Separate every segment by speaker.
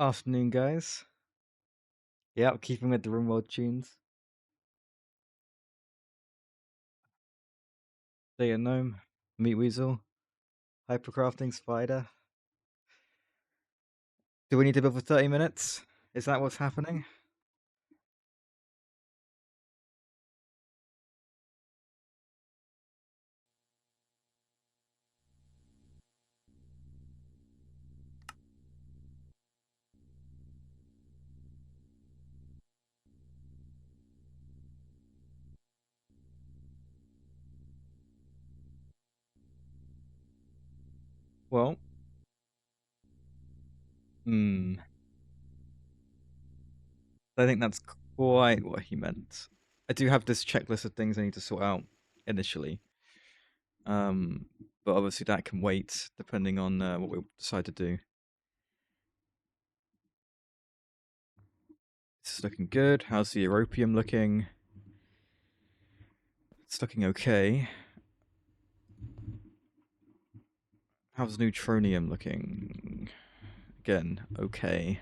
Speaker 1: Afternoon, guys. Yep, keeping with the RimWorld tunes. Theta Gnome, Meat Weasel, Hypercrafting Spider. Do we need to build for 30 minutes? Is that what's happening? Well, I think that's quite what he meant. I do have this checklist of things I need to sort out initially. But obviously that can wait depending on what we decide to do. This is looking good. How's the Europium looking? It's looking okay. How's Neutronium looking? Again, okay.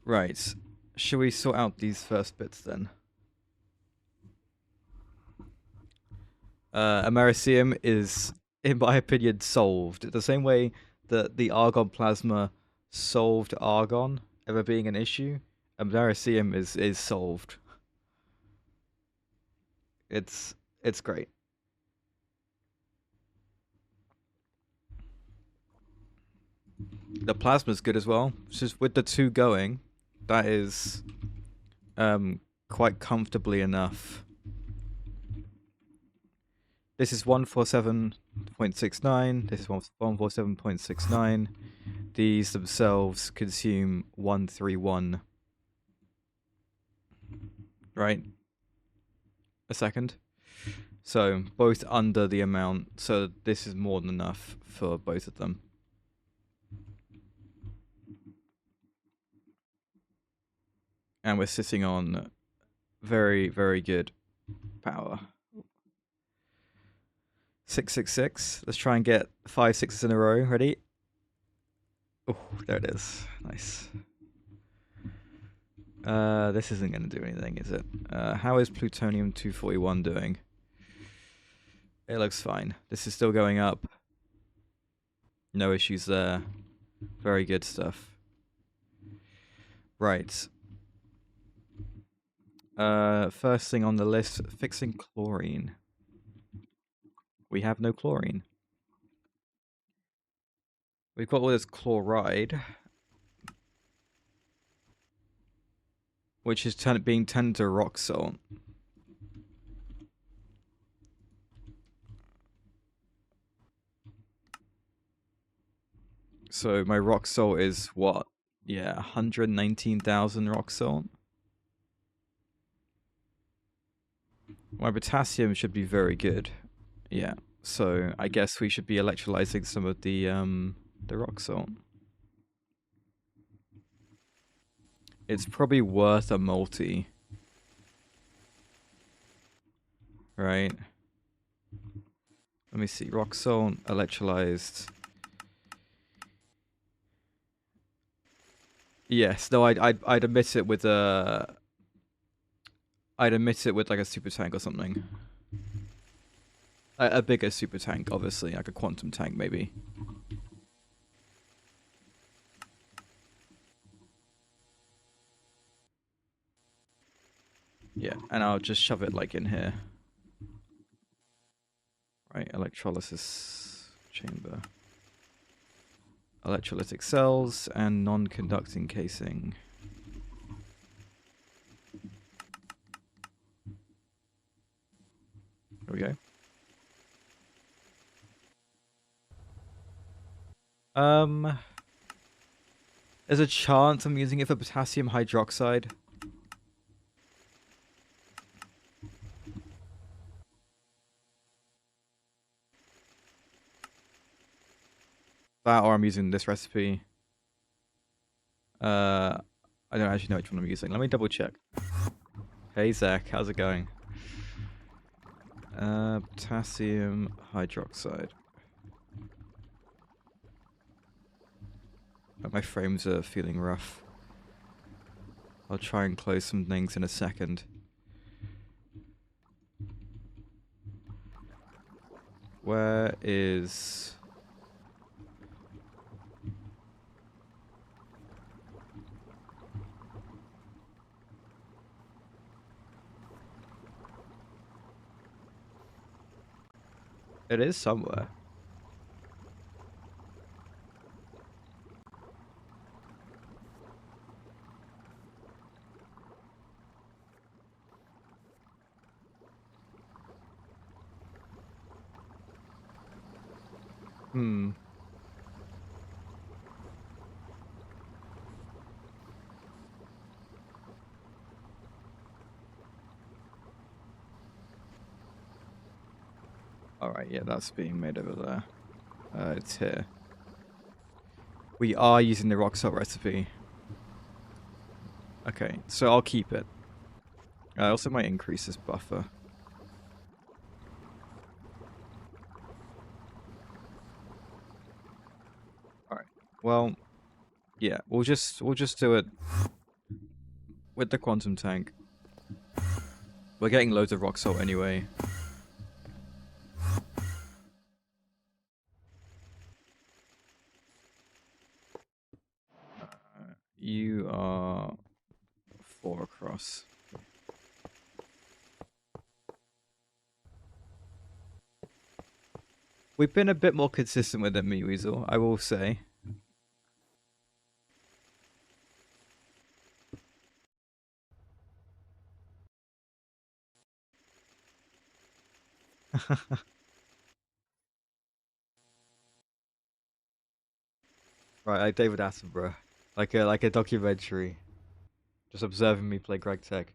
Speaker 1: Right. Should we sort out these first bits then? Americium is, in my opinion, solved. The same way that the argon plasma solved argon ever being an issue, Americium is solved. It's great. The plasma's good as well. Just with the two going, that is quite comfortably enough. This is 147.69. This is 147.69. These themselves consume 131. Right? A second. So both under the amount. So this is more than enough for both of them. And we're sitting on very, very good power. 666. Let's try and get 5 6s in a row. Ready? Oh, there it is. Nice. This isn't going to do anything, is it? How is plutonium-241 doing? It looks fine. This is still going up. No issues there. Very good stuff. Right. First thing on the list, fixing chlorine. We have no chlorine. We've got all this chloride, which is being turned to rock salt. So my rock salt is what? Yeah, 119,000 rock salt. My potassium should be very good. Yeah, so I guess we should be electrolyzing some of the rock salt. It's probably worth a multi. Right? Let me see. Rock salt electrolyzed. Yes, no, I'd emit it with a... I'd emit it with like a super tank or something. A bigger super tank, obviously, like a quantum tank, maybe. Yeah, and I'll just shove it like in here. Right, electrolysis chamber. Electrolytic cells and non-conducting casing. There we go. There's a chance I'm using it for potassium hydroxide. That or I'm using this recipe. I don't actually know which one I'm using. Let me double check. Hey Zach, how's it going? Potassium hydroxide. My frames are feeling rough. I'll try and close some things in a second. Where is... It is somewhere. Hmm. Alright, yeah, that's being made over there. It's here. We are using the rock salt recipe. Okay, so I'll keep it. I also might increase this buffer. Alright. Well, yeah, we'll just do it with the quantum tank. We're getting loads of rock salt anyway. You are 4 across. We've been a bit more consistent with it, Meat Weasel, I will say. Right, like David Attenborough. Like a documentary. Just observing me play GregTech.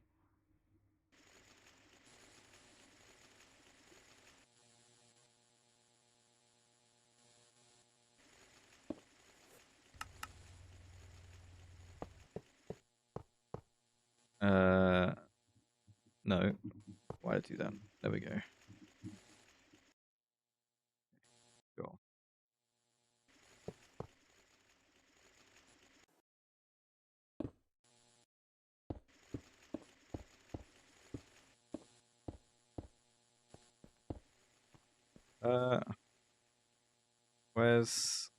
Speaker 1: No. Why did I do that? There we go. Cool. Where's...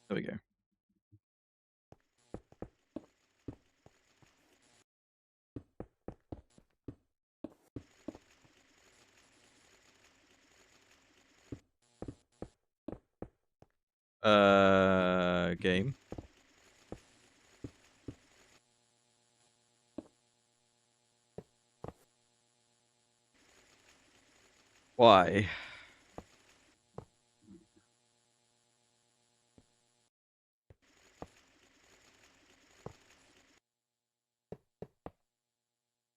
Speaker 1: There we go. Game. Why?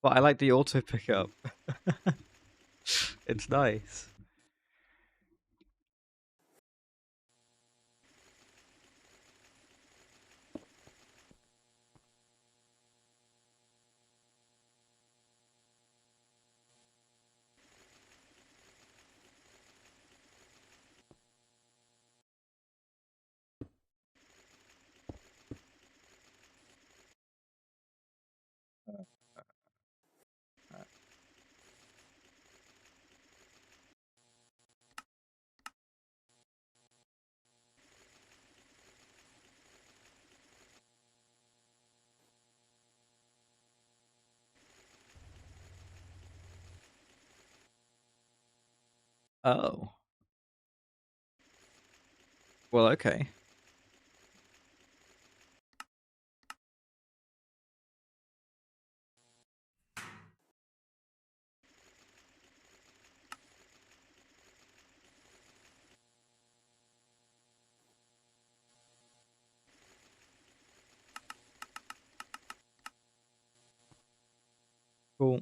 Speaker 1: But I like the auto pickup. It's nice. Oh. Well, okay. Cool.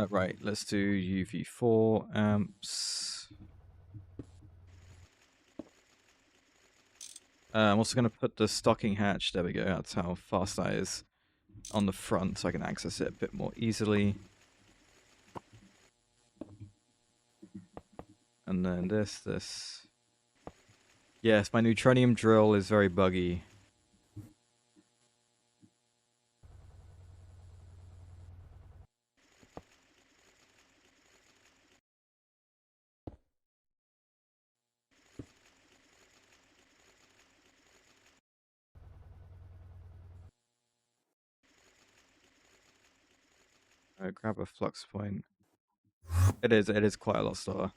Speaker 1: Right, let's do UV4 amps. I'm also going to put the stocking hatch, there we go, that's how fast that is, on the front so I can access it a bit more easily. And then this. Yes, my neutronium drill is very buggy. Grab a flux point. It is quite a lot slower.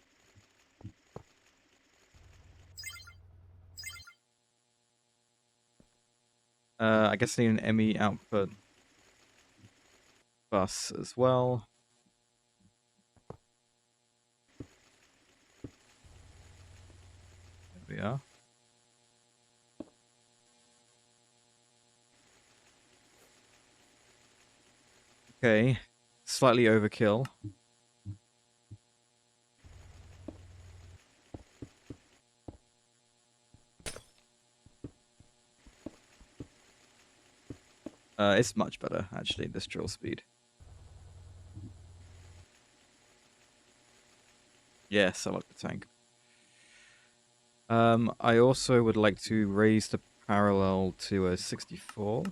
Speaker 1: I guess I need an ME output bus as well. There we are. Okay, slightly overkill. It's much better, actually, this drill speed. Yes, I like the tank. I also would like to raise the parallel to a 64.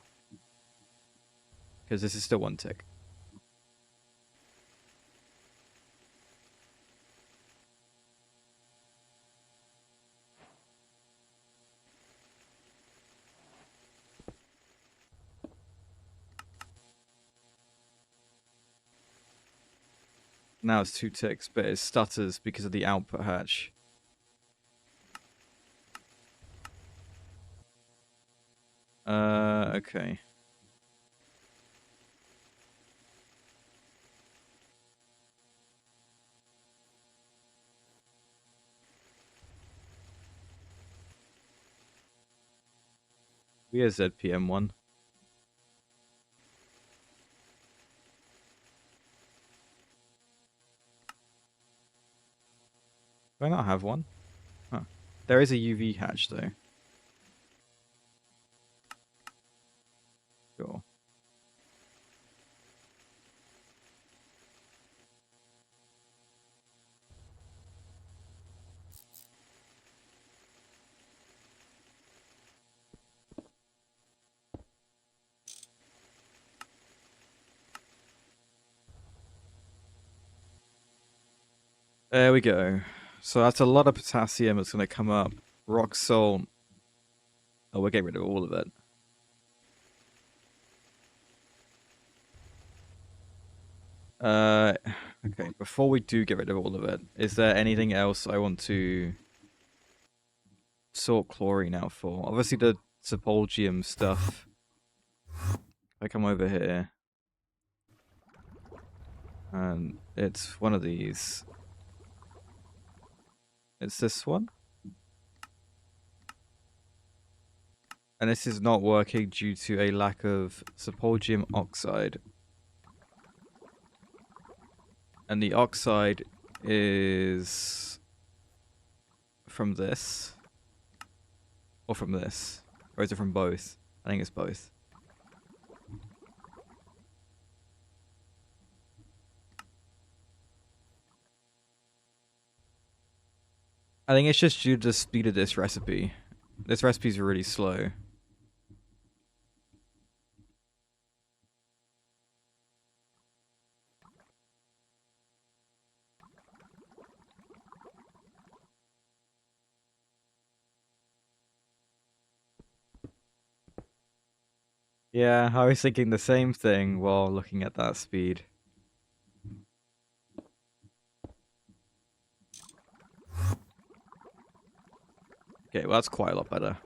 Speaker 1: Because this is still 1 tick. Now it's 2 ticks, but it stutters because of the output hatch. Okay. We have ZPM1. Do I not have one? Huh. There is a UV hatch, though. Sure. There we go. So that's a lot of potassium that's going to come up. Rock salt. Oh, we'll get rid of all of it. Okay, before we do get rid of all of it, is there anything else I want to sort chlorine out for? Obviously the Sepulgium stuff. If I come over here, and it's one of these. It's this one. And this is not working due to a lack of Sepulgium oxide. And the oxide is from this. Or from this. Or is it from both? I think it's both. I think it's just due to the speed of this recipe. This recipe is really slow. Yeah, I was thinking the same thing while looking at that speed. Okay, well that's quite a lot better.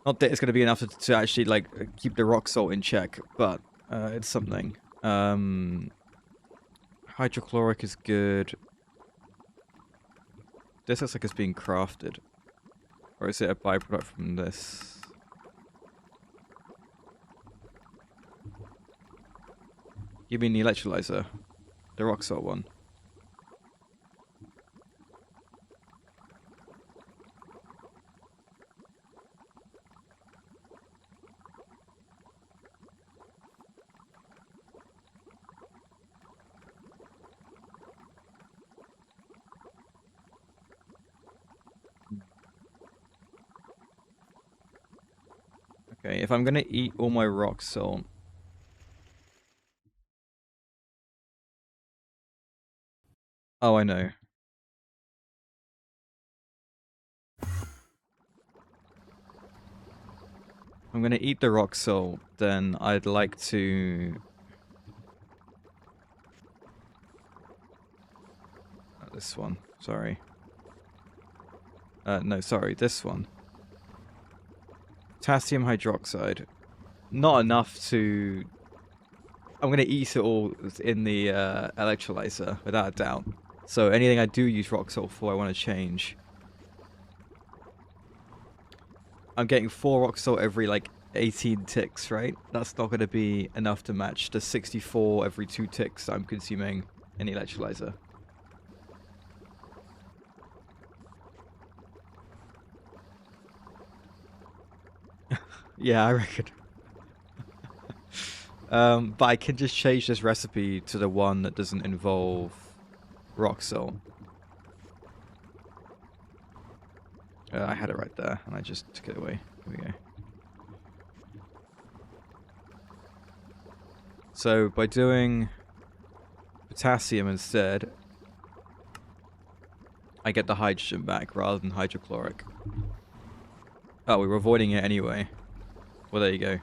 Speaker 1: Not that it's going to be enough to actually like keep the rock salt in check, but it's something. Hydrochloric is good. This looks like it's being crafted. Or is it a byproduct from this? You mean the electrolyzer? The rock salt one? Okay, if I'm gonna eat all my rock salt... Oh, I know. I'm gonna eat the rock salt, then I'd like to... this one, sorry. No, sorry, this one. Potassium hydroxide. Not enough to... I'm gonna eat it all in the electrolyzer, without a doubt. So anything I do use rock salt for, I want to change. I'm getting 4 rock salt every, like, 18 ticks, right? That's not going to be enough to match the 64 every 2 ticks I'm consuming in the electrolyzer. Yeah, I reckon. But I can just change this recipe to the one that doesn't involve rock salt. I had it right there, and I just took it away. Here we go. So, by doing potassium instead, I get the hydrogen back rather than hydrochloric. Oh, we were avoiding it anyway. Well, there you go.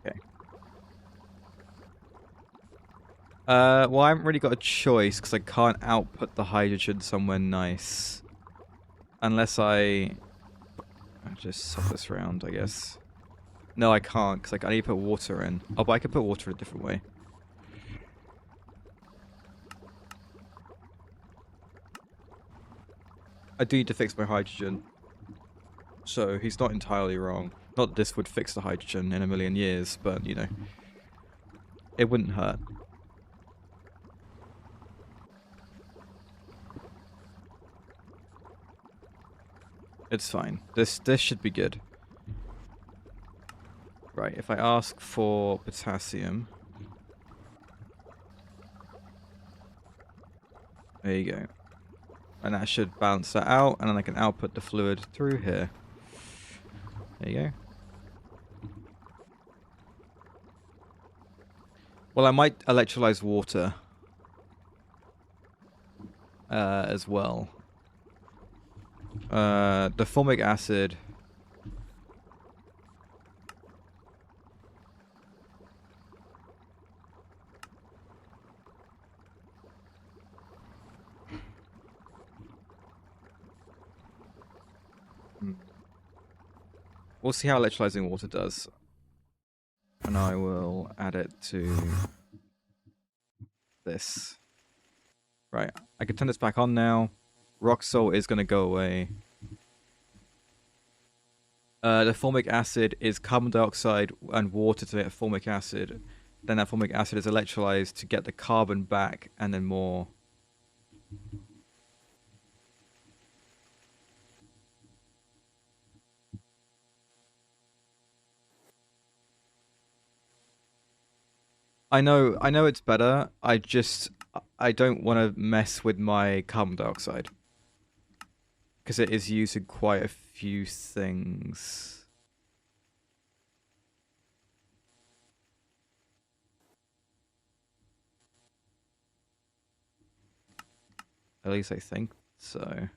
Speaker 1: Okay. Well, I haven't really got a choice because I can't output the hydrogen somewhere nice. Unless I just swap this around, I guess. No, I can't because I need to put water in. Oh, but I can put water a different way. I do need to fix my hydrogen. So he's not entirely wrong. Not that this would fix the hydrogen in a million years, but, you know, it wouldn't hurt. It's fine. This should be good. Right, if I ask for potassium... There you go. And that should balance that out, and then I can output the fluid through here. There you go. Well, I might electrolyze water as well. The formic acid... We'll see how electrolyzing water does. And I will add it to this. Right, I can turn this back on now. Rock salt is going to go away. The formic acid is carbon dioxide and water to make formic acid. Then that formic acid is electrolyzed to get the carbon back and then more. I know it's better. I don't want to mess with my carbon dioxide. Because it is used in quite a few things. At least I think so.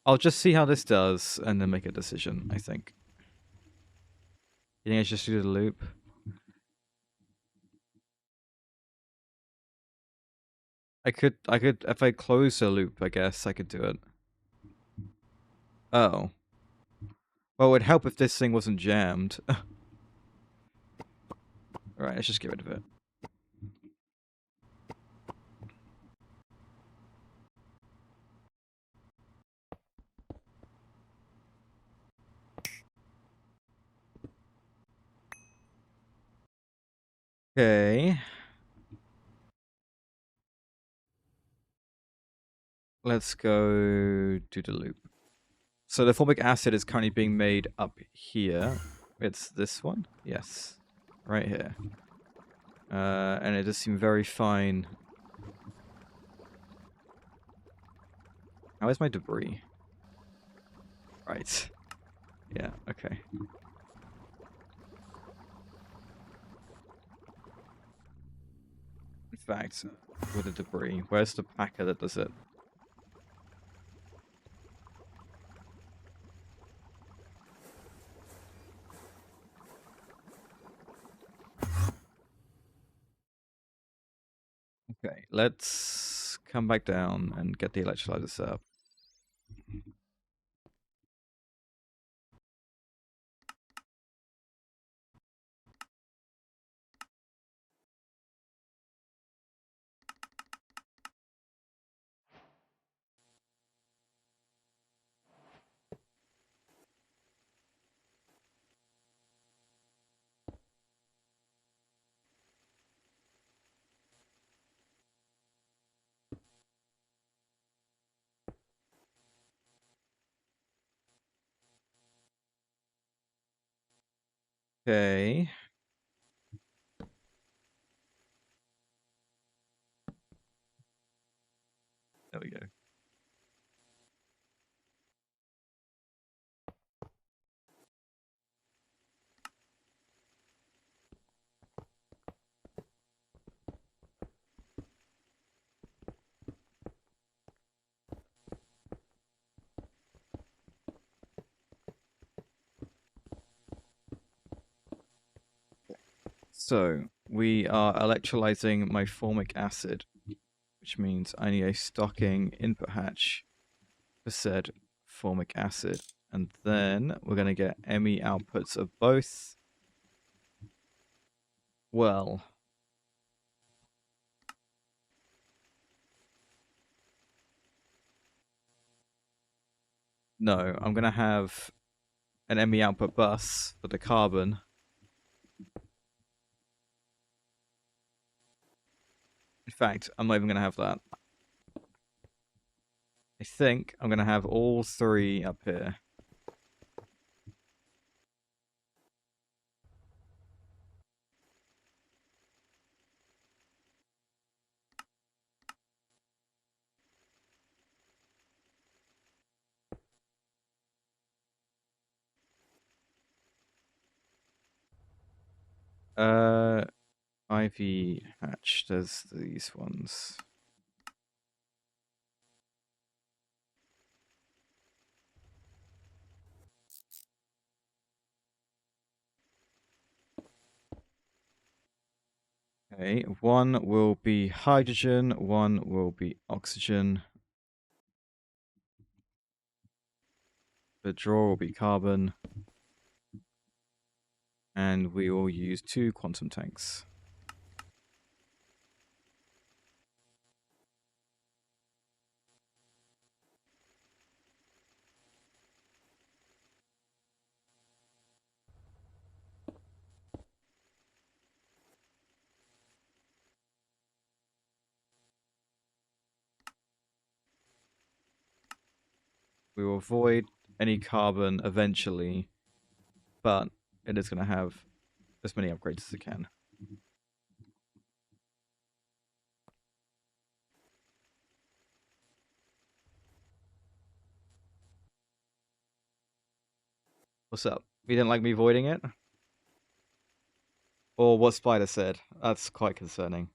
Speaker 1: I'll just see how this does and then make a decision, I think. You think I should just do the loop? I could, if I close the loop, I guess I could do it. Oh. Well, it would help if this thing wasn't jammed. Alright, let's just get rid of it. Okay. let's go do the loop. So the formic acid is currently being made up here. It's this one? Yes. Right here. And it does seem very fine. How is my debris? Right. Yeah, okay. In fact, with the debris, where's the packer that does it? Okay, let's come back down and get the electrolyzer set up. Okay. There we go. So, we are electrolyzing my formic acid, which means I need a stocking input hatch for said formic acid. And then we're going to get ME outputs of both. Well, no, I'm going to have an ME output bus for the carbon. In fact, I'm not even going to have that. I think I'm going to have all three up here. IV hatch, there's these ones. Okay, one will be hydrogen, one will be oxygen. The drawer will be carbon. And we will use 2 quantum tanks. We will avoid any carbon eventually, but it is going to have as many upgrades as it can. What's up? You didn't like me voiding it? Or what Spider said? That's quite concerning.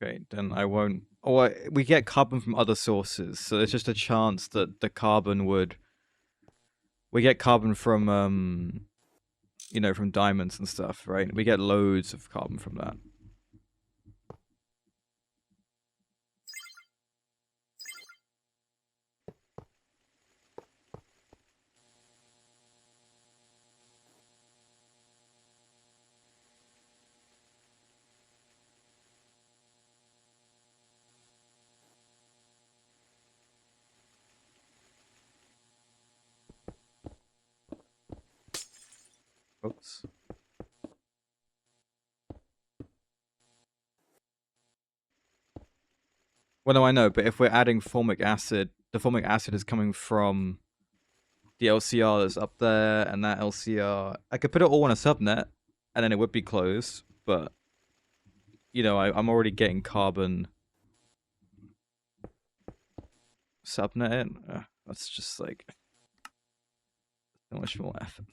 Speaker 1: Okay, then I won't. Or we get carbon from other sources, so there's just a chance that the carbon would. We get carbon from you know, from diamonds and stuff, right? We get loads of carbon from that. Oops. Well, no, I know, but if we're adding formic acid, the formic acid is coming from the LCR that's up there, and that LCR... I could put it all on a subnet, and then it would be closed, but... You know, I'm already getting carbon... subnet in. That's just, like... so much more effort.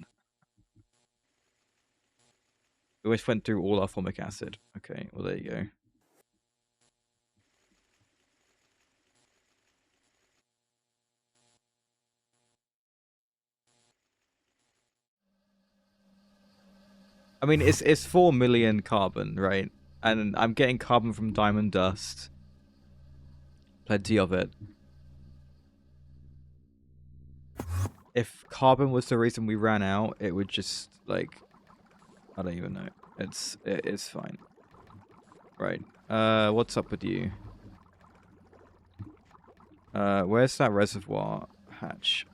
Speaker 1: We just went through all our formic acid. Okay, well, there you go. I mean, it's 4 million carbon, right? And I'm getting carbon from diamond dust. Plenty of it. If carbon was the reason we ran out, it would just, like... I don't even know. It's fine. Right. What's up with you? Where's that reservoir hatch?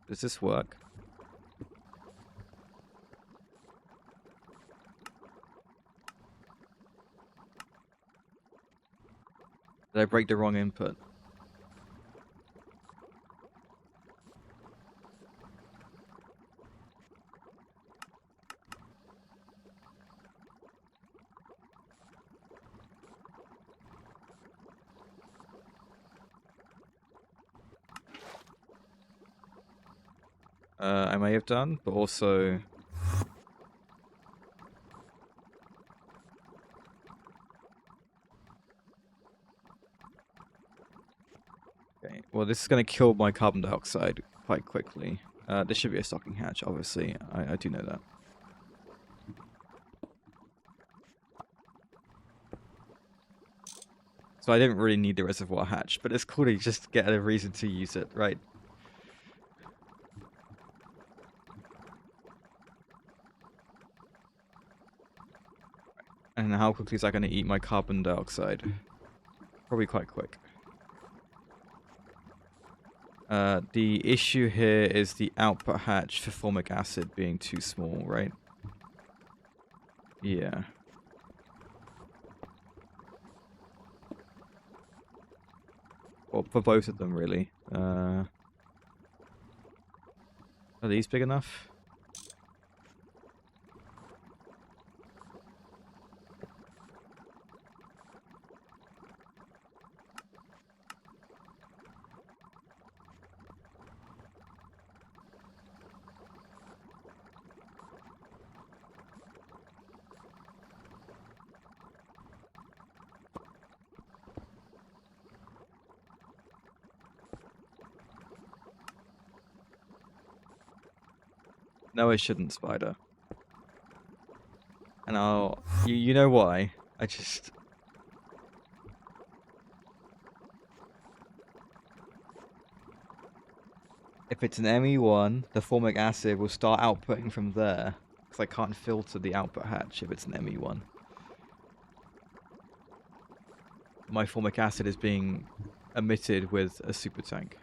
Speaker 1: Does this work? Did I break the wrong input? I may have done, but also... Okay, well this is going to kill my carbon dioxide quite quickly. This should be a stocking hatch, obviously. I do know that. So I didn't really need the reservoir hatch, but it's cool to just get a reason to use it, right? And how quickly is that going to eat my carbon dioxide? Probably quite quick. The issue here is the output hatch for formic acid being too small, right? Yeah. Well, for both of them, really. Are these big enough? No, I shouldn't, Spider. And you know why? I just... If it's an ME1, the formic acid will start outputting from there. Because I can't filter the output hatch if it's an ME1. My formic acid is being emitted with a super tank.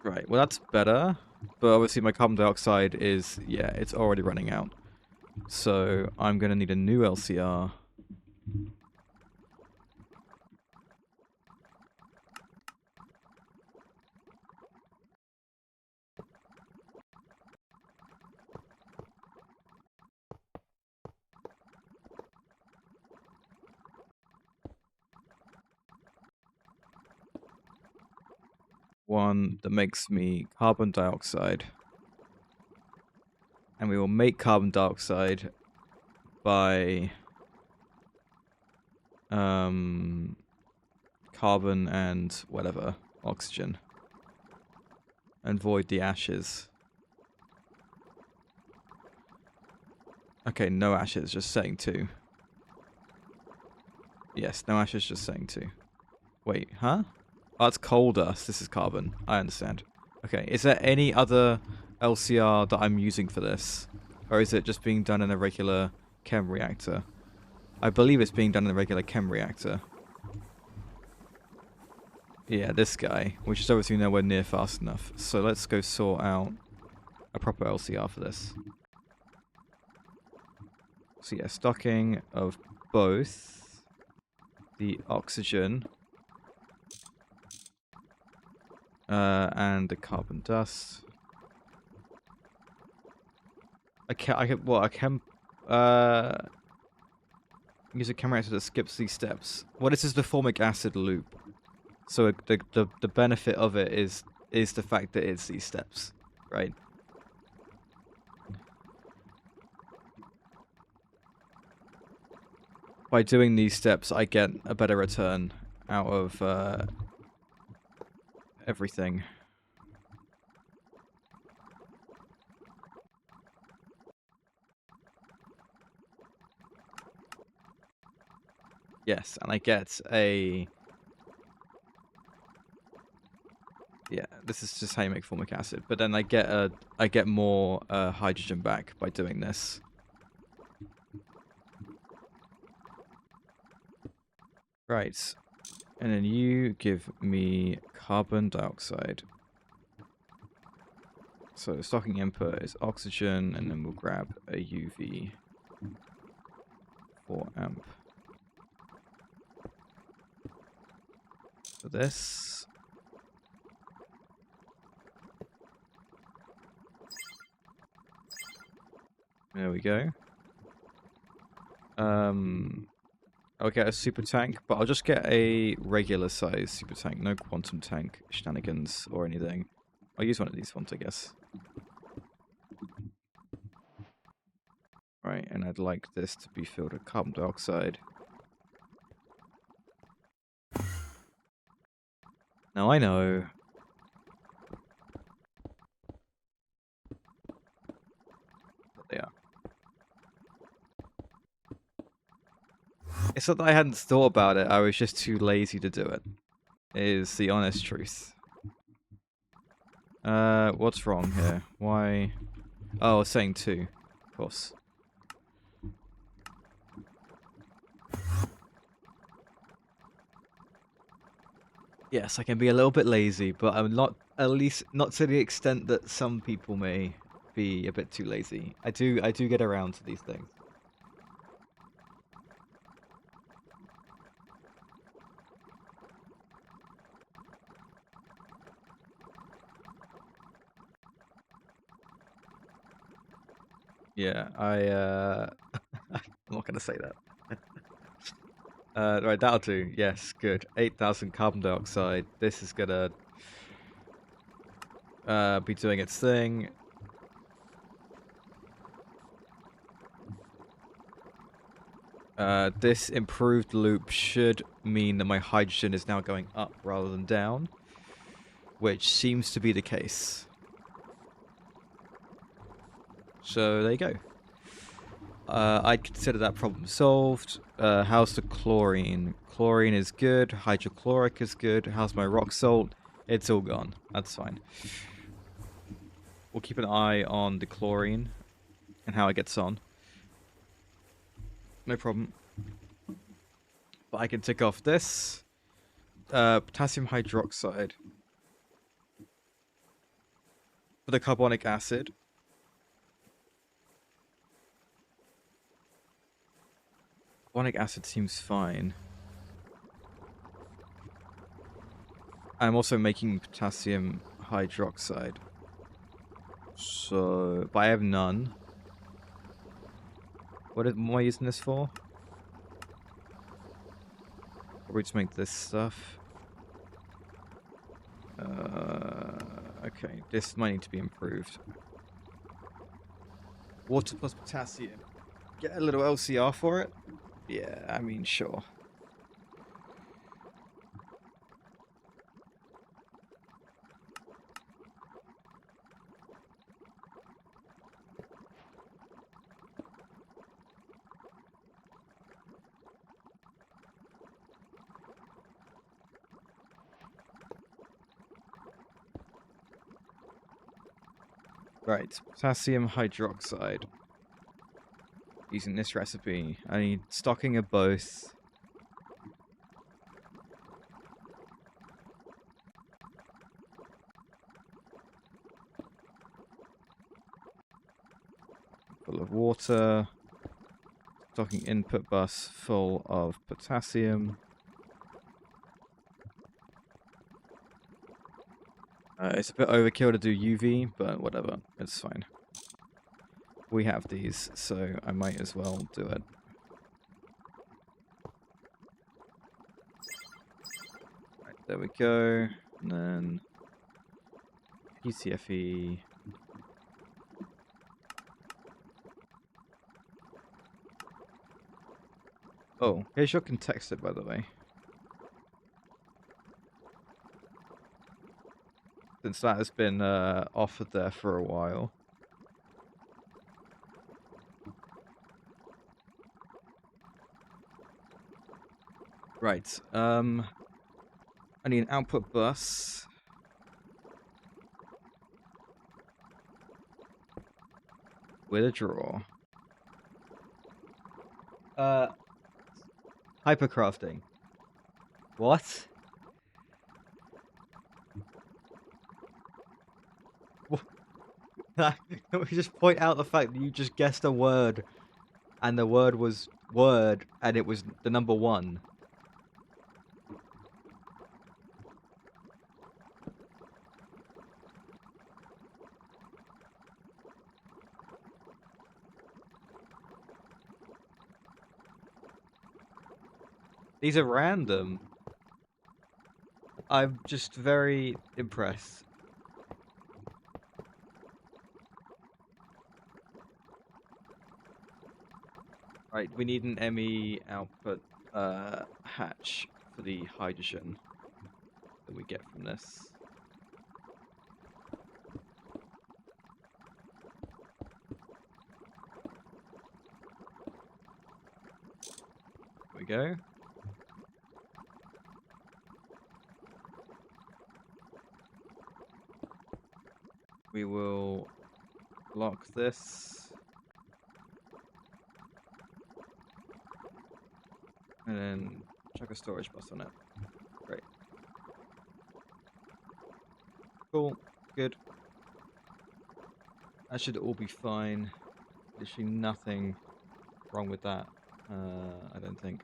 Speaker 1: Right, well that's better, but obviously my carbon dioxide is, yeah, it's already running out. So I'm going to need a new LCR. One that makes me carbon dioxide. And we will make carbon dioxide by carbon and whatever, oxygen. And void the ashes. Okay, no ashes, just setting 2. Yes, no ashes, just setting 2. Wait, huh? Oh, it's coal dust. This is carbon. I understand. Okay, is there any other LCR that I'm using for this? Or is it just being done in a regular chem reactor? I believe it's being done in a regular chem reactor. Yeah, this guy, which is obviously nowhere near fast enough. So let's go sort out a proper LCR for this. So yeah, stocking of both the oxygen and the carbon dust. Use a chem reactor that skips these steps. Well, this is the formic acid loop. So the benefit of it is the fact that it's these steps, right? By doing these steps, I get a better return out of everything. Yes, and I get a... Yeah, this is just how you make formic acid. But then I get more hydrogen back by doing this. Right. And then you give me carbon dioxide. So the stocking input is oxygen, and then we'll grab a UV 4 amp. For this. There we go. I'll get a super tank, but I'll just get a regular size super tank, no quantum tank shenanigans or anything. I'll use one of these ones, I guess. Right, and I'd like this to be filled with carbon dioxide. Now I know. There they are. It's not that I hadn't thought about it, I was just too lazy to do it. Is the honest truth. What's wrong here? Why? Oh, I was saying 2. Of course. Yes, I can be a little bit lazy, but I'm not, at least not to the extent that some people may be a bit too lazy. I do get around to these things. Yeah, I'm not gonna say that. Right, that'll do. Yes, good. 8,000 carbon dioxide. This is gonna be doing its thing. This improved loop should mean that my hydrogen is now going up rather than down, which seems to be the case. So there you go. I'd consider that problem solved. How's the chlorine? Chlorine is good. Hydrochloric is good. How's my rock salt? It's all gone. That's fine. We'll keep an eye on the chlorine and how it gets on. No problem. But I can tick off this. Potassium hydroxide. For the carbonic acid. Carbonic acid seems fine. I'm also making potassium hydroxide. So, but I have none. What am I using this for? Probably to make this stuff. Okay, this might need to be improved. Water plus potassium. Get a little LCR for it? Yeah, I mean, sure. Right, potassium hydroxide. Using this recipe. I need stocking of both. full of water. Stocking input bus full of potassium. It's a bit overkill to do UV, but whatever, it's fine. We have these, so I might as well do it. Right, there we go. And then PCFE. Oh, here's your contexted, by the way. Since that has been offered there for a while. Right, I need an output bus. With a draw. Hypercrafting. What? Can we just point out the fact that you just guessed a word, and the word was word, and it was the number 1. These are random. I'm just very impressed. Right, we need an ME output hatch for the hydrogen that we get from this. There we go. We will lock this. And then chuck a storage bus on it. Great. Cool. Good. That should all be fine. Literally nothing wrong with that. I don't think.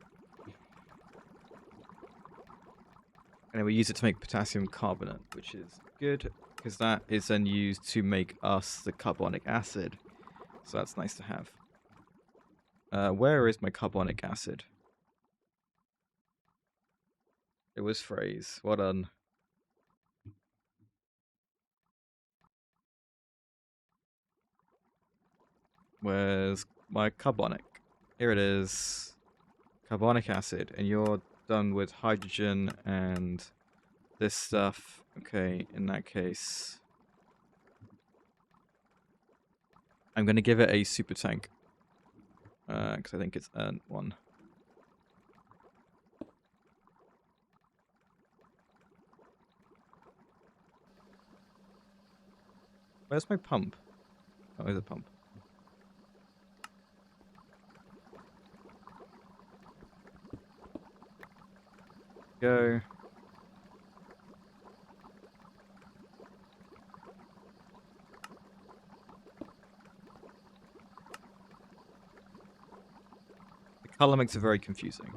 Speaker 1: And then we use it to make potassium carbonate, which is good, because that is then used to make us the carbonic acid. So that's nice to have. Where is my carbonic acid? It was phrase. Well done. Where's my carbonic? Here it is. Carbonic acid. And you're done with hydrogen and this stuff. Okay, in that case, I'm going to give it a super tank. Because I think it's earned one. Where's my pump? Oh, there's a pump. Go. The color makes it very confusing.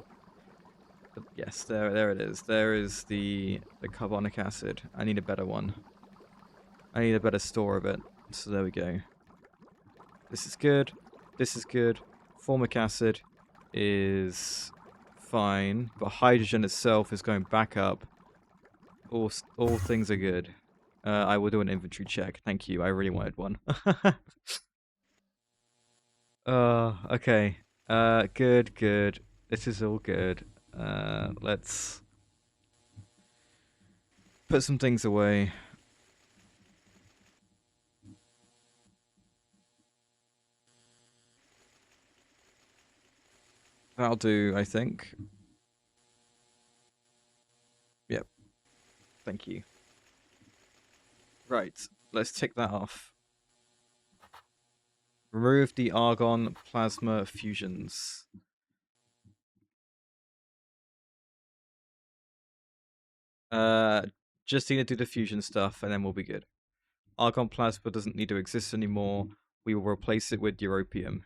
Speaker 1: But yes, there it is. There is the carbonic acid. I need a better one. I need a better store of it. So there we go. This is good. This is good. Formic acid is fine, but hydrogen itself is going back up. All things are good. I will do an inventory check. Thank you. I really wanted one. Okay. Good, good. This is all good. Let's put some things away. That'll do, I think. Yep. Thank you. Right. Let's tick that off. Remove the argon plasma fusions. Just need to do the fusion stuff and then we'll be good. Argon plasma doesn't need to exist anymore. we will replace it with europium.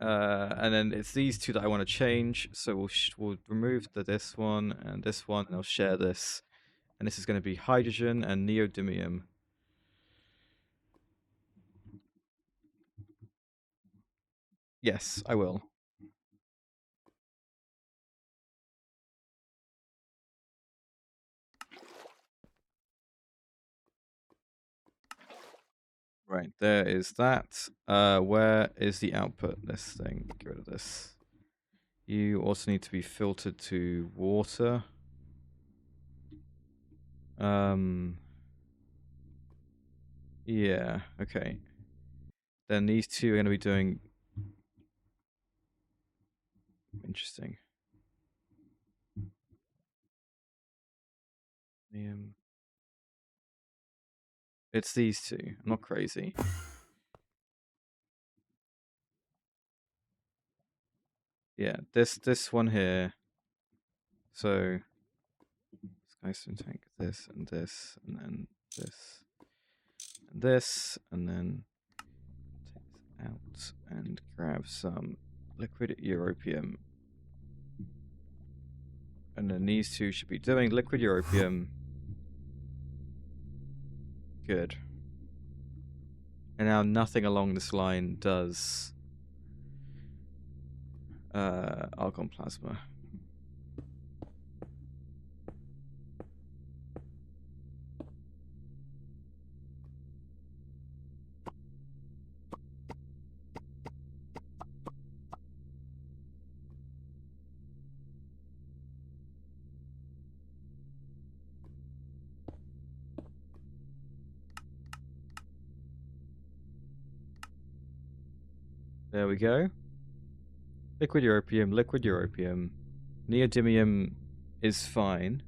Speaker 1: And then it's these two that I want to change. So we'll remove this one, and I'll share this. And this is going to be hydrogen and neodymium. Yes, I will. Right, there is that. Where is the output? This thing. Get rid of this. You also need to be filtered to water. Yeah, okay. Then these two are going to be doing... Interesting. It's these two. I'm not crazy. Yeah, this one here. So this guy's tank this and this, and then this and this, and then take this out and grab some liquid europium. And then these two should be doing liquid europium. Good. And now nothing along this line does argon plasma. There we go. Liquid europium, liquid europium. Neodymium is fine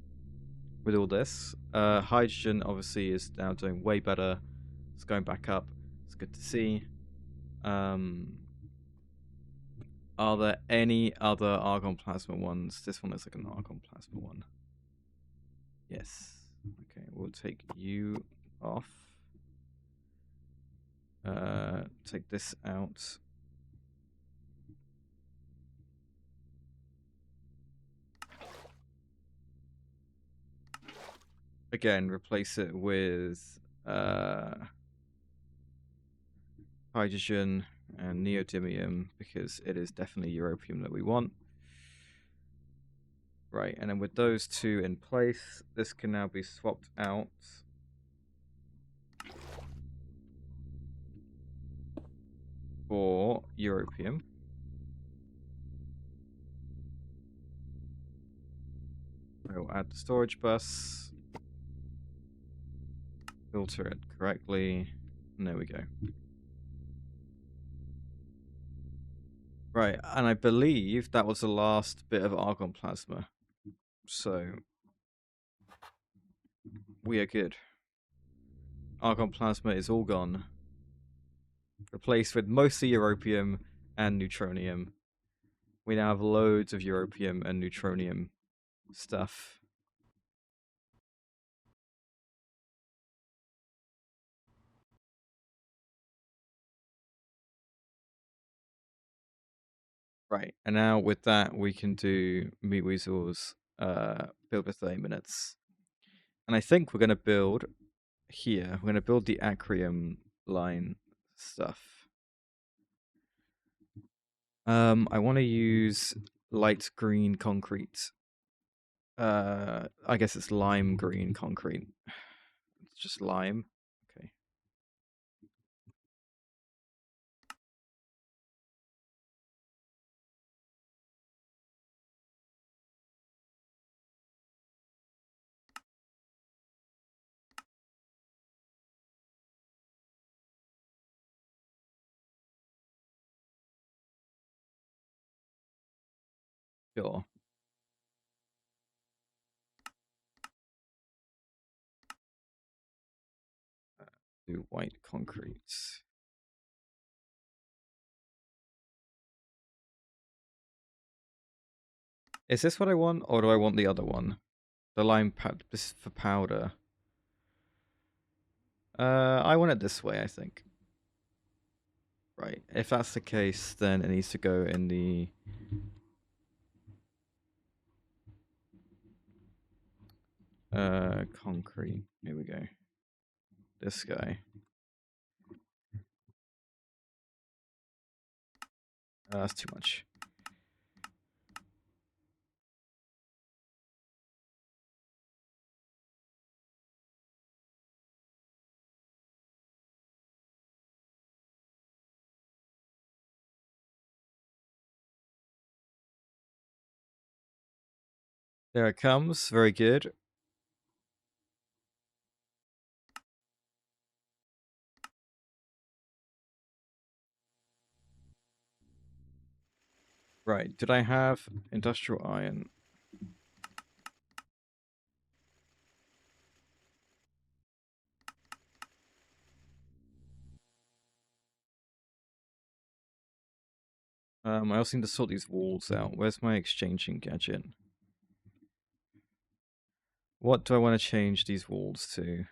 Speaker 1: with all this. Hydrogen obviously is now doing way better. It's going back up. It's good to see. Are there any other argon plasma ones? This one is like an argon plasma one. Yes. Okay, we'll take you off. Take this out. Again, replace it with hydrogen and neodymium because it is definitely europium that we want. Right, and then with those two in place, this can now be swapped out. For europium. I will add the storage bus. Filter it correctly. And there we go. Right, and I believe that was the last bit of argon plasma. So we are good. Argon plasma is all gone. Replaced with mostly europium and neutronium. We now have loads of europium and neutronium stuff. Right, and now with that we can do Meat Weasel's build for 30 minutes. And I think we're going to build here. We're going to build the Akreyrium line stuff. I want to use light green concrete. I guess it's lime green concrete. It's just lime. Okay. Sure. Do white concrete. Is this what I want, or do I want the other one? The lime pad. This is for powder. I want it this way, I think. Right. If that's the case, then it needs to go in the... concrete. Here we go. This guy. That's too much. There it comes. Very good. Right. Did I have industrial iron? I also need to sort these walls out. Where's my exchanging gadget? What do I want to change these walls to?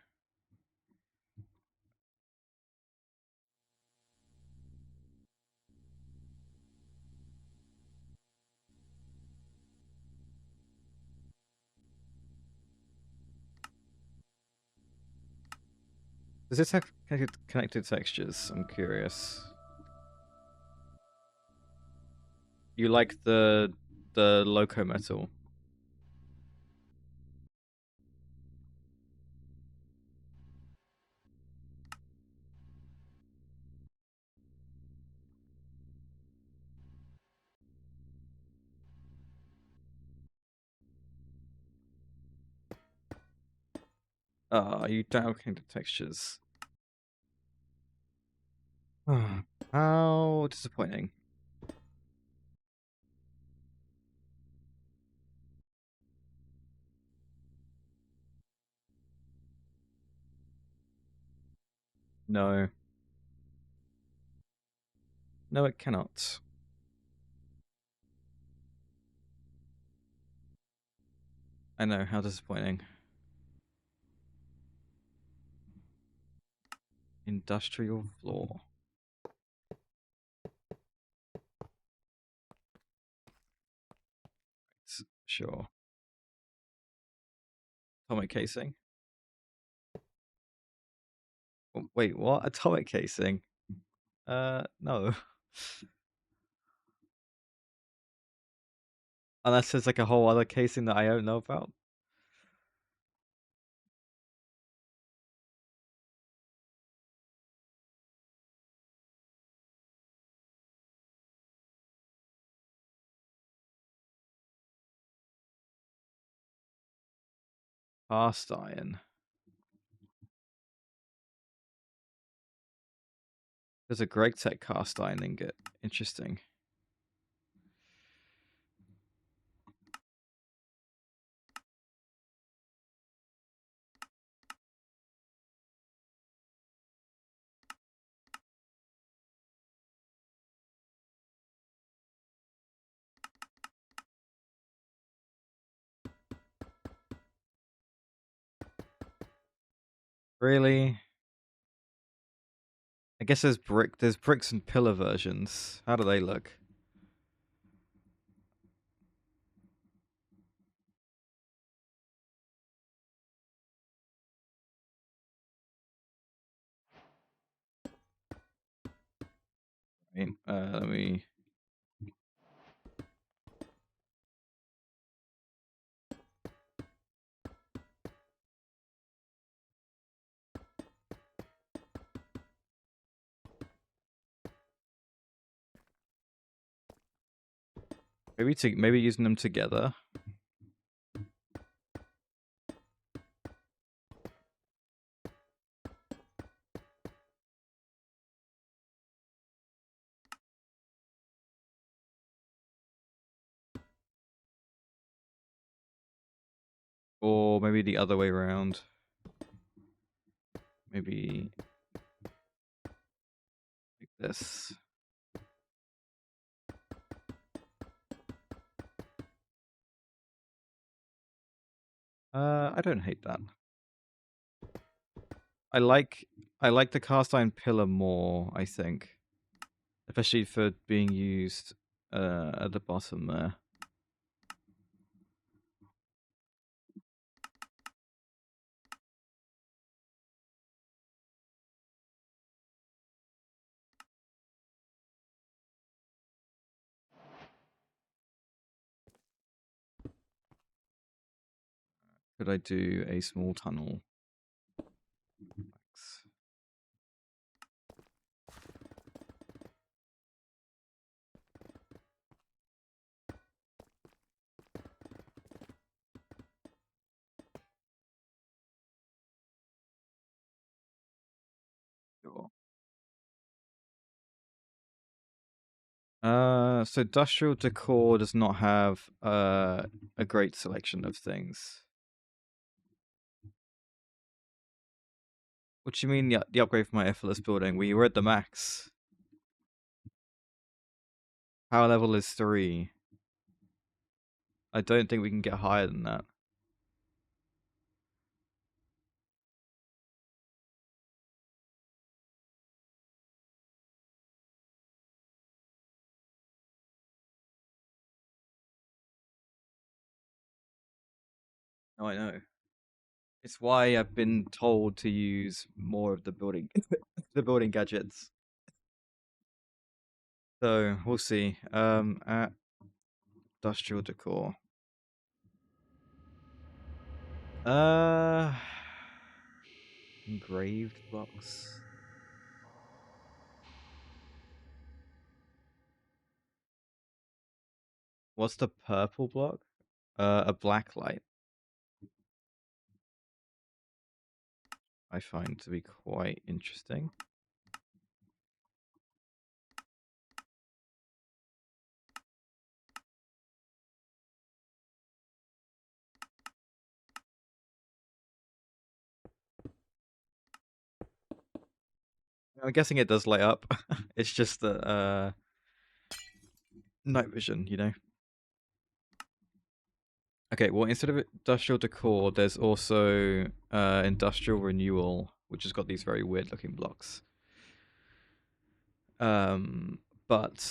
Speaker 1: Does this have connected textures? I'm curious. You like the loco metal? Ah, you don't have connected textures. How disappointing. No. No, it cannot. I know, how disappointing. Industrial floor. Sure. Atomic casing. Oh, wait, what? Atomic casing? No. Unless there's like a whole other casing that I don't know about. Cast iron. There's a GregTech cast iron ingot. Interesting. Really? I guess there's bricks and pillar versions. How do they look? I mean, let me... maybe using them together. Or maybe the other way around. Maybe like this. I don't hate that. I like the cast iron pillar more, I think. Especially for being used at the bottom there. Could I do a small tunnel? Sure. So industrial decor does not have a great selection of things. What do you mean the upgrade for my effortless building? We were at the max. Power level is 3. I don't think we can get higher than that. No, I know. It's why I've been told to use more of the building the building gadgets. So we'll see. At industrial decor. Uh engraved blocks. What's the purple block? A black light. I find to be quite interesting. I'm guessing it does light up. It's just the night vision, you know. Okay, well, instead of industrial decor, there's also industrial renewal, which has got these very weird looking blocks. But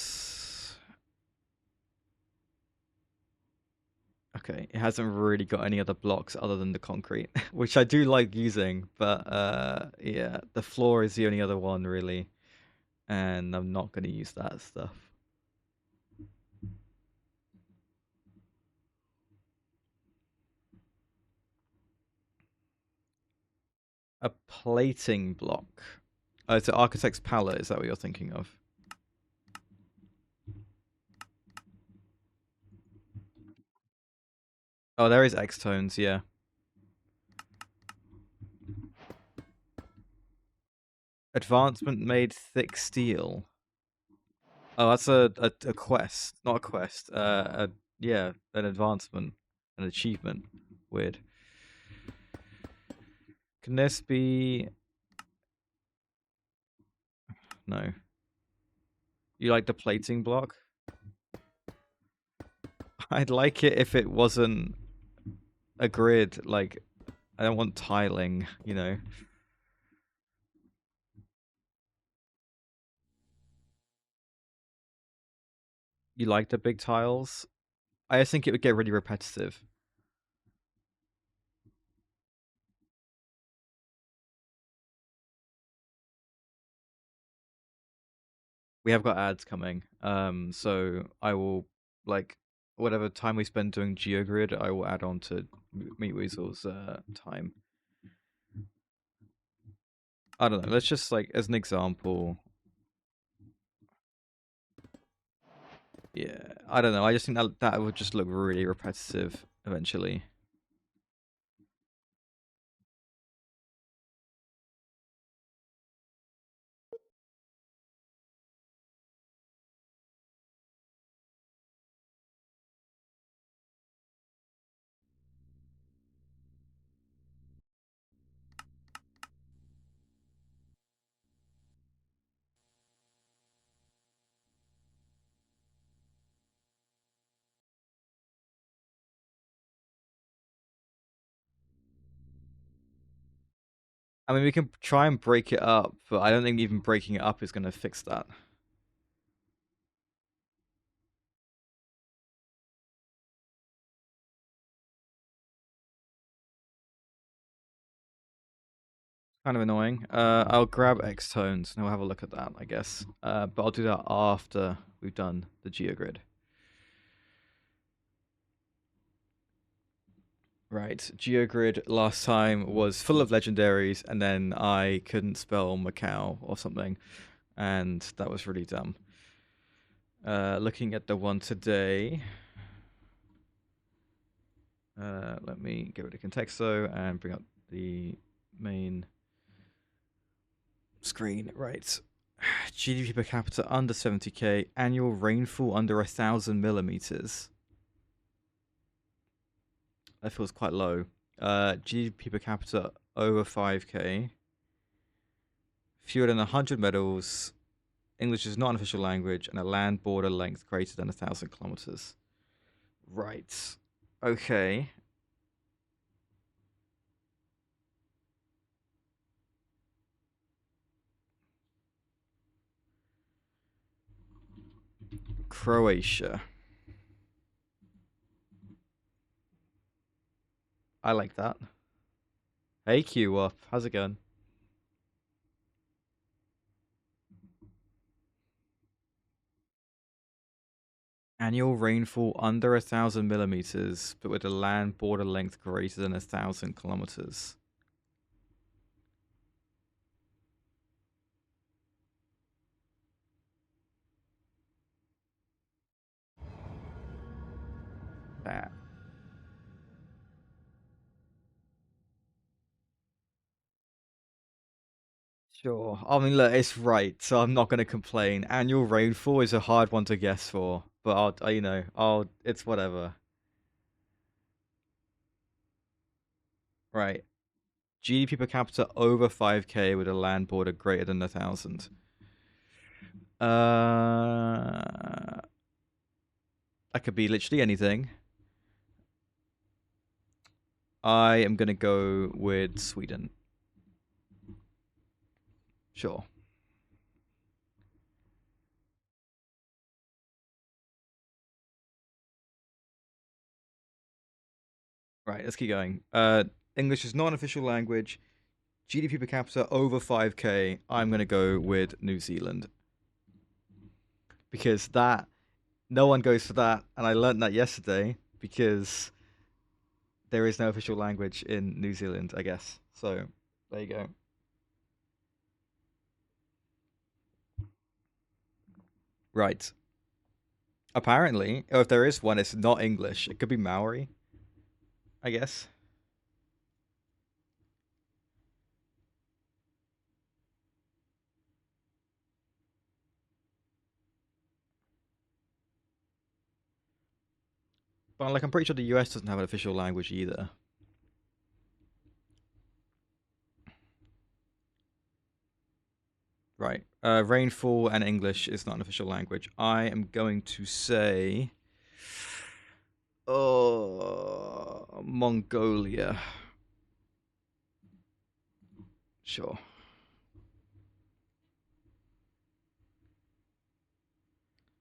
Speaker 1: okay, it hasn't really got any other blocks other than the concrete, which I do like using. But yeah, the floor is the only other one really, and I'm not going to use that stuff. A plating block. Oh, it's an architect's palette. Is that what you're thinking of? Oh, there is X-tones, yeah. Advancement made thick steel. Oh, that's a quest, not a quest. Yeah, an advancement, an achievement. Weird. Can this be? No. You like the plating block? I'd like it if it wasn't a grid. Like, I don't want tiling, you know. You like the big tiles? I just think it would get really repetitive. We have got ads coming. So I will like whatever time we spend doing GeoGrid, I will add on to Meat Weasel's time. I don't know. Let's just like as an example. Yeah, I don't know. I just think that would just look really repetitive eventually. I mean, we can try and break it up, but I don't think even breaking it up is going to fix that. Kind of annoying. I'll grab X tones and we'll have a look at that, I guess. But I'll do that after we've done the geogrid. Right, geogrid last time was full of legendaries, and then I couldn't spell Macau or something, and that was really dumb. Looking at the one today, let me get rid of Contexto and bring up the main screen. Right, GDP per capita under 70k, annual rainfall under 1,000 millimeters. That feels quite low. GDP per capita over 5k. Fewer than 100 medals. English is not an official language, and a land border length greater than 1,000 kilometers. Right. Okay. Croatia. I like that. Hey, Q up. How's it going? Annual rainfall under 1,000 millimeters, but with a land border length greater than 1,000 kilometers. That. Sure. I mean, look, it's right, so I'm not going to complain. Annual rainfall is a hard one to guess for, but it's whatever. Right. GDP per capita over 5k with a land border greater than 1,000. That could be literally anything. I am going to go with Sweden. Sure. Right, let's keep going. English is not an official language. GDP per capita over 5k. I'm going to go with New Zealand. Because no one goes for that. And I learned that yesterday because there is no official language in New Zealand, I guess. So there you go. Right. Apparently, or if there is one, it's not English. It could be Maori, I guess. But like, I'm pretty sure the US doesn't have an official language either. Right. Rainfall and English is not an official language. I am going to say, oh, Mongolia. Sure.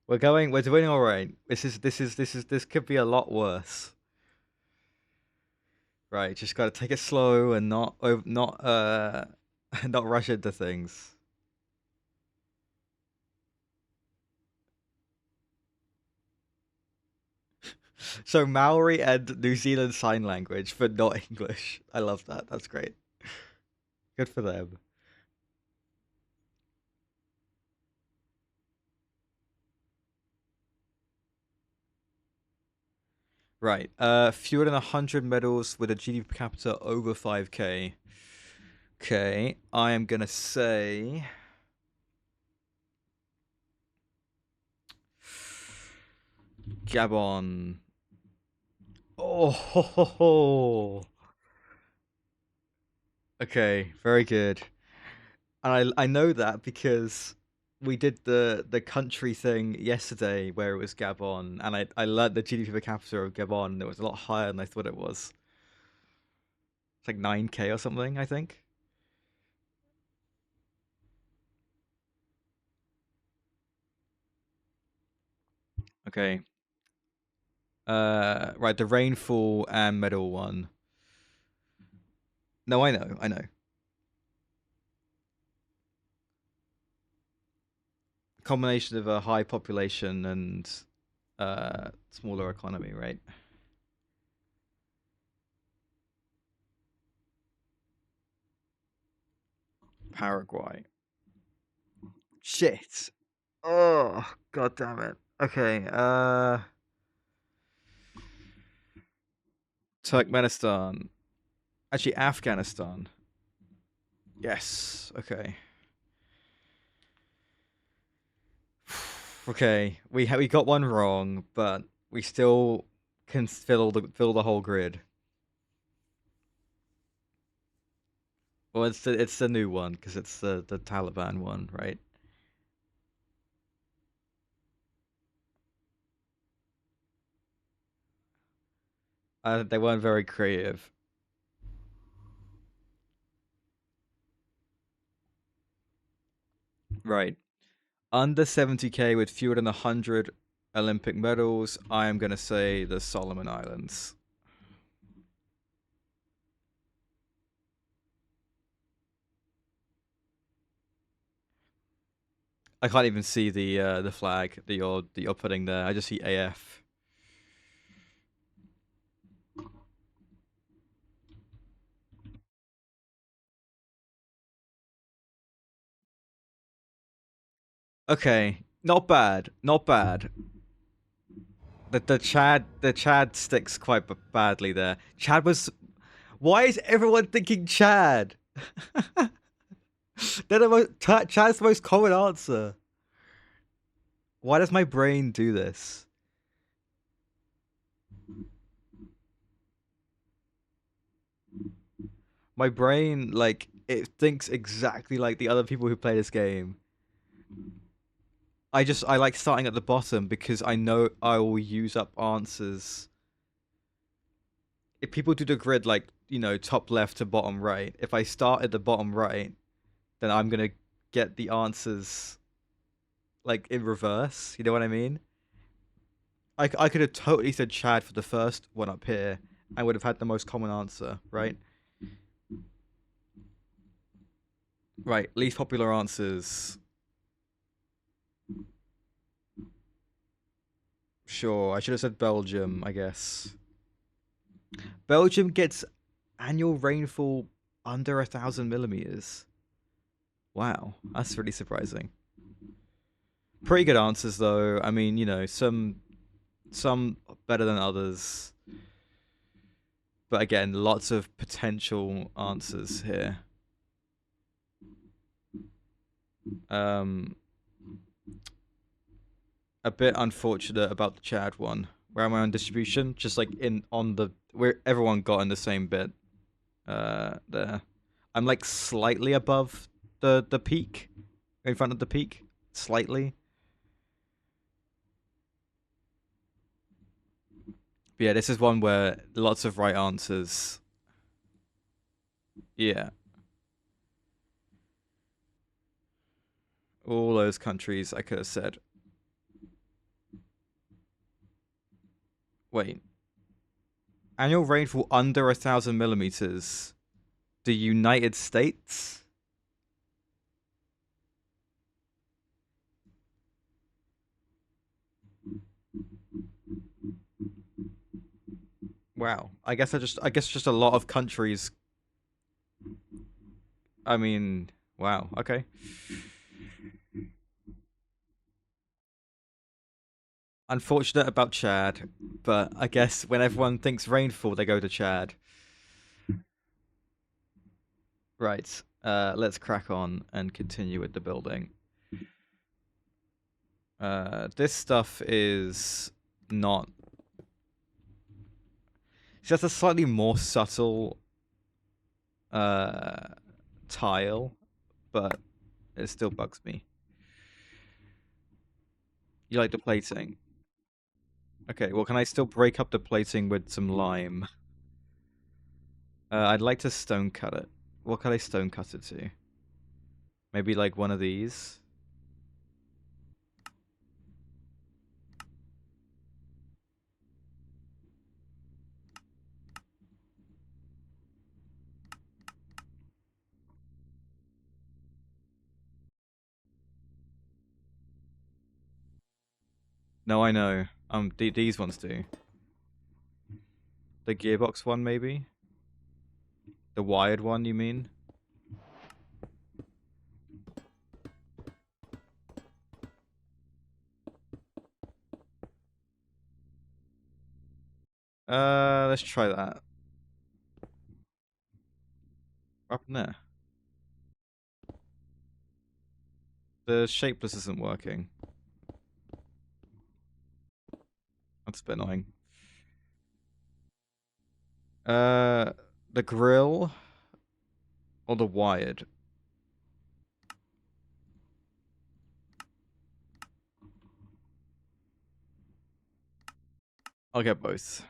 Speaker 1: We're doing all right. This could be a lot worse. Right, just got to take it slow and not not rush into things. So Maori and New Zealand Sign Language, but not English. I love that. That's great. Good for them. Right. Fewer than 100 medals with a GDP per capita over 5k. Okay, I am gonna say Gabon. Oh, ho, ho, ho. Okay, very good. And I know that because we did the country thing yesterday where it was Gabon, and I learned the GDP per capita of Gabon, and it was a lot higher than I thought it was. It's like 9k or something, I think. Okay. Right, the rainfall and metal one. No, I know. Combination of a high population and smaller economy, right? Paraguay. Shit. Oh, god damn it. Okay, Turkmenistan. Actually, Afghanistan. Yes. Okay. Okay. We got one wrong, but we still can fill the whole grid. Well, it's the new one because it's the Taliban one, right? They weren't very creative. Right. Under 70k with fewer than 100 Olympic medals, I am going to say the Solomon Islands. I can't even see the flag that you're putting there. I just see AF. Okay, not bad, not bad. The Chad sticks quite badly there. Chad was. Why is everyone thinking Chad? Chad's the most common answer. Why does my brain do this? My brain, like, it thinks exactly like the other people who play this game. I like starting at the bottom because I know I will use up answers. If people do the grid like, top left to bottom right, if I start at the bottom right, then I'm gonna get the answers like in reverse. You know what I mean? I could have totally said Chad for the first one up here. I would have had the most common answer, right? Right, least popular answers. Sure, I should have said Belgium, I guess. Belgium gets annual rainfall under 1,000 millimeters. Wow, that's really surprising. Pretty good answers though. I mean, some better than others. But again, lots of potential answers here. Um, a bit unfortunate about the Chad one. Where am I on distribution? Just like where everyone got in the same bit. There. I'm like slightly above the peak, in front of the peak, slightly. But yeah, this is one where lots of right answers. Yeah, all those countries I could have said. Wait, annual rainfall under 1,000 millimeters. The United States. Wow. I guess just a lot of countries. I mean, wow. Okay. Unfortunate about Chad, but I guess when everyone thinks rainfall, they go to Chad. Right. Let's crack on and continue with the building. This stuff is not. It's just a slightly more subtle uh tile, but it still bugs me. You like the plating? Okay, well, can I still break up the plating with some lime? I'd like to stone cut it. What can I stone cut it to? Maybe like one of these? No, I know. These ones do. The gearbox one, maybe? The wired one, you mean? Let's try that. Up in there. The shapeless isn't working. That's a bit annoying. The grill or the wired? I'll get both.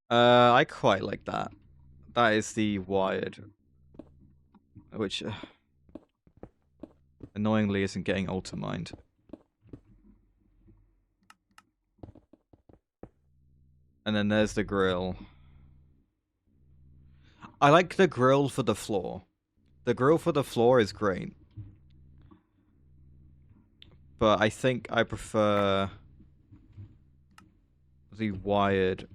Speaker 1: I quite like that. That is the wired, which annoyingly isn't getting ultramined. And then there's the grill. I like the grill for the floor. The grill for the floor is great. But I think I prefer the wired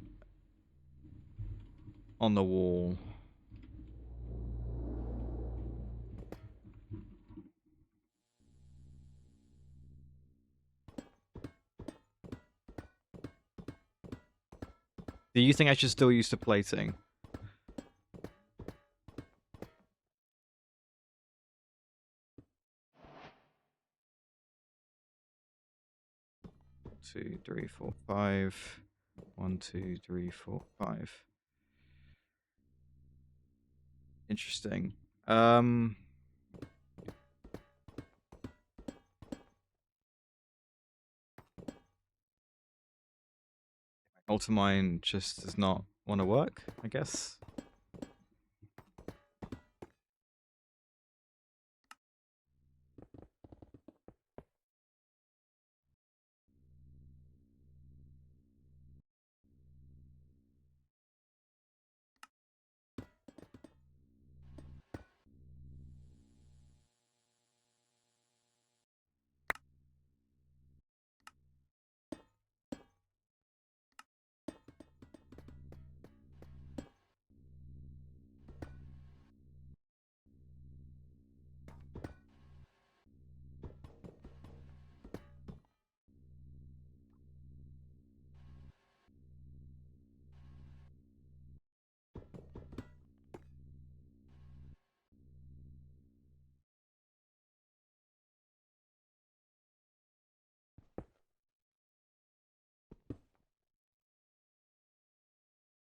Speaker 1: on the wall. Do you think I should still use the plating? Two, three, four, five. 1, 2, 3, 4, 5. Interesting. Ultimine just does not want to work, I guess.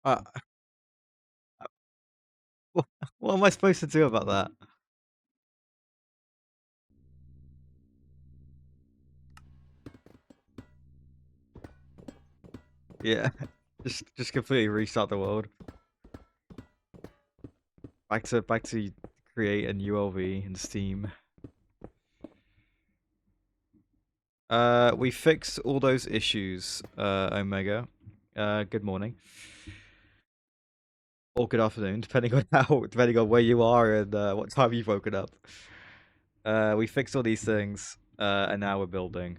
Speaker 1: Uh, what am I supposed to do about that? Yeah, just completely restart the world. Back to create a new LV in Steam. We fixed all those issues, Omega. Good morning. Or good afternoon, depending on where you are and what time you've woken up. We fixed all these things, and now we're building.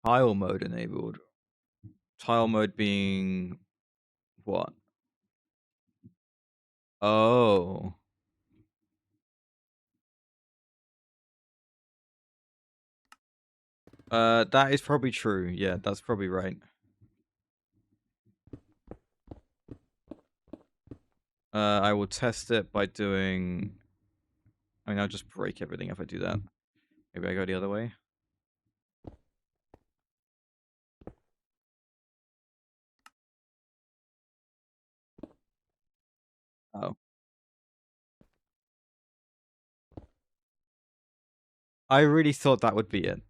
Speaker 1: Tile mode enabled. Tile mode being what? Oh. That is probably true. Yeah, that's probably right. I will test it by doing... I mean, I'll just break everything if I do that. Maybe I go the other way. Oh. I really thought that would be it.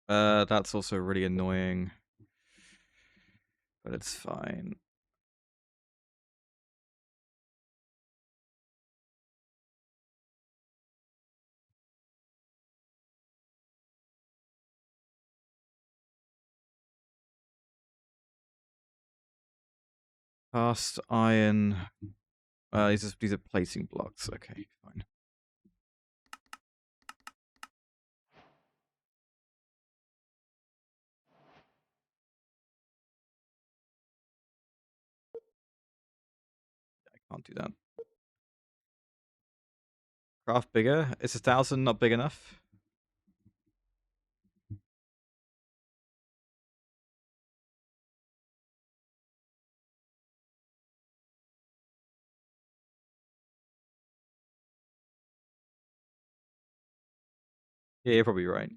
Speaker 1: That's also really annoying. But it's fine. Cast iron. These are placing blocks. Okay, fine. I can't do that. Craft bigger. Is 1,000 not big enough? Yeah, you're probably right.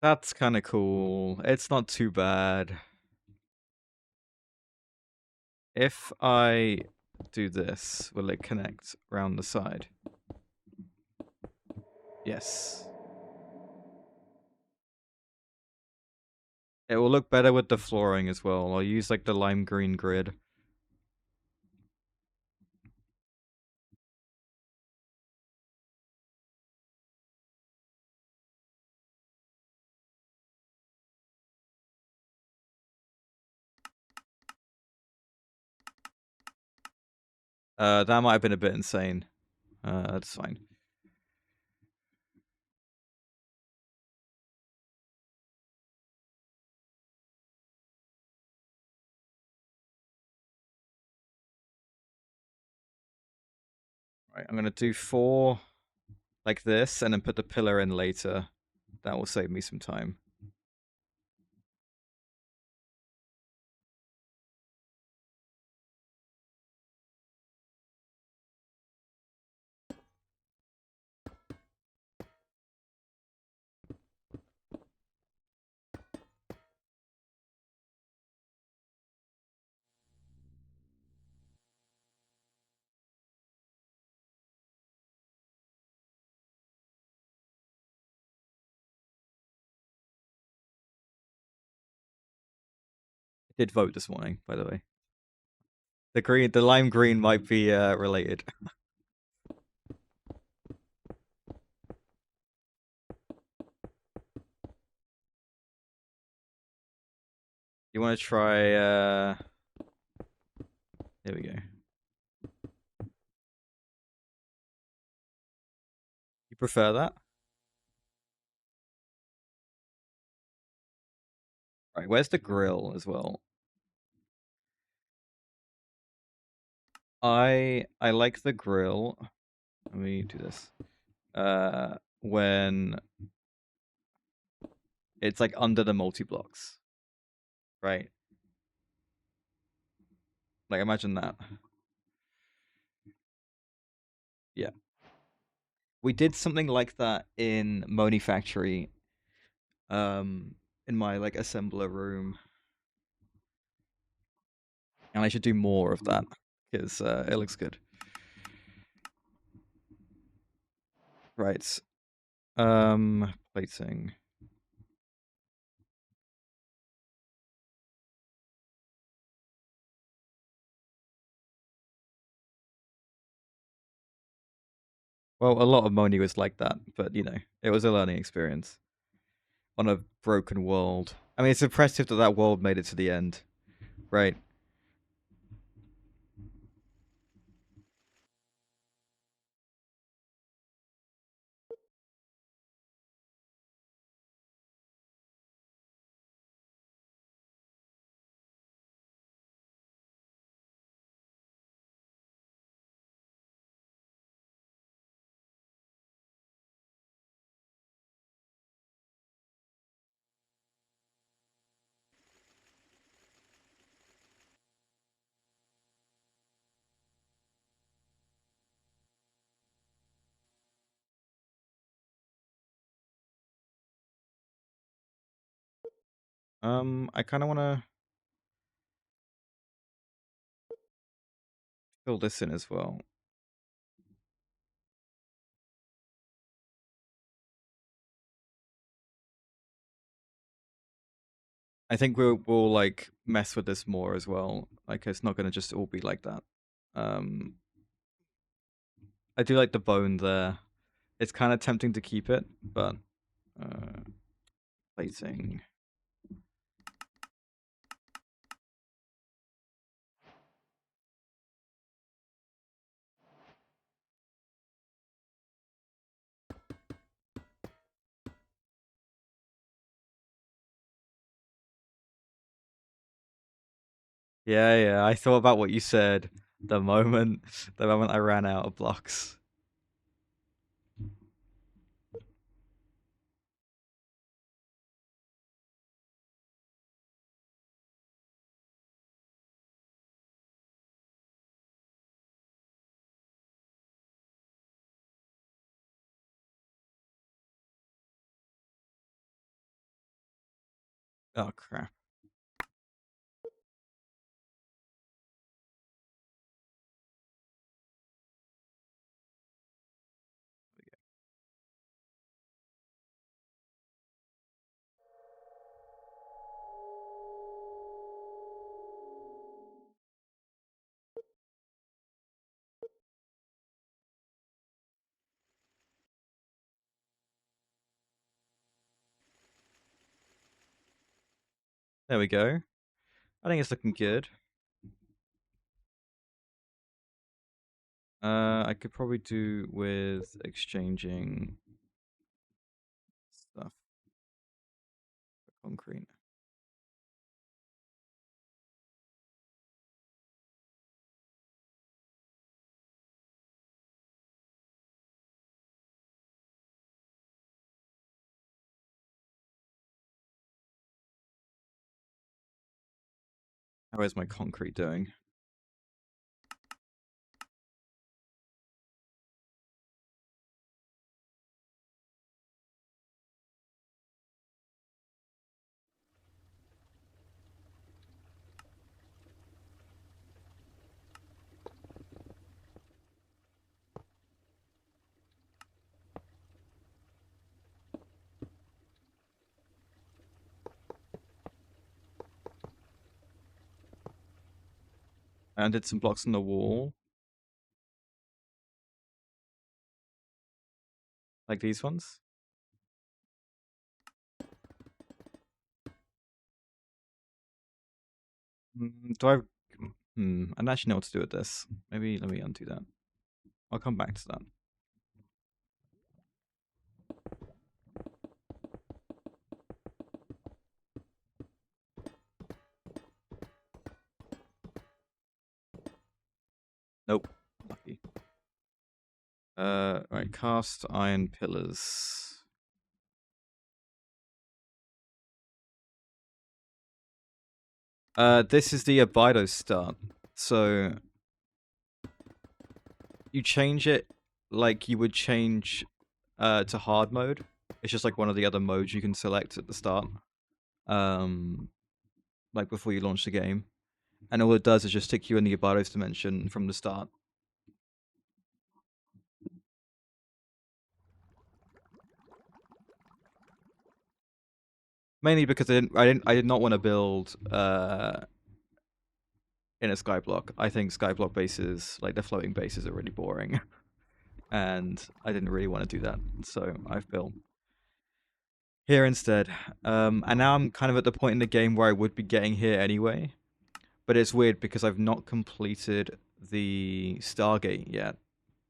Speaker 1: That's kind of cool. It's not too bad. If I do this, will it connect around the side? Yes. It will look better with the flooring as well. I'll use like the lime green grid. That might have been a bit insane. That's fine. Right, I'm gonna do 4 like this, and then put the pillar in later. That will save me some time. I did vote this morning, by the way. The lime green might be related. You want to try? Here we go. You prefer that? Right. Where's the grill as well? I like the grill. Let me do this. When it's like under the multi-blocks, right? Like imagine that. Yeah. We did something like that in Moni Factory, in my like assembler room, and I should do more of that because it looks good. Right. Plating. Well, a lot of Moni was like that, but you know, it was a learning experience on a broken world. I mean, it's impressive that that world made it to the end, right? I kind of want to fill this in as well. I think we'll like mess with this more as well. Like it's not gonna just all be like that. Um, I do like the bone there. It's kind of tempting to keep it, but plating. Yeah, yeah. I thought about what you said the moment I ran out of blocks. Oh crap. There we go. I think it's looking good. I could probably do with exchanging stuff for concrete. How is my concrete doing? And did some blocks on the wall, like these ones. Do I? I don't actually know what to do with this. Maybe let me undo that. I'll come back to that. Nope. Lucky. Right. Cast iron pillars. This is the Abydos start. So you change it like you would change to hard mode. It's just like one of the other modes you can select at the start. Like before you launch the game. And all it does is just stick you in the Abydos dimension from the start. Mainly because I did not want to build in a skyblock. I think skyblock bases, like the floating bases, are really boring. And I didn't really want to do that. So I've built here instead. And now I'm kind of at the point in the game where I would be getting here anyway. But it's weird because I've not completed the Stargate yet.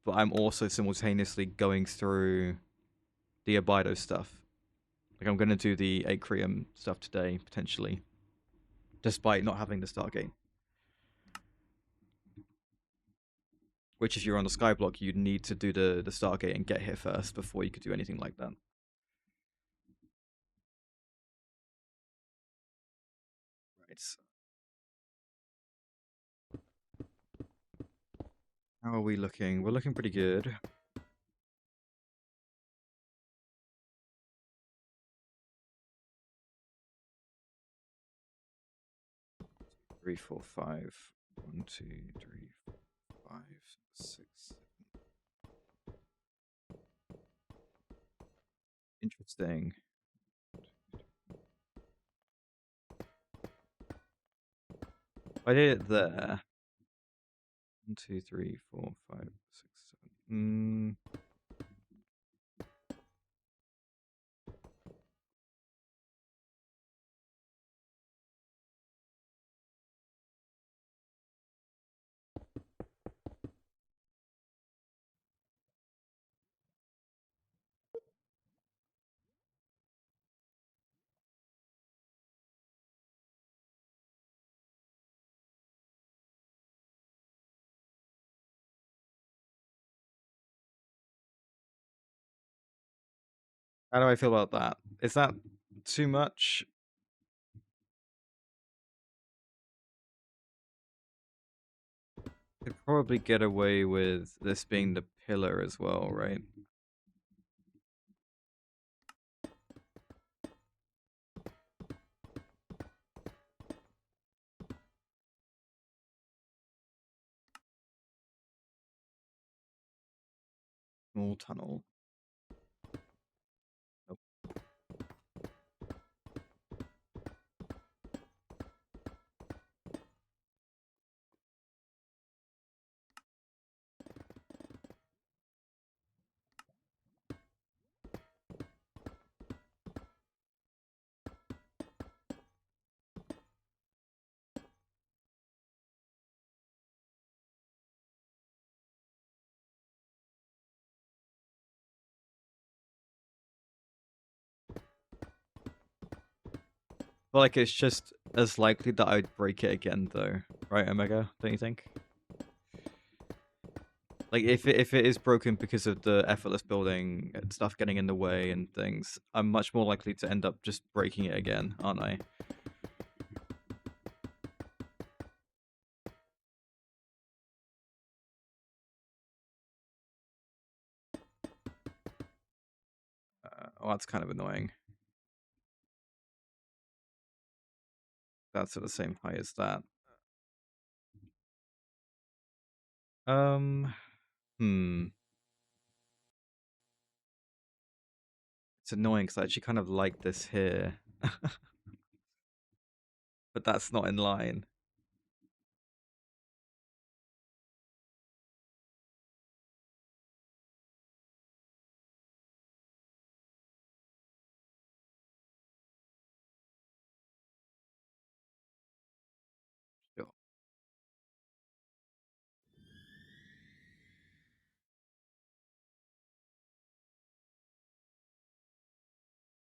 Speaker 1: But I'm also simultaneously going through the Abydos stuff. Like I'm going to do the Akreyrium stuff today, potentially. Despite not having the Stargate. Which if you're on the skyblock, you'd need to do the Stargate and get here first before you could do anything like that. Right. How are we looking? We're looking pretty good. 3, 4, 5. 1, 2, 3, 4, 5, 6. Interesting. I did it there. 1, 2, 3, 4, 5, 6, 7. How do I feel about that? Is that too much? Could probably get away with this being the pillar as well, right? Small tunnel. Nope. Well, like it's just as likely that I'd break it again, though, right, Omega? Don't you think? Like if it is broken because of the effortless building and stuff getting in the way and things, I'm much more likely to end up just breaking it again, aren't I? Oh, that's kind of annoying. That's at the same height as that. Hmm. It's annoying because I actually kind of like this here. But that's not in line. Sure.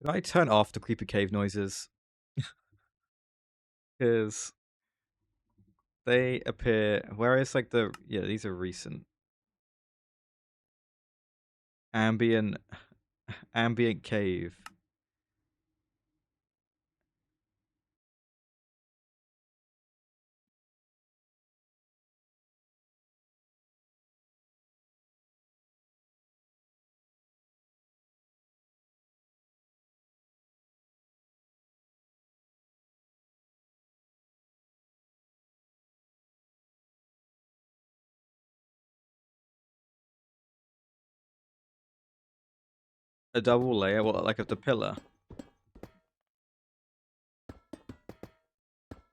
Speaker 1: Can I turn off the creepy cave noises? Because they appear, whereas like yeah, these are recent. Ambient cave. A double layer, what, like of the pillar?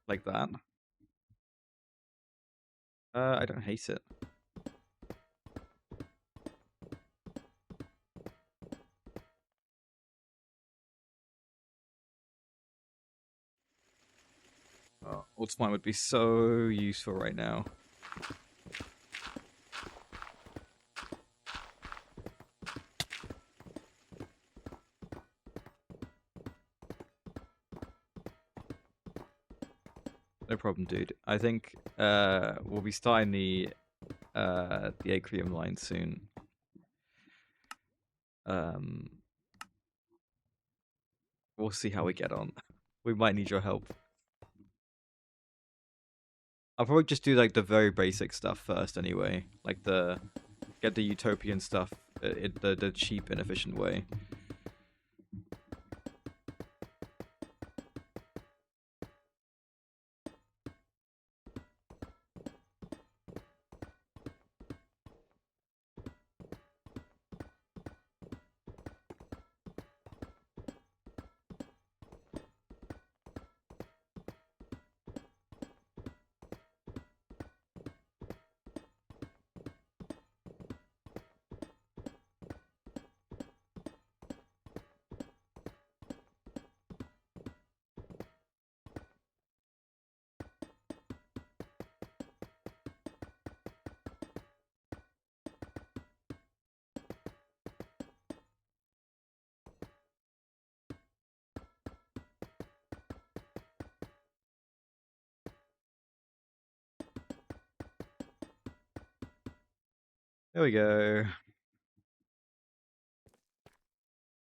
Speaker 1: Like that? I don't hate it. Oh, Ultimate would be so useful right now. No problem, dude. I think we'll be starting the Akreyrium line soon. We'll see how we get on. We might need your help. I'll probably just do like the very basic stuff first anyway. Like get the utopian stuff the cheap and efficient way. There we go.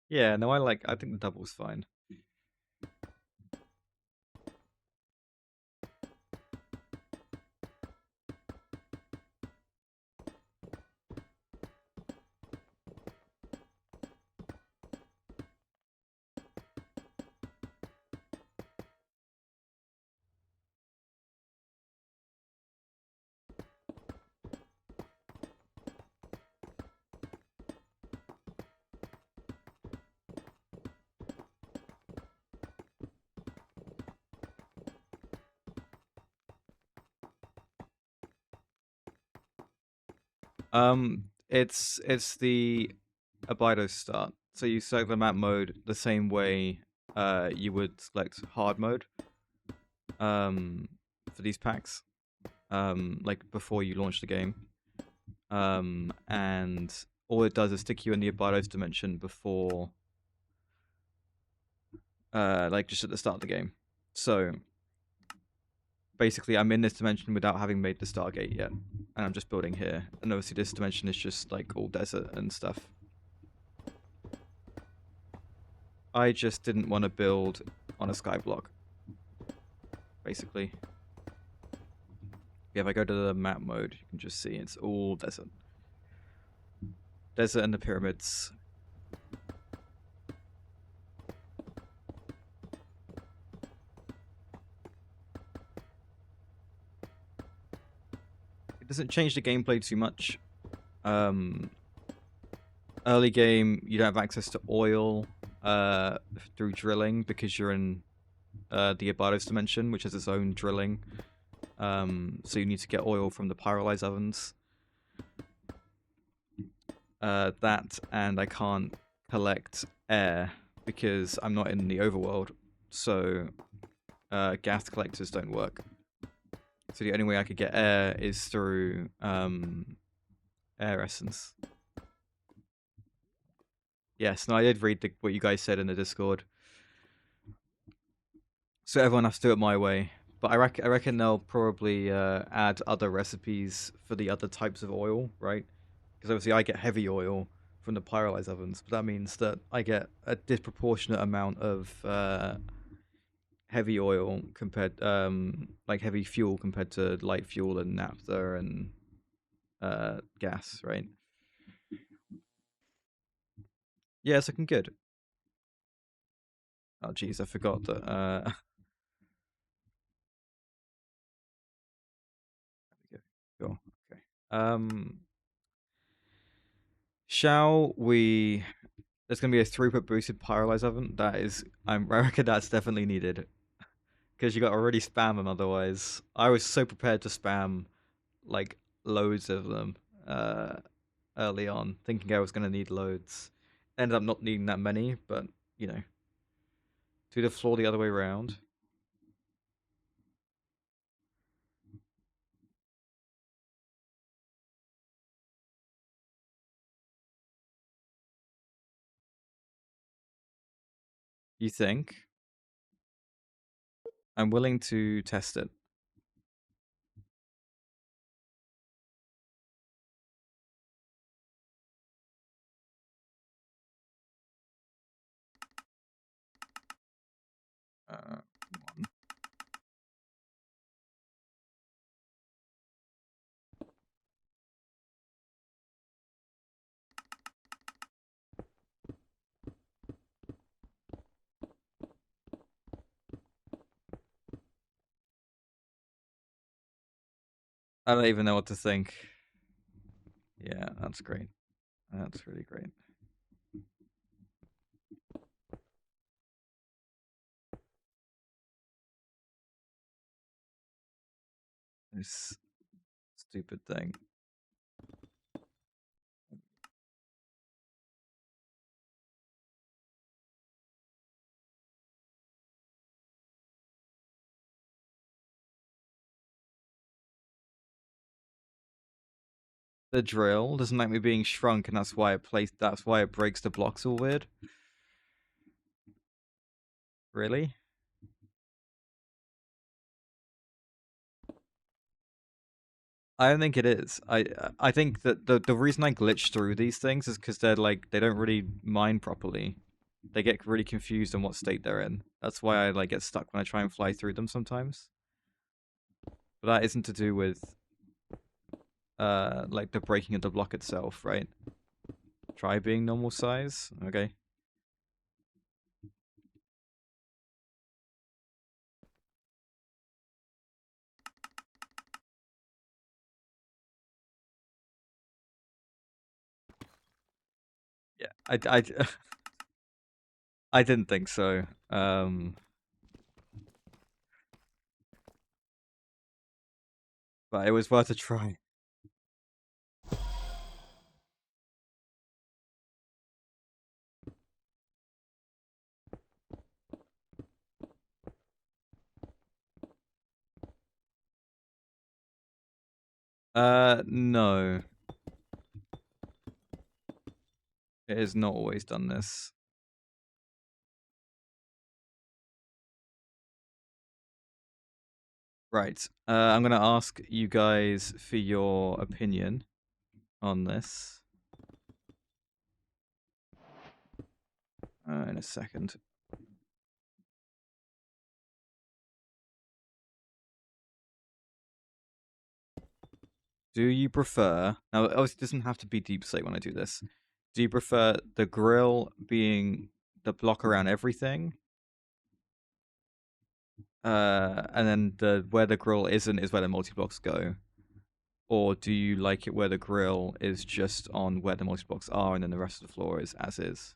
Speaker 1: Yeah, no, I think the double's fine. It's the Abydos start. So you select the map mode the same way you would select hard mode for these packs like before you launch the game. And all it does is stick you in the Abydos dimension before like just at the start of the game. So basically I'm in this dimension without having made the Stargate yet, and I'm just building here. And obviously this dimension is just like all desert and stuff. I just didn't want to build on a skyblock, basically. If I go to the map mode, you can just see it's all desert. Desert and the pyramids. It doesn't change the gameplay too much. Early game, you don't have access to oil through drilling because you're in the Abydos dimension, which has its own drilling. So you need to get oil from the pyrolyzed ovens. That, and I can't collect air because I'm not in the overworld, so gas collectors don't work. So the only way I could get air is through air essence. Yes, no, I did read what you guys said in the Discord. So everyone has to do it my way. But I reckon they'll probably add other recipes for the other types of oil, right? Because obviously I get heavy oil from the pyrolyzed ovens, but that means that I get a disproportionate amount of heavy oil compared, like heavy fuel compared to light fuel and naphtha and gas, right? Yeah, it's looking good. Oh, geez, I forgot that. Cool. Okay. Shall we? There's gonna be a throughput boosted pyrolyzed oven. That is, I reckon that's definitely needed because you got to already spam them. Otherwise, I was so prepared to spam like loads of them early on, thinking I was gonna need loads. Ended up not needing that many, but you know, do the floor the other way around. You think? I'm willing to test it. Uh, I don't even know what to think. Yeah, that's great. That's really great. This stupid thing. The drill doesn't like me being shrunk, and that's why it That's why it breaks the blocks all weird. Really? I don't think it is. I think that the reason I glitch through these things is because they're like they don't really mine properly. They get really confused on what state they're in. That's why I like get stuck when I try and fly through them sometimes. But that isn't to do with like the breaking of the block itself, right? Try being normal size. Okay. Yeah, I didn't think so. But it was worth a try. No, it has not always done this. Right. I'm gonna ask you guys for your opinion on this in a second. Do you prefer now? Obviously, it doesn't have to be deep slate when I do this. Do you prefer the grill being the block around everything, and then the where the grill isn't is where the multi blocks go, or do you like it where the grill is just on where the multi blocks are, and then the rest of the floor is as is?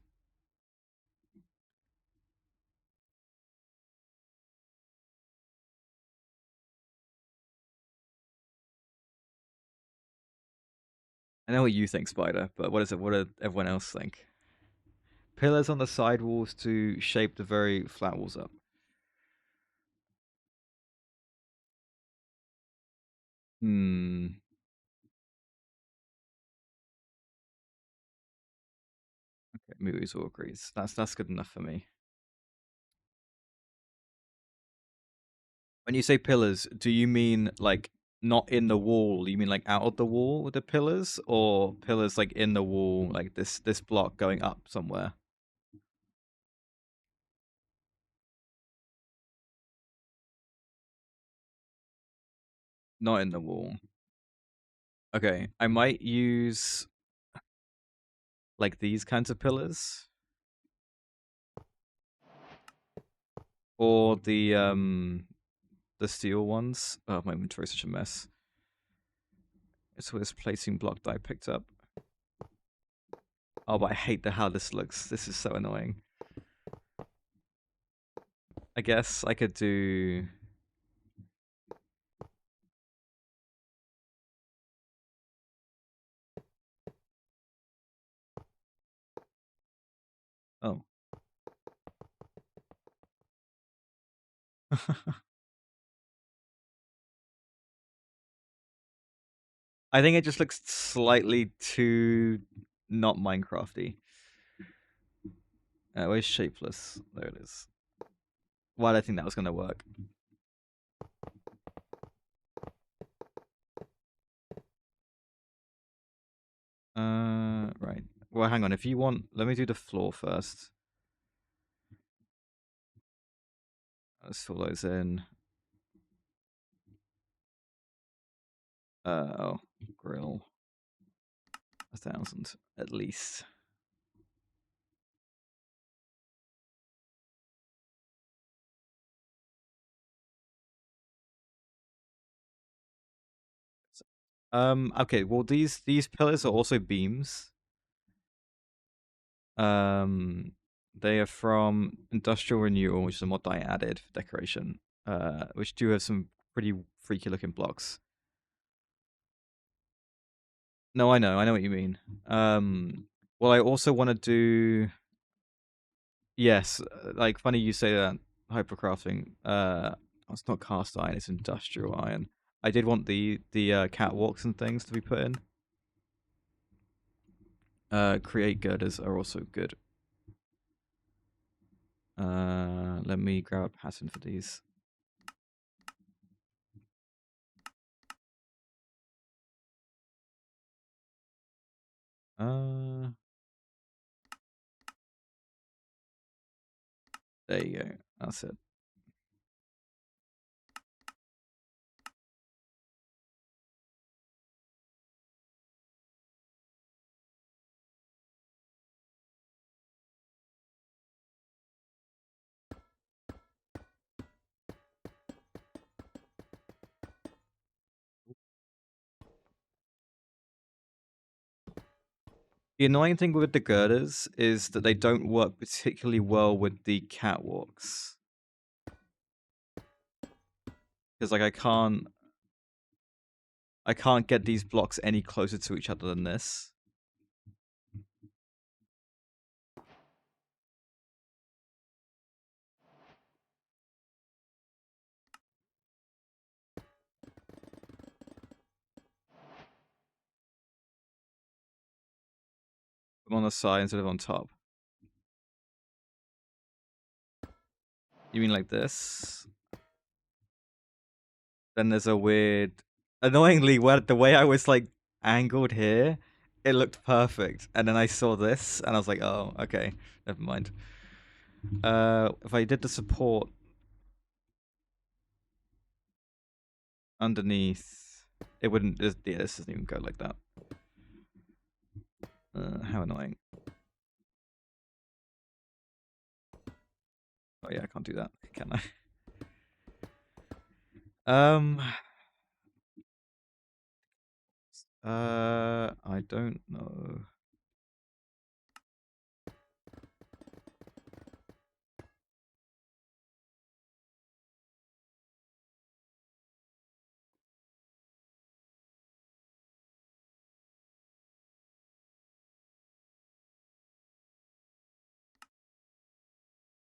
Speaker 1: I know what you think, Spider, but what is it? What does everyone else think? Pillars on the side walls to shape the very flat walls up. Hmm. Okay, movies all agrees. That's good enough for me. When you say pillars, do you mean like not in the wall? You mean like out of the wall with the pillars, or pillars like in the wall, like this block going up somewhere? Not in the wall. Okay, I might use like these kinds of pillars, or the steel ones. Oh, my inventory's such a mess. It's this placing block that I picked up. Oh, but I hate how this looks. This is so annoying. I guess I could do. Oh. I think it just looks slightly too not Minecrafty. Where's shapeless? There it is. Why did I think that was going to work? Right. Well, hang on. If you want, let me do the floor first. Let's fill those in. Oh, grill. 1,000 at least. Okay. Well, these pillars are also beams. Um, they are from Industrial Renewal, which is a mod that I added for decoration. Which do have some pretty freaky looking blocks. No, I know what you mean. Well, I also want to do. Yes, like funny you say that hypercrafting. It's not cast iron; it's industrial iron. I did want the catwalks and things to be put in. Create girders are also good. Let me grab a pattern for these. There you go. That's it. The annoying thing with the girders is that they don't work particularly well with the catwalks. Because like I can't get these blocks any closer to each other than this. I'm on the side instead of on top. You mean like this? Then there's a weird... Annoyingly, the way I was like angled here, it looked perfect. And then I saw this and I was like, oh, okay, never mind. If I did the support underneath, it wouldn't... Yeah, this doesn't even go like that. How annoying. Oh yeah, I can't do that, can I? I don't know.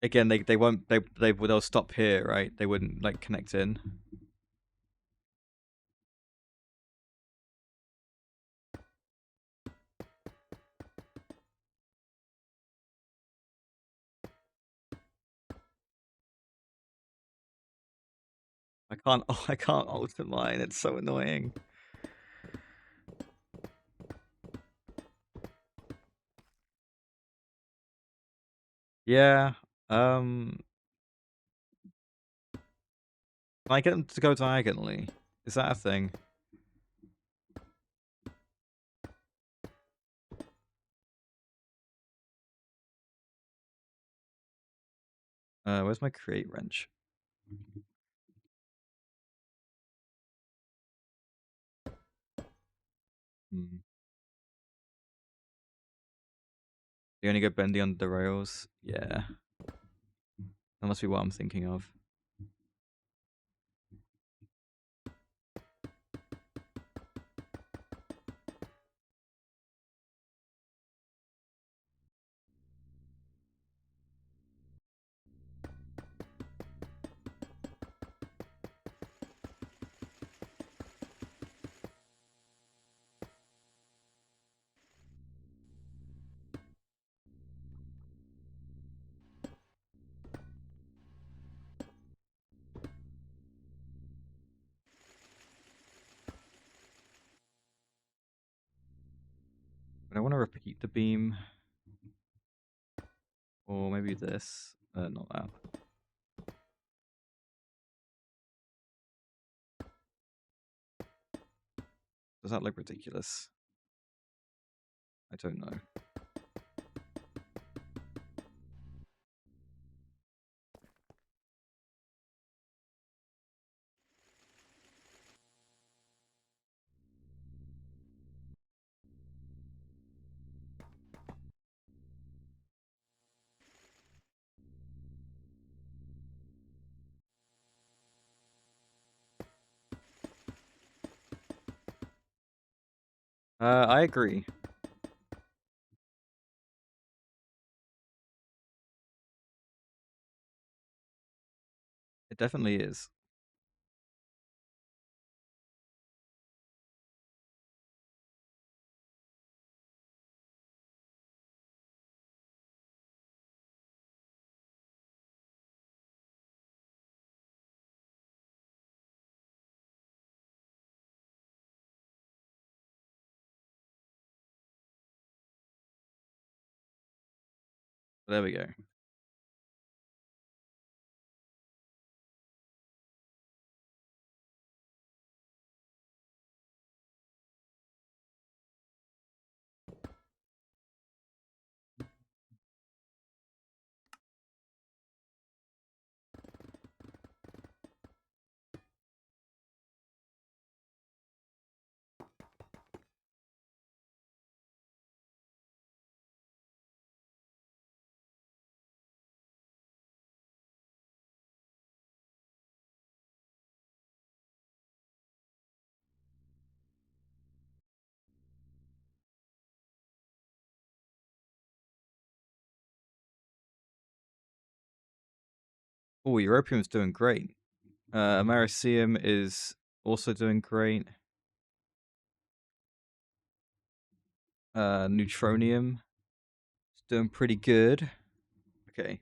Speaker 1: Again, they won't they'll stop here, right? They wouldn't like connect in. I can't. Oh, I can't alter mine. It's so annoying. Yeah. Can I get them to go diagonally? Is that a thing? Where's my create wrench? Hmm. You only go bendy on the rails? Yeah. That must be what I'm thinking of. But I want to repeat the beam. Or maybe this. Not that. Does that look ridiculous? I don't know. I agree. It definitely is. There we go. Oh, Europium's doing great. Americium is also doing great. Neutronium is doing pretty good. Okay.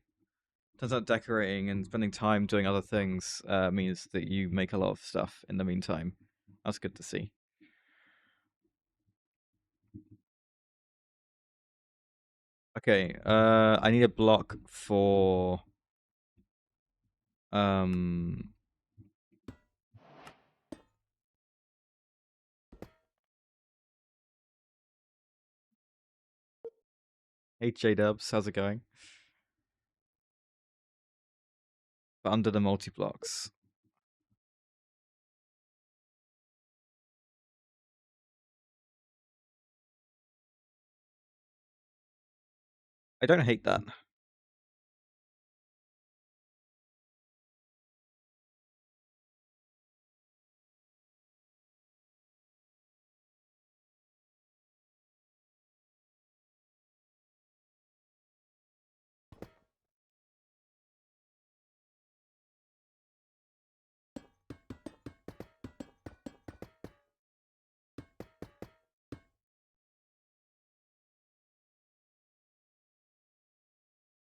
Speaker 1: Turns out decorating and spending time doing other things means that you make a lot of stuff in the meantime. That's good to see. Okay, I need a block for um HJ Dubs, how's it going? But under the multi-blocks. I don't hate that.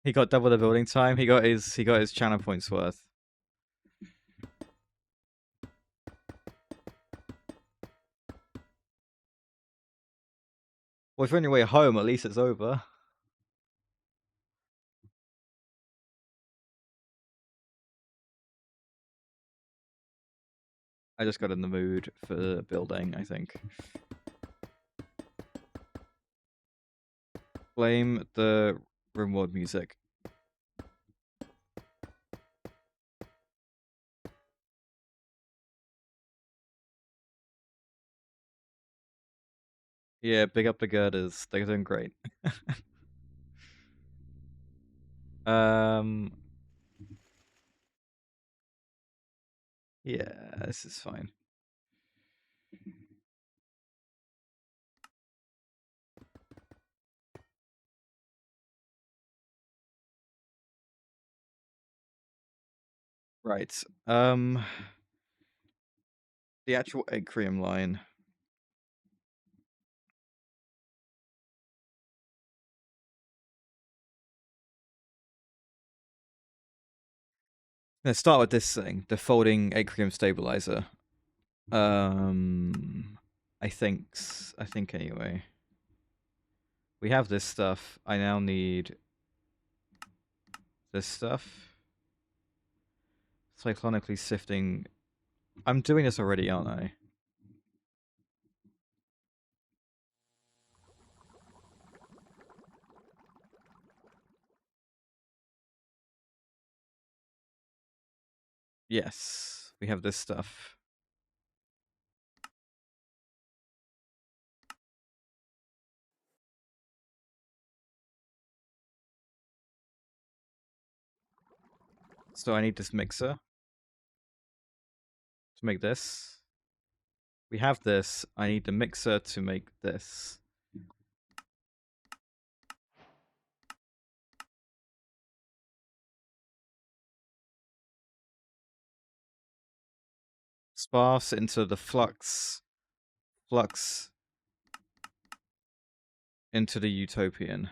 Speaker 1: He got double the building time. He got his channel points worth. Well, if you're on your way home, at least it's over. I just got in the mood for building, I think. Blame the RimWorld music. Yeah, big up the girders. They're doing great. um, yeah, this is fine. Right. The actual Akreyrium line. Let's start with this thing, the folding Akreyrium stabilizer. I think anyway. We have this stuff. I now need this stuff. Cyclonically sifting. I'm doing this already, aren't I? Yes, we have this stuff. So I need this mixer to make this. We have this. I need the mixer to make this. Sparse into the flux into the utopian.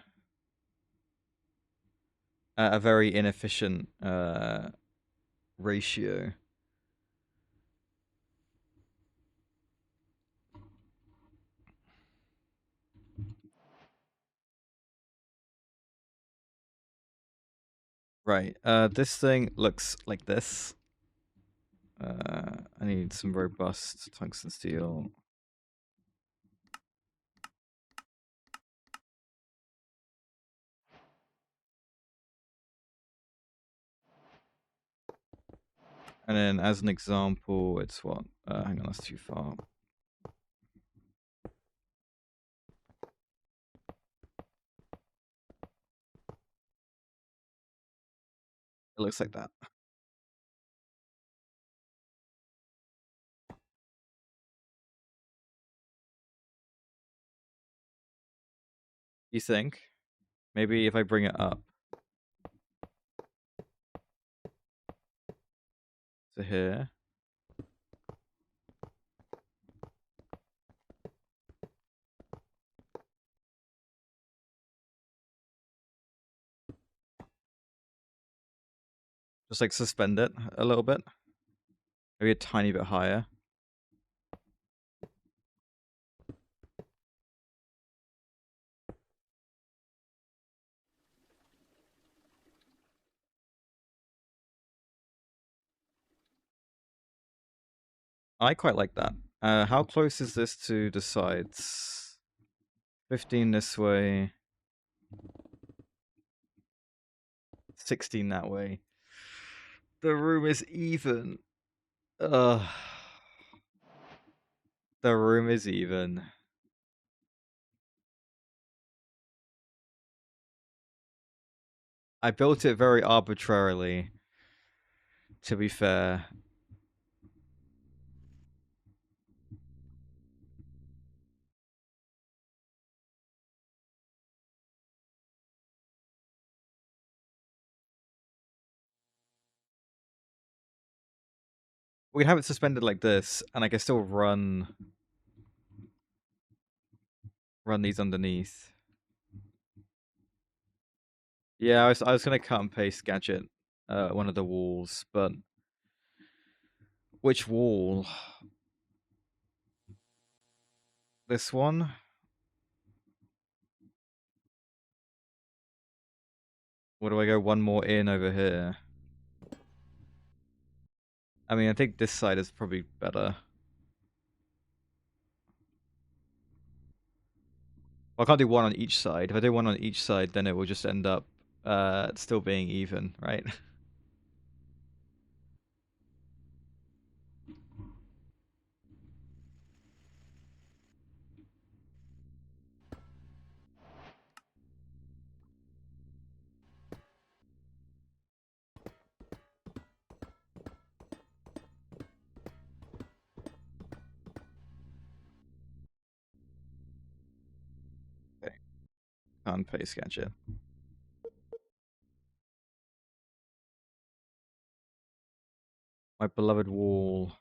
Speaker 1: A very inefficient ratio. Right. This thing looks like this. I need some robust tungsten steel. And then as an example, it's what? Hang on, that's too far. It looks like that. You think? Maybe if I bring it up to here. Just like suspend it a little bit. Maybe a tiny bit higher. I quite like that. How close is this to the sides? 15 this way. 16 that way. The room is even. Ugh. The room is even. I built it very arbitrarily, to be fair. We have it suspended like this, and I can still run these underneath. Yeah, I was gonna cut and paste gadget one of the walls, but which wall? This one? Or do I go one more in over here? I mean, I think this side is probably better. Well, I can't do one on each side. If I do one on each side, then it will just end up still being even, right? Okay, cut and paste gadget. My beloved wall.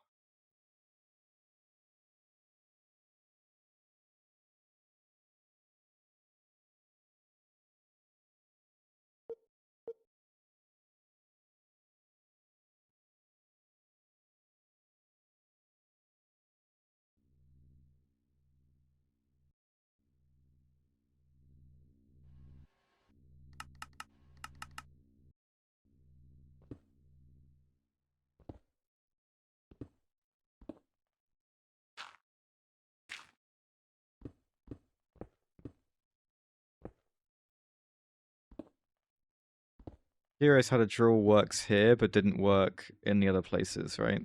Speaker 1: Curious how the drill works here, but didn't work in the other places, right?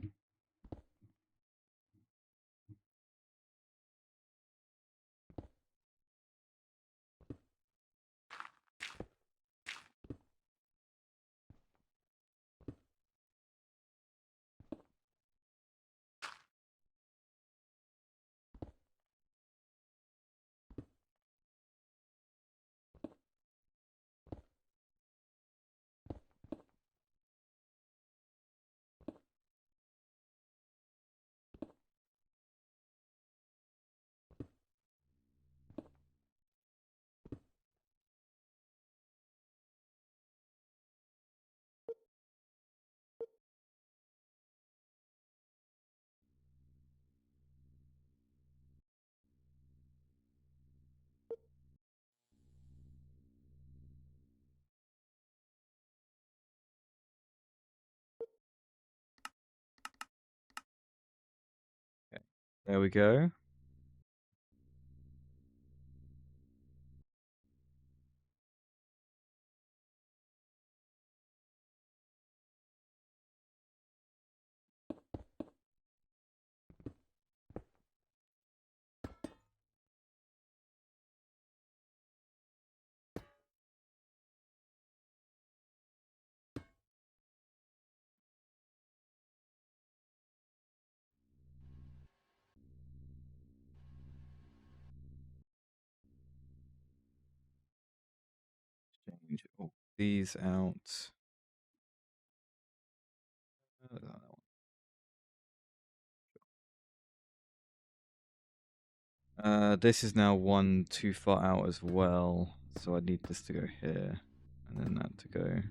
Speaker 1: There we go. Change all these out. This is now one too far out as well, so I need this to go here, and then that to go.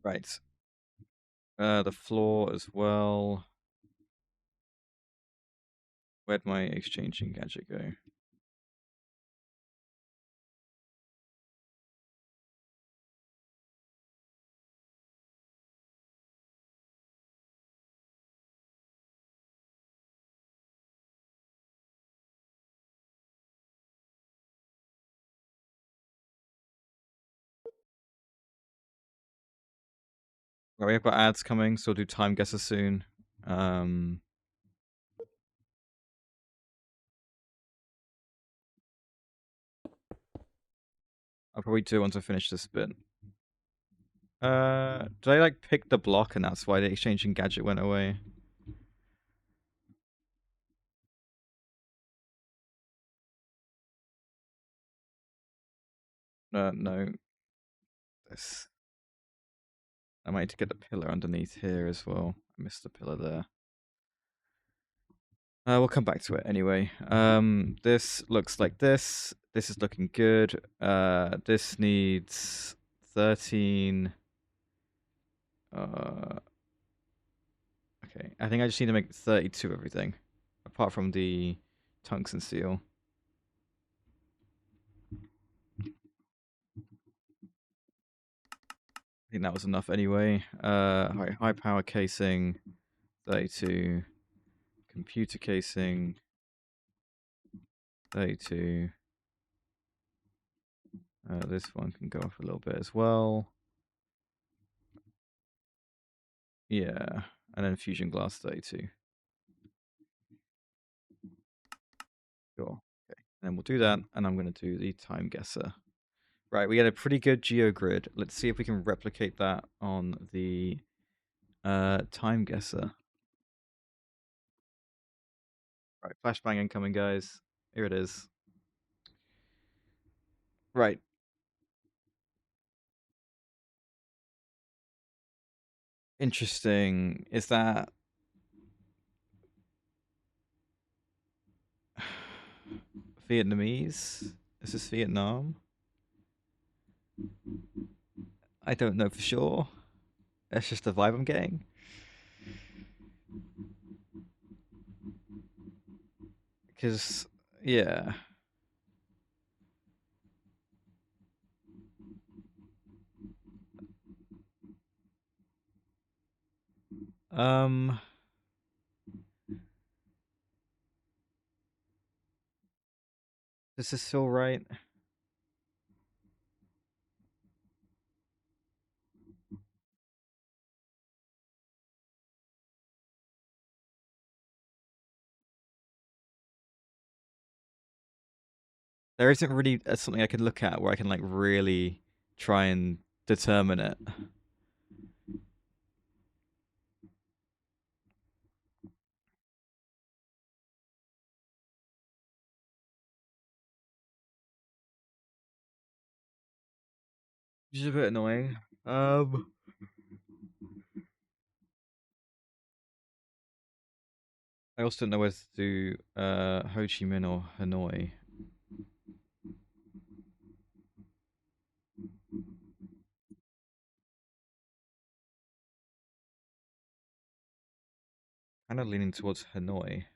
Speaker 1: Right. The floor as well. Where'd my exchanging gadget go? Right, we've got ads coming, so we'll do time guesser soon. I'll probably do it once I finish this bit. Did I like pick the block and that's why the exchanging gadget went away? No. This. I might need to get the pillar underneath here as well. I missed the pillar there. We'll come back to it anyway. This looks like this. This is looking good. This needs 13. Okay, I think I just need to make 32 everything, apart from the tungsten seal. I think that was enough anyway. High power casing, 32. Computer casing, 32. This one can go off a little bit as well. Yeah, and then fusion glass 32. Sure. Okay, and we'll do that, and I'm going to do the time guesser. Right, we get a pretty good geogrid. Let's see if we can replicate that on the time guesser. Right, flashbang incoming, guys. Here it is. Right. Interesting. Is that Vietnamese? Is this Vietnam? I don't know for sure. That's just the vibe I'm getting. Because, yeah. Does this feel right? There isn't really something I can look at where I can like really try and determine it. which is a bit annoying. I also don't know whether to do Ho Chi Minh or Hanoi. Kind of leaning towards Hanoi.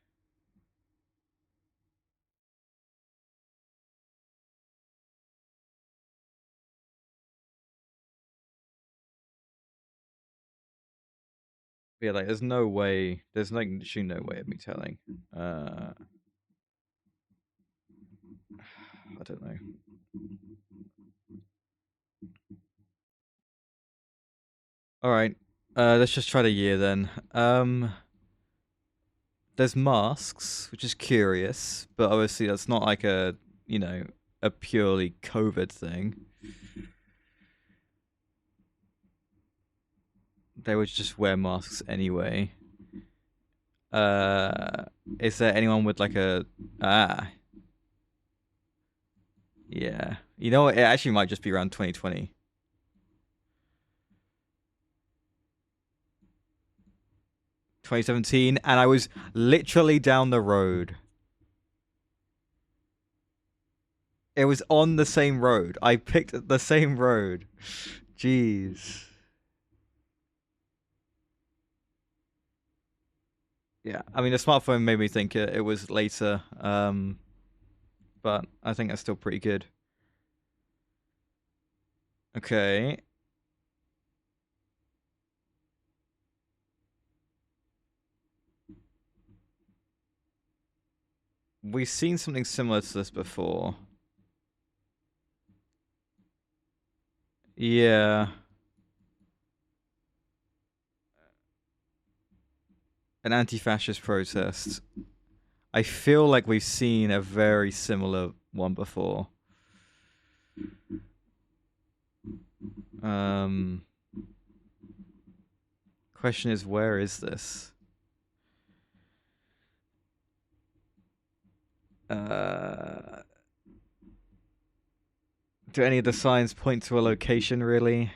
Speaker 1: But yeah, like there's no way. There's like literally no way of me telling. I don't know. All right. Let's just try the year then. There's masks, which is curious, but obviously that's not like a, you know, a purely COVID thing. They would just wear masks anyway. Uh, is there anyone with like a yeah. You know what? It actually might just be around 2020. 2017, and I was literally down the road. It was on the same road. I picked the same road. Jeez. Yeah, I mean, the smartphone made me think it was later, but I think that's still pretty good. Okay. We've seen something similar to this before. Yeah. An anti-fascist protest. I feel like we've seen a very similar one before. Question is, where is this? Do any of the signs point to a location, really?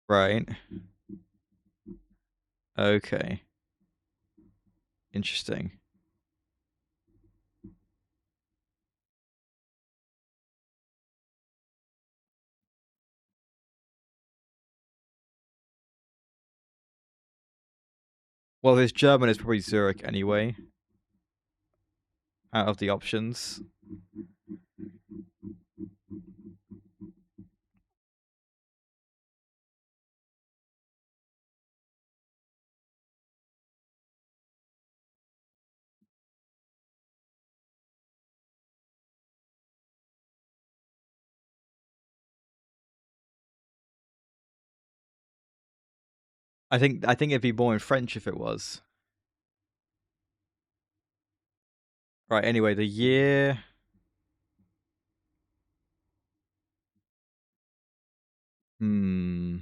Speaker 1: Right. Okay. Interesting. Well, his German is probably Zurich anyway, out of the options. I think it'd be more in French if it was. Right, anyway, the year. Hmm.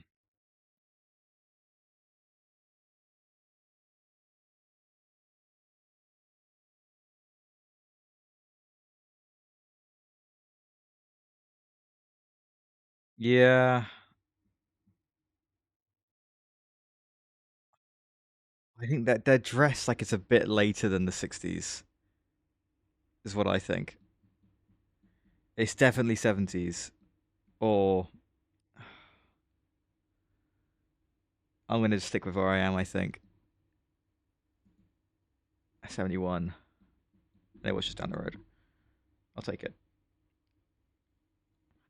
Speaker 1: Yeah. I think that they're dressed like it's a bit later than the 60s, is what I think. It's definitely 70s. Or I'm going to stick with where I am, I think. 71. It was just down the road. I'll take it.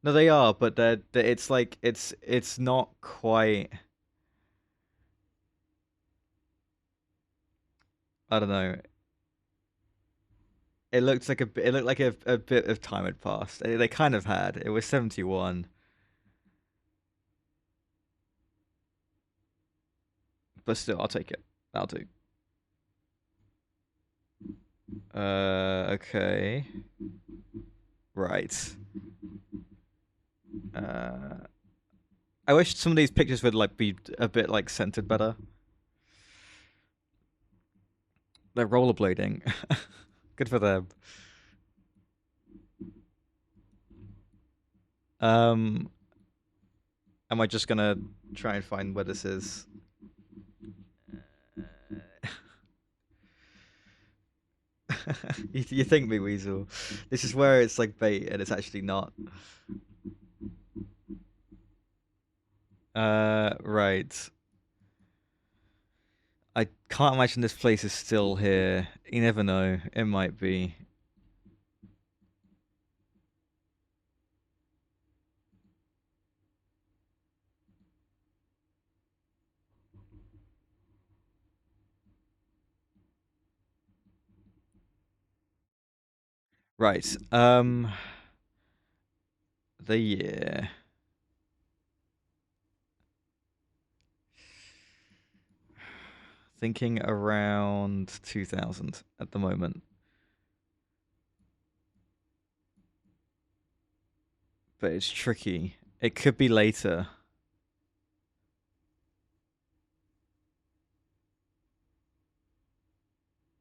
Speaker 1: No, they are, but it's like it's not quite. I don't know. It looked like a bit of time had passed. They kind of had. It was 71, but still, I'll take it. That'll do. Okay. Right. Uh, I wish some of these pictures would like be a bit like centered better. They're rollerblading. Good for them. Am I just gonna try and find where this is? You think me, Weasel? This is where it's like bait and it's actually not. Right. I can't imagine this place is still here. You never know. It might be. Right. The year. Thinking around 2000 at the moment. But it's tricky. It could be later.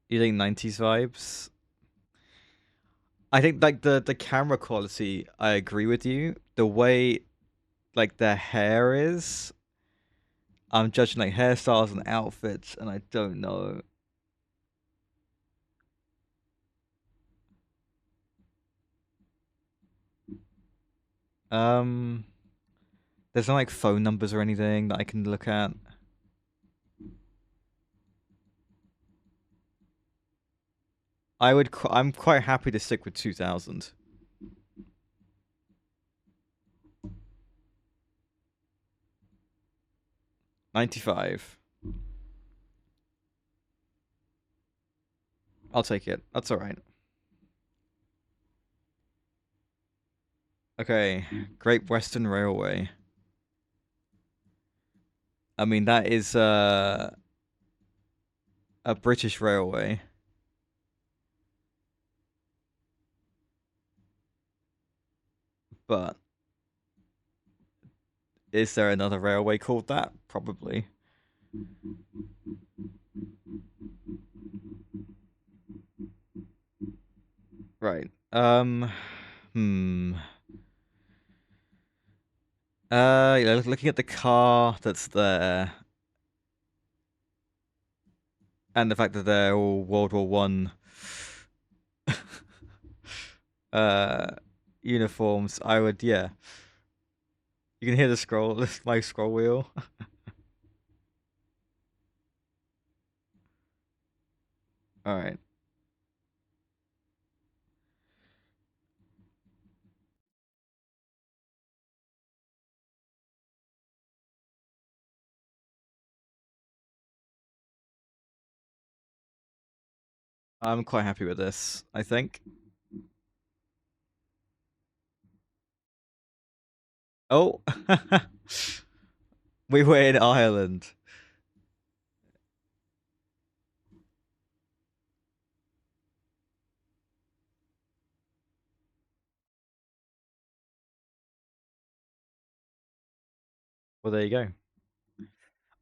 Speaker 1: You think 90s vibes? I think like the camera quality, I agree with you. The way like their hair is, I'm judging like hairstyles and outfits, and I don't know. Um, there's no like phone numbers or anything that I can look at. I'm quite happy to stick with 2000. 95. I'll take it. That's all right. Okay, Great Western Railway. I mean that is a British railway, but is there another railway called that? Probably. Right. Hmm. Yeah, looking at the car that's there, and the fact that they're all World War One uh uniforms, I would, yeah. You can hear the scroll, my scroll wheel. All right. I'm quite happy with this, I think. Oh, we were in Ireland. Well, there you go.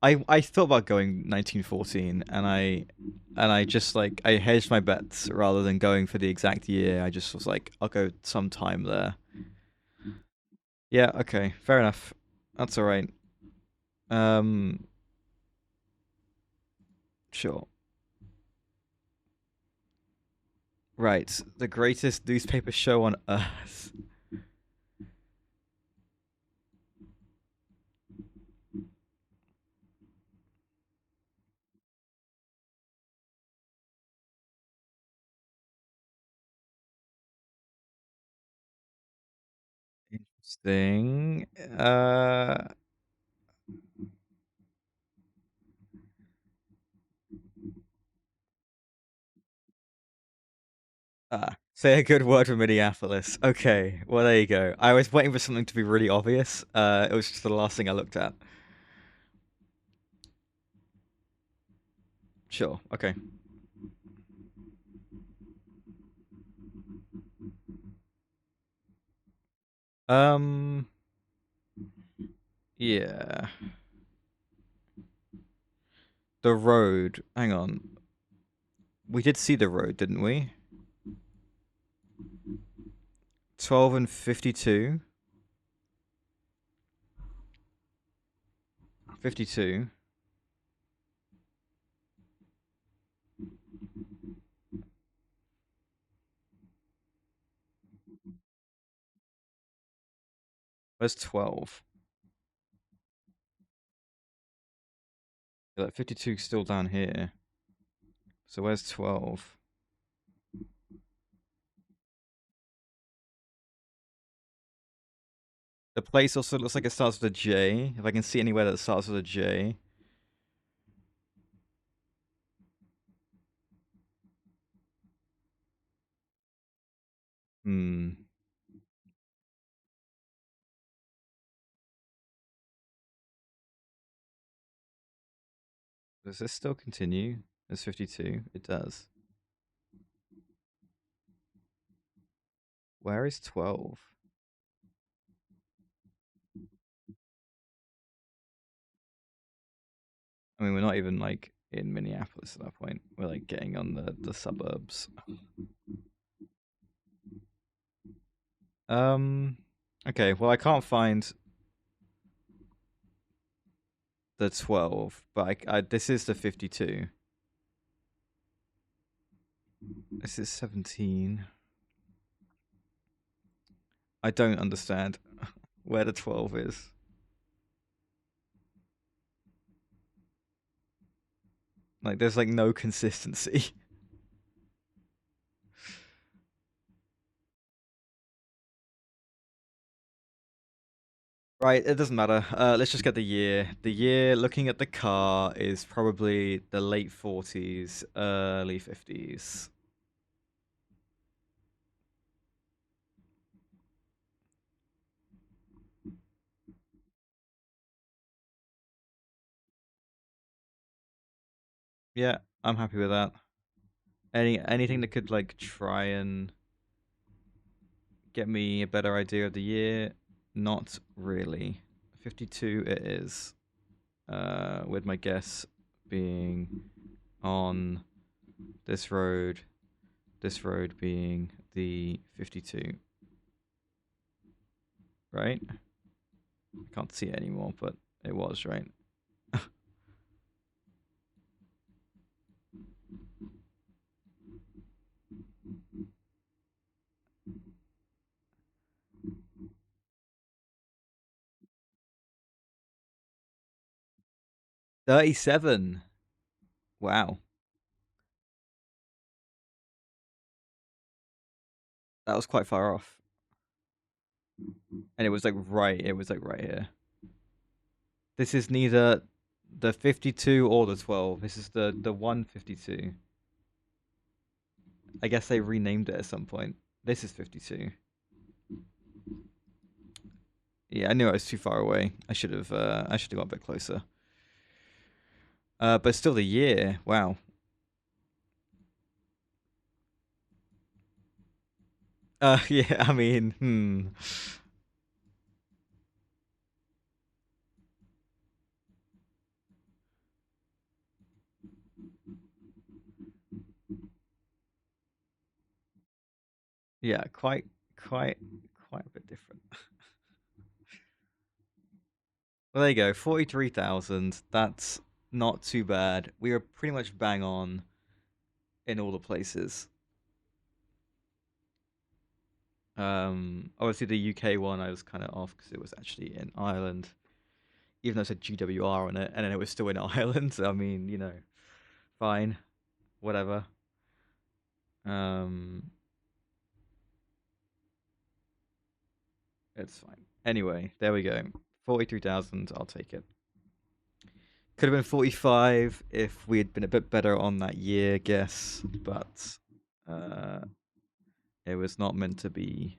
Speaker 1: I thought about going 1914, and I just like I hedged my bets rather than going for the exact year. I just was like, I'll go sometime there. Yeah, okay, fair enough. That's all right. Um, sure. Right, the greatest newspaper show on earth. Interesting. Say a good word for Minneapolis. Okay, well there you go. I was waiting for something to be really obvious. It was just the last thing I looked at. Sure. Okay. Um. Yeah. The road. Hang on. We did see the road, didn't we? 12 and 52. 52. Where's 12? Like 52 still down here. So where's 12? The place also looks like it starts with a J. If I can see anywhere that starts with a J. Hmm. Does this still continue? It's 52. It does. Where is 12? I mean, we're not even like in Minneapolis at that point. We're like getting on the suburbs. Okay, well I can't find the 12, but this is the 52. This is 17. I don't understand where the 12 is. Like, there's like no consistency. Right, it doesn't matter. Let's just get the year. The year, looking at the car, is probably the late 40s, early 50s. Yeah, I'm happy with that. Anything that could like try and get me a better idea of the year? Not really. 52 it is. With my guess being on this road being the 52. Right? I can't see it anymore, but it was, right? 37. Wow. That was quite far off. And it was like right here. This is neither the 52 or the 12. This is the 152. I guess they renamed it at some point. This is 52. Yeah, I knew I was too far away. I should have got a bit closer. But still the year. Wow. Yeah, I mean, Yeah, quite a bit different. Well, there you go. 43,000. That's not too bad. We were pretty much bang on in all the places. Obviously the UK one I was kind of off because it was actually in Ireland, even though it said GWR on it, and then it was still in Ireland. I mean, fine, whatever. Um, it's fine. Anyway, there we go. 43,000. I'll take it. Could have been 45 if we had been a bit better on that year guess, but uh, it was not meant to be.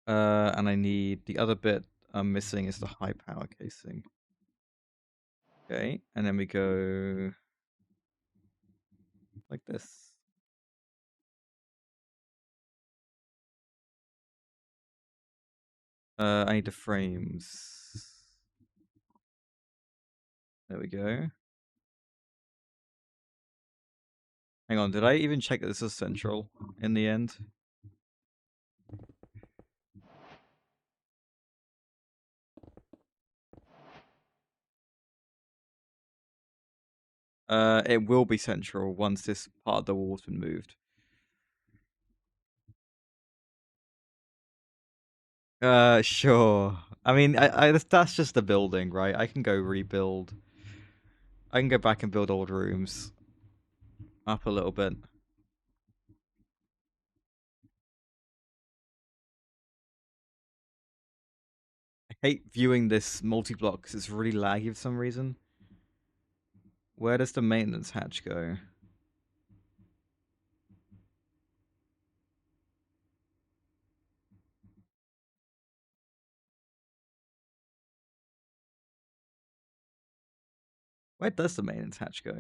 Speaker 1: And I need the other bit I'm missing is the high power casing. Okay, and then we go like this. I need the frames. There we go. Hang on, did I even check that this is central in the end? It will be central once this part of the wall's been moved. Sure. I mean, that's just the building, right? I can go rebuild. I can go back and build old rooms up a little bit. I hate viewing this multi-block because it's really laggy for some reason. Where does the maintenance hatch go? Where does the maintenance hatch go?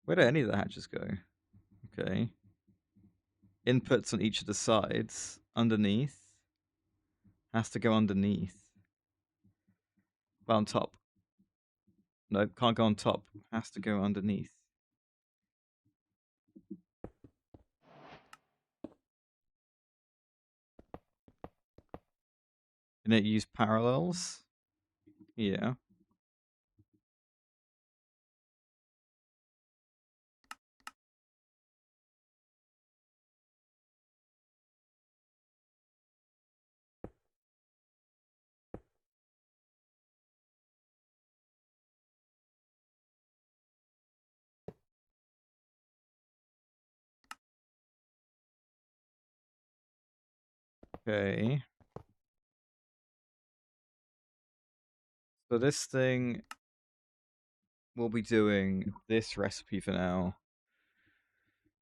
Speaker 1: Where do any of the hatches go? Okay. Inputs on each of the sides. Underneath. Has to go underneath. But on top. No, can't go on top. Has to go underneath. Can it use parallels? Yeah. Okay. So this thing will be doing this recipe for now.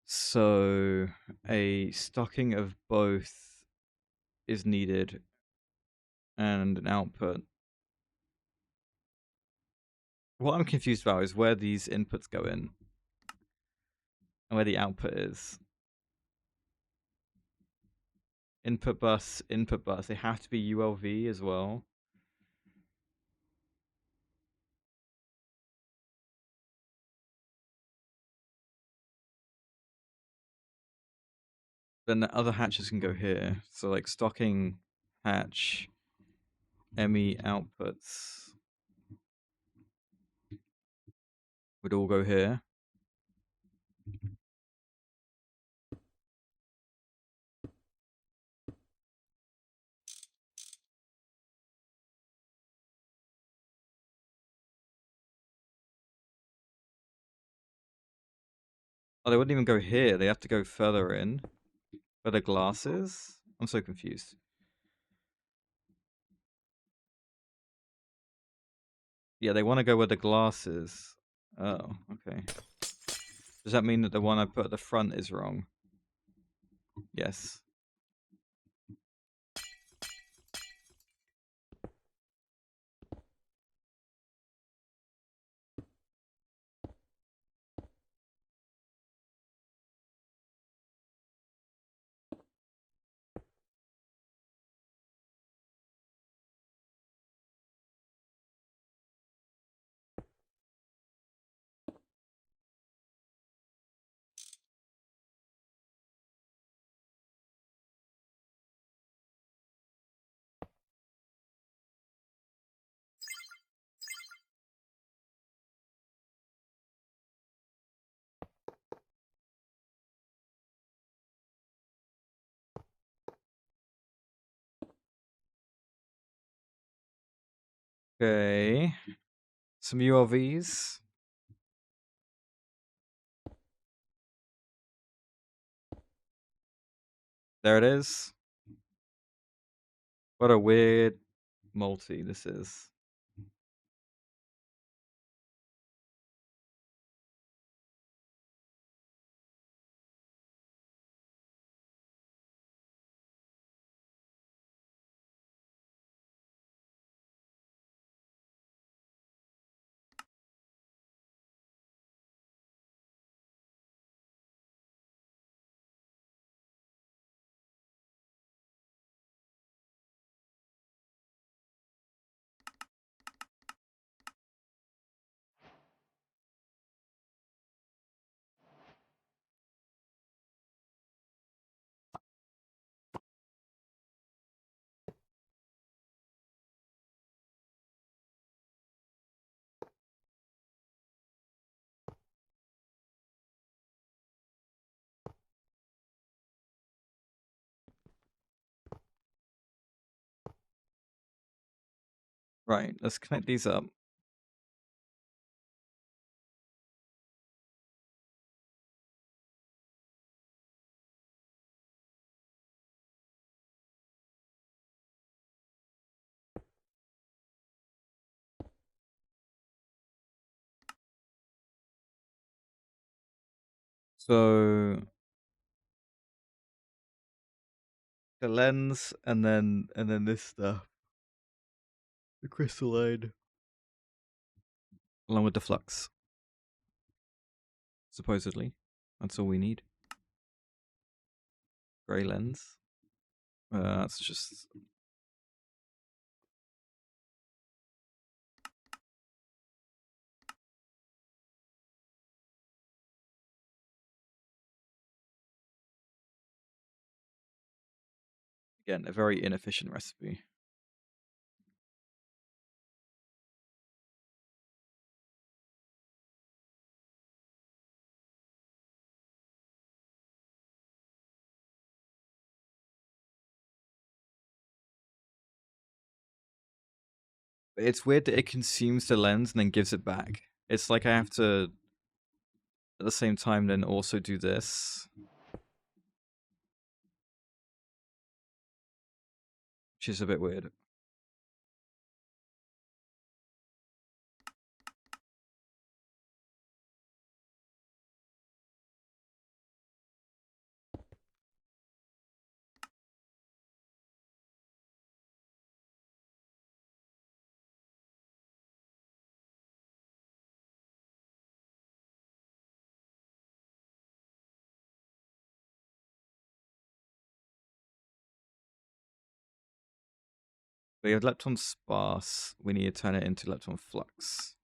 Speaker 1: So a stocking of both is needed and an output. What I'm confused about is where these inputs go in and where the output is. Input bus, input bus. They have to be ULV as well. Then the other hatches can go here. So like stocking hatch, ME outputs would all go here. Oh, they wouldn't even go here. They have to go further in. Where the glass is? I'm so confused. Yeah, they want to go where the glass is. Oh, okay. Does that mean that the one I put at the front is wrong? Yes. Okay. Some ULVs. There it is. What a weird multi this is. Right, let's connect these up. So the lens and then this stuff. The crystalline. Along with the flux. Supposedly. That's all we need. Grey lens. That's just... Again, a very inefficient recipe. It's weird that it consumes the lens and then gives it back. It's like I have to, at the same time, then also do this. Which is a bit weird. We have lepton sparse. We need to turn it into lepton flux.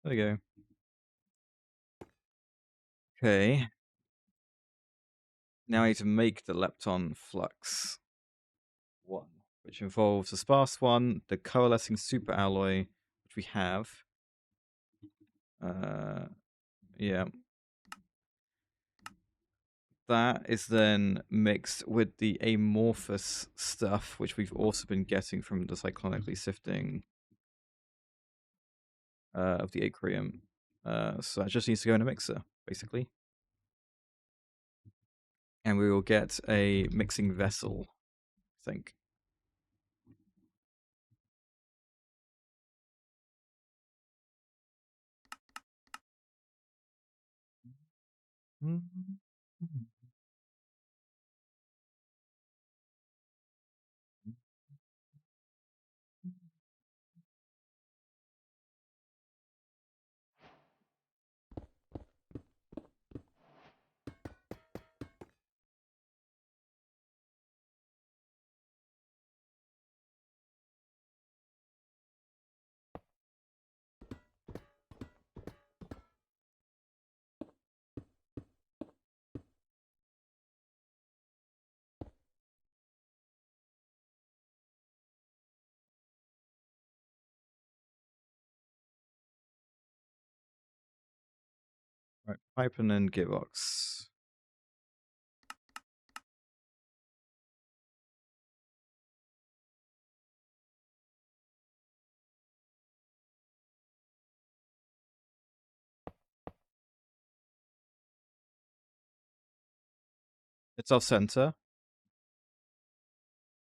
Speaker 1: There we go. Okay. Now I need to make the lepton flux 1, which involves the sparse one, the coalescing superalloy, which we have. Yeah. That is then mixed with the amorphous stuff, which we've also been getting from the cyclonically sifting of the Akreyrium. So that just needs to go in a mixer, basically. And we will get a mixing vessel, I think. Right, pipe and then gearbox. It's off center.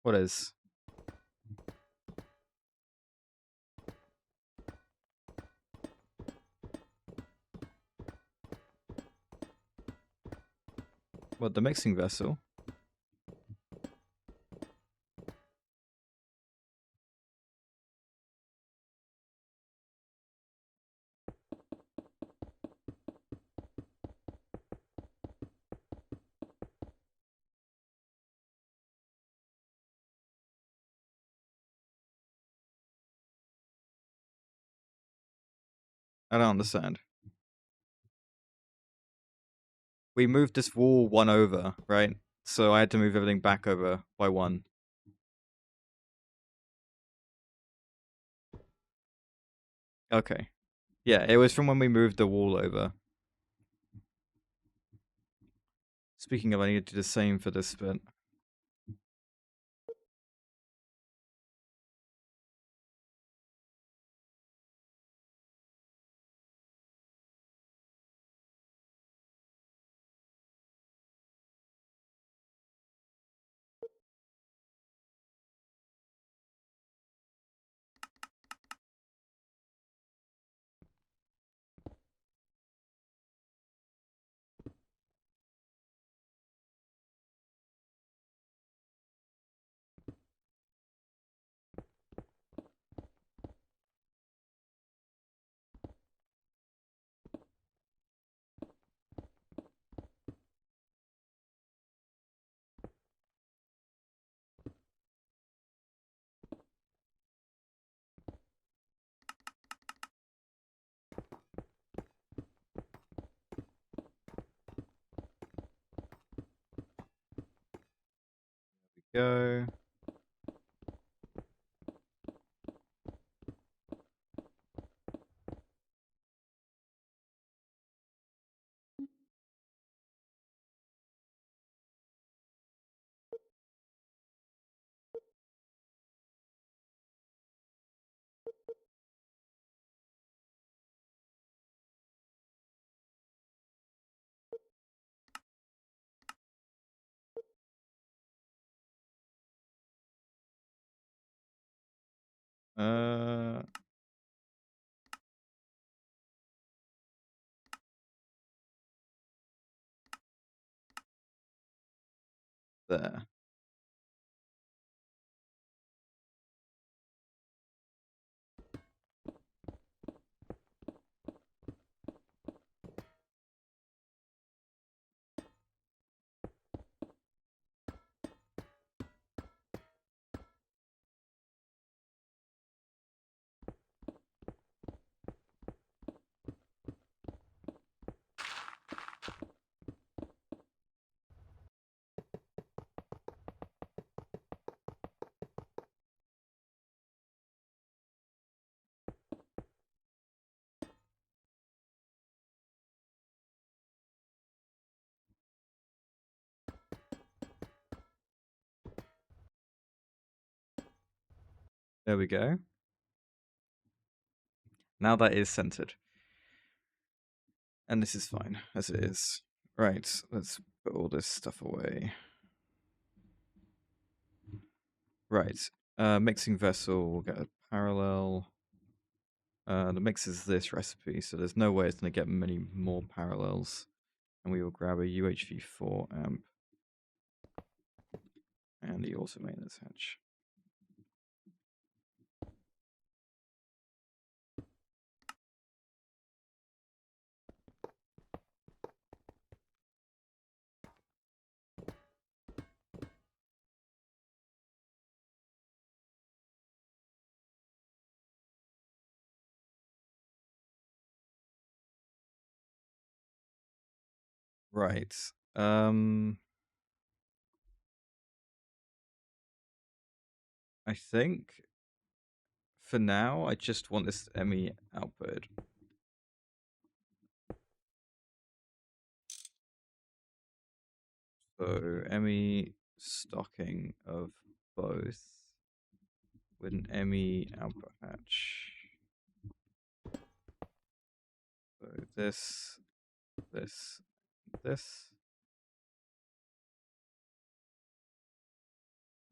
Speaker 1: What is? What, the mixing vessel? I don't understand. We moved this wall 1 over, right? So I had to move everything back over by 1. Okay. Yeah, it was from when we moved the wall over. Speaking of, I need to do the same for this bit. Go. Uh, there. There we go. Now that is centered. And this is fine, as it is. Right, let's put all this stuff away. Right, mixing vessel, we'll get a parallel. The mix is this recipe, so there's no way it's going to get many more parallels. And we will grab a UHV4 amp. And the auto maintenance hatch. Right. I think for now I just want this ME output. So ME stocking of both with an ME output hatch. So this.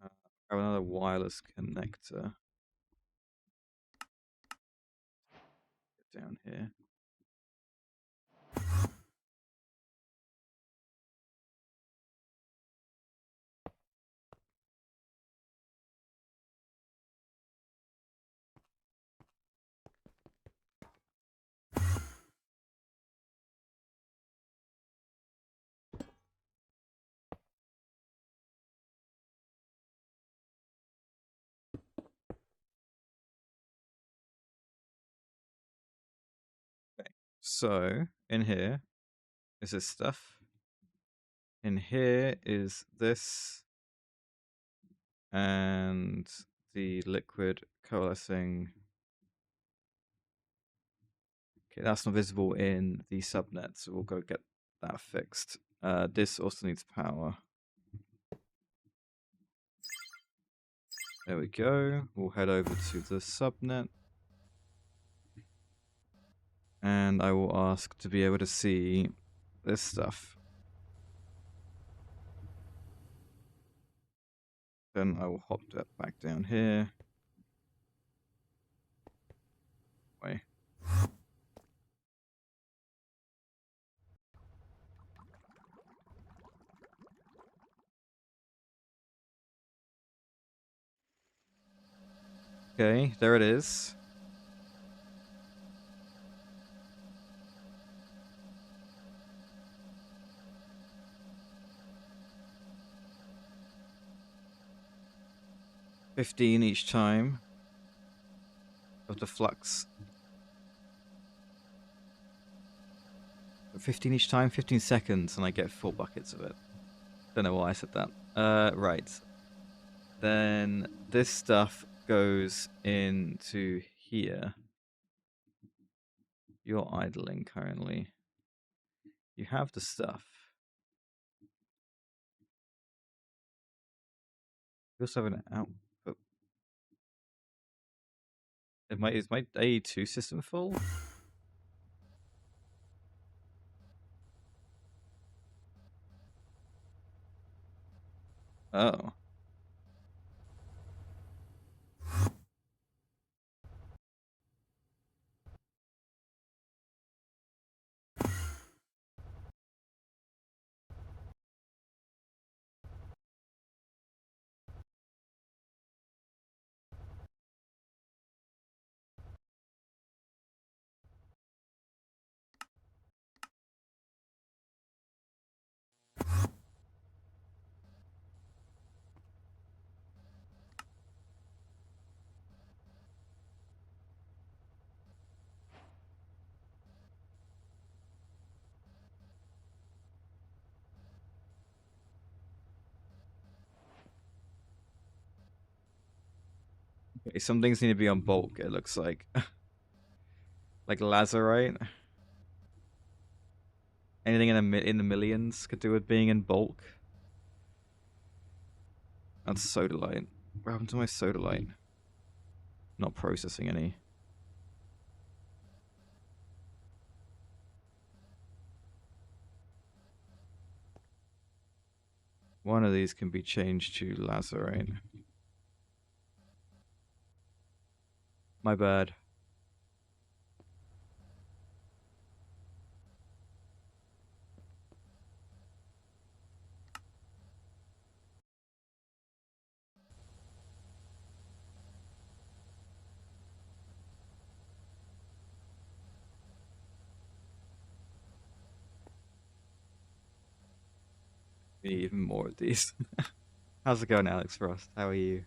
Speaker 1: Have another wireless connector. Get down here. So in here is this stuff. In here is this and the liquid coalescing. Okay, that's not visible in the subnet, so we'll go get that fixed. This also needs power. There we go. We'll head over to the subnet. And I will ask to be able to see this stuff. Then I will hop that back down here. Wait. Okay, there it is. $15 each time of the flux. 15 each time, 15 seconds, and I get 4 buckets of it. Don't know why I said that. Right. Then this stuff goes into here. You're idling currently. You have the stuff. You also have an output. Is my A2 system full? Oh. Okay, some things need to be on bulk, it looks like. Like lazurite. Anything in the millions could do with being in bulk. That's sodalite. What happened to my sodalite? Not processing any. One of these can be changed to lazurite. My bad. We need even more of these. How's it going, Alex Frost? How are you?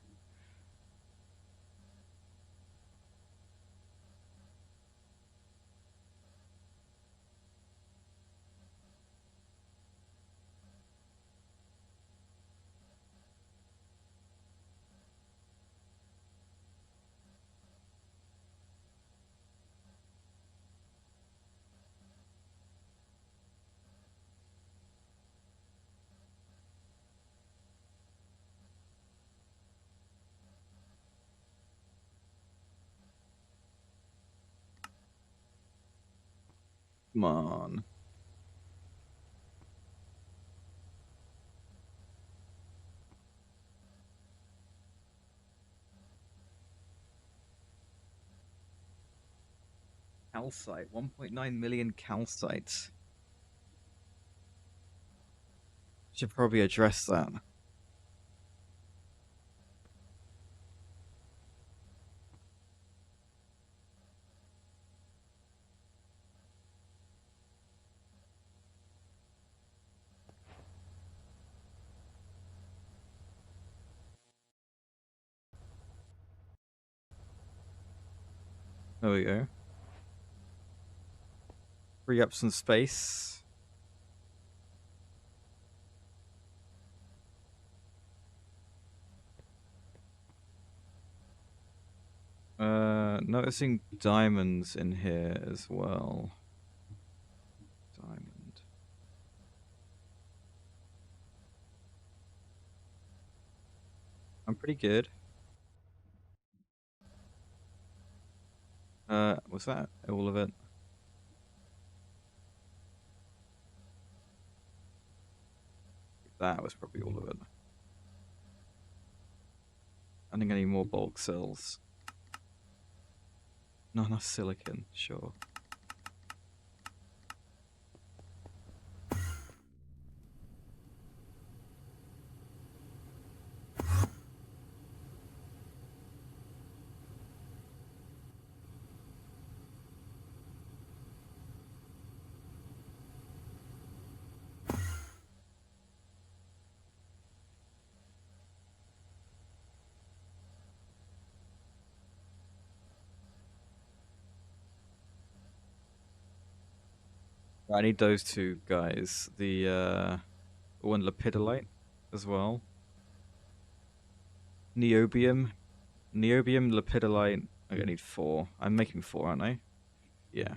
Speaker 1: Come on. Calcite. 1.9 million calcites. Should probably address that. There we go. Free up some space. Noticing diamonds in here as well. Diamond. I'm pretty good. Was that all of it? That was probably all of it. I think I need more bulk cells. Not enough silicon, sure. I need those two guys. The one lepidolite as well. Niobium. Niobium, lepidolite. I need 4. I'm making 4, aren't I? Yeah.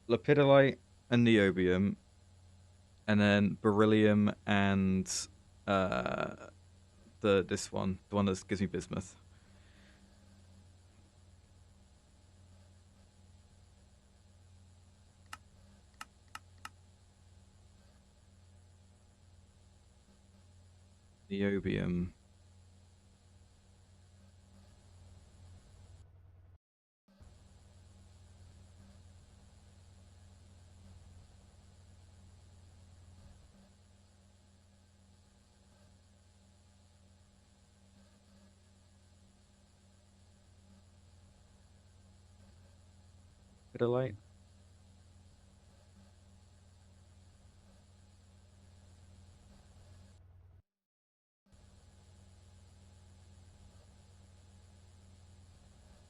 Speaker 1: Lepidolite and niobium. And then beryllium and this one. The one that gives me bismuth. Niobium. Lepidolite.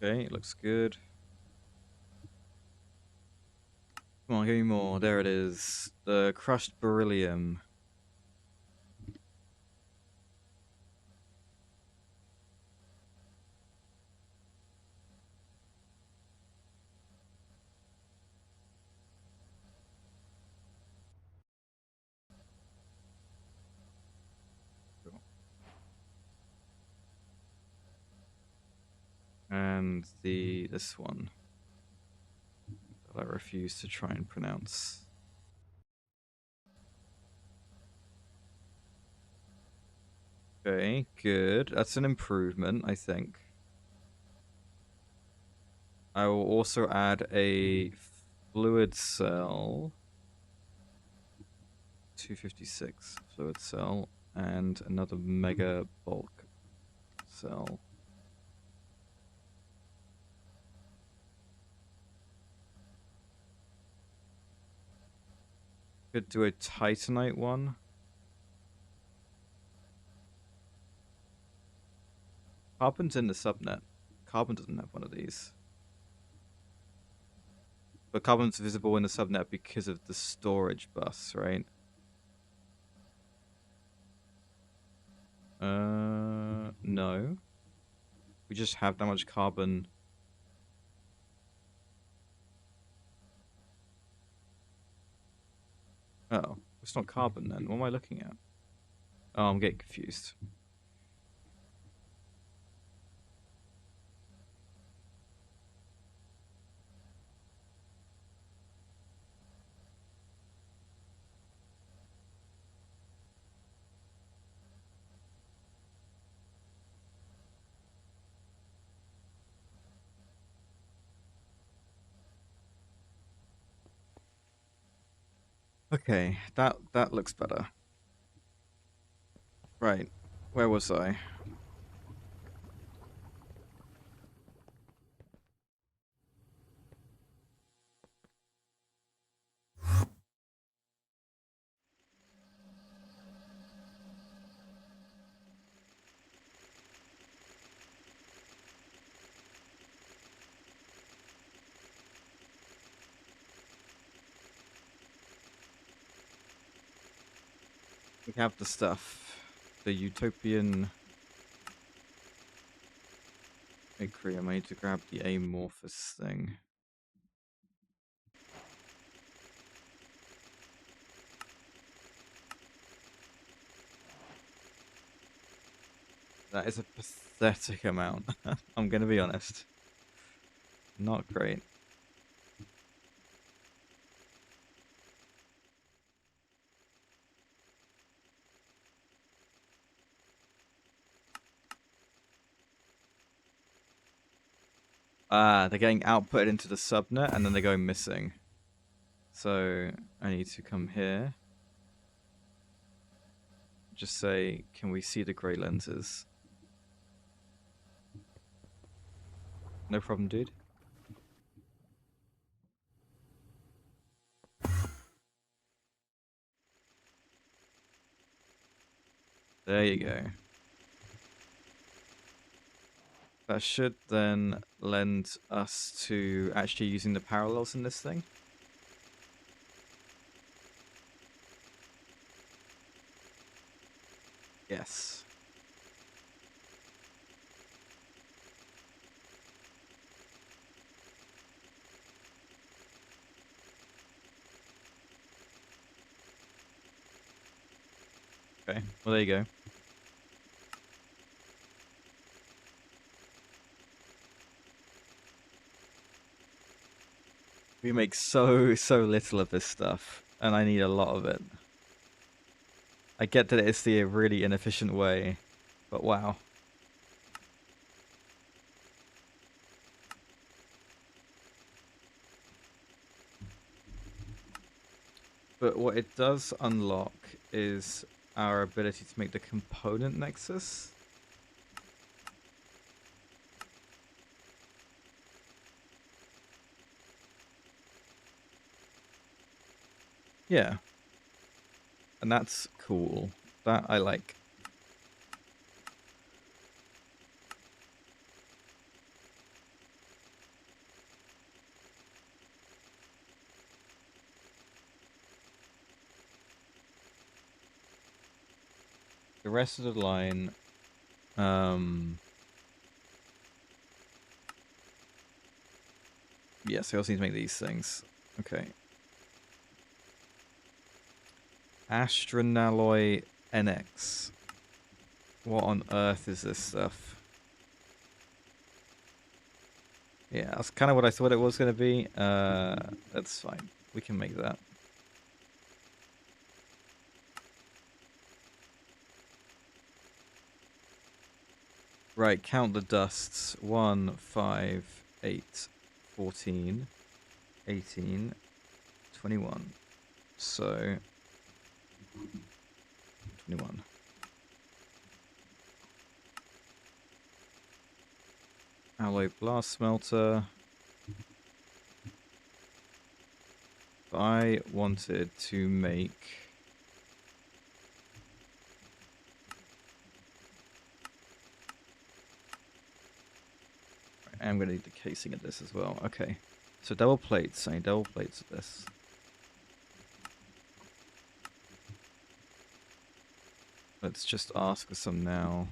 Speaker 1: Okay, it looks good. Come on, give me more. There it is. The crushed beryllium. And this one that I refuse to try and pronounce. Okay, good. That's an improvement, I think. I will also add a fluid cell. 256 fluid cell and another mega bulk cell. Could do a titanite one. Carbon's in the subnet. Carbon doesn't have one of these. But carbon's visible in the subnet because of the storage bus, right? No. We just have that much carbon. Oh, it's not carbon then. What am I looking at? Oh, I'm getting confused. Okay, that looks better. Right, where was I? We have the stuff. The utopian Akreyrium. I need to grab the amorphous thing. That is a pathetic amount. I'm gonna be honest. Not great. Ah, they're getting output into the subnet and then they're going missing. So I need to come here. Just say, can we see the grey lenses? No problem, dude. There you go. That should then lend us to actually using the parallels in this thing. Yes. Okay, well there you go. We make so little of this stuff, and I need a lot of it. I get that it's the really inefficient way, but wow. But what it does unlock is our ability to make the component nexus. Yeah. And that's cool. That I like. The rest of the line, yes, I also need to make these things. Okay. Astronalloy NX. What on earth is this stuff? Yeah, that's kind of what I thought it was going to be. That's fine. We can make that. Right, count the dusts. 1, 5, 8, 14, 18, 21. So, 21. Alloy blast smelter. I wanted to make... I'm going to need the casing of this as well. Okay. So double plates. I need double plates of this. Let's just ask for some now.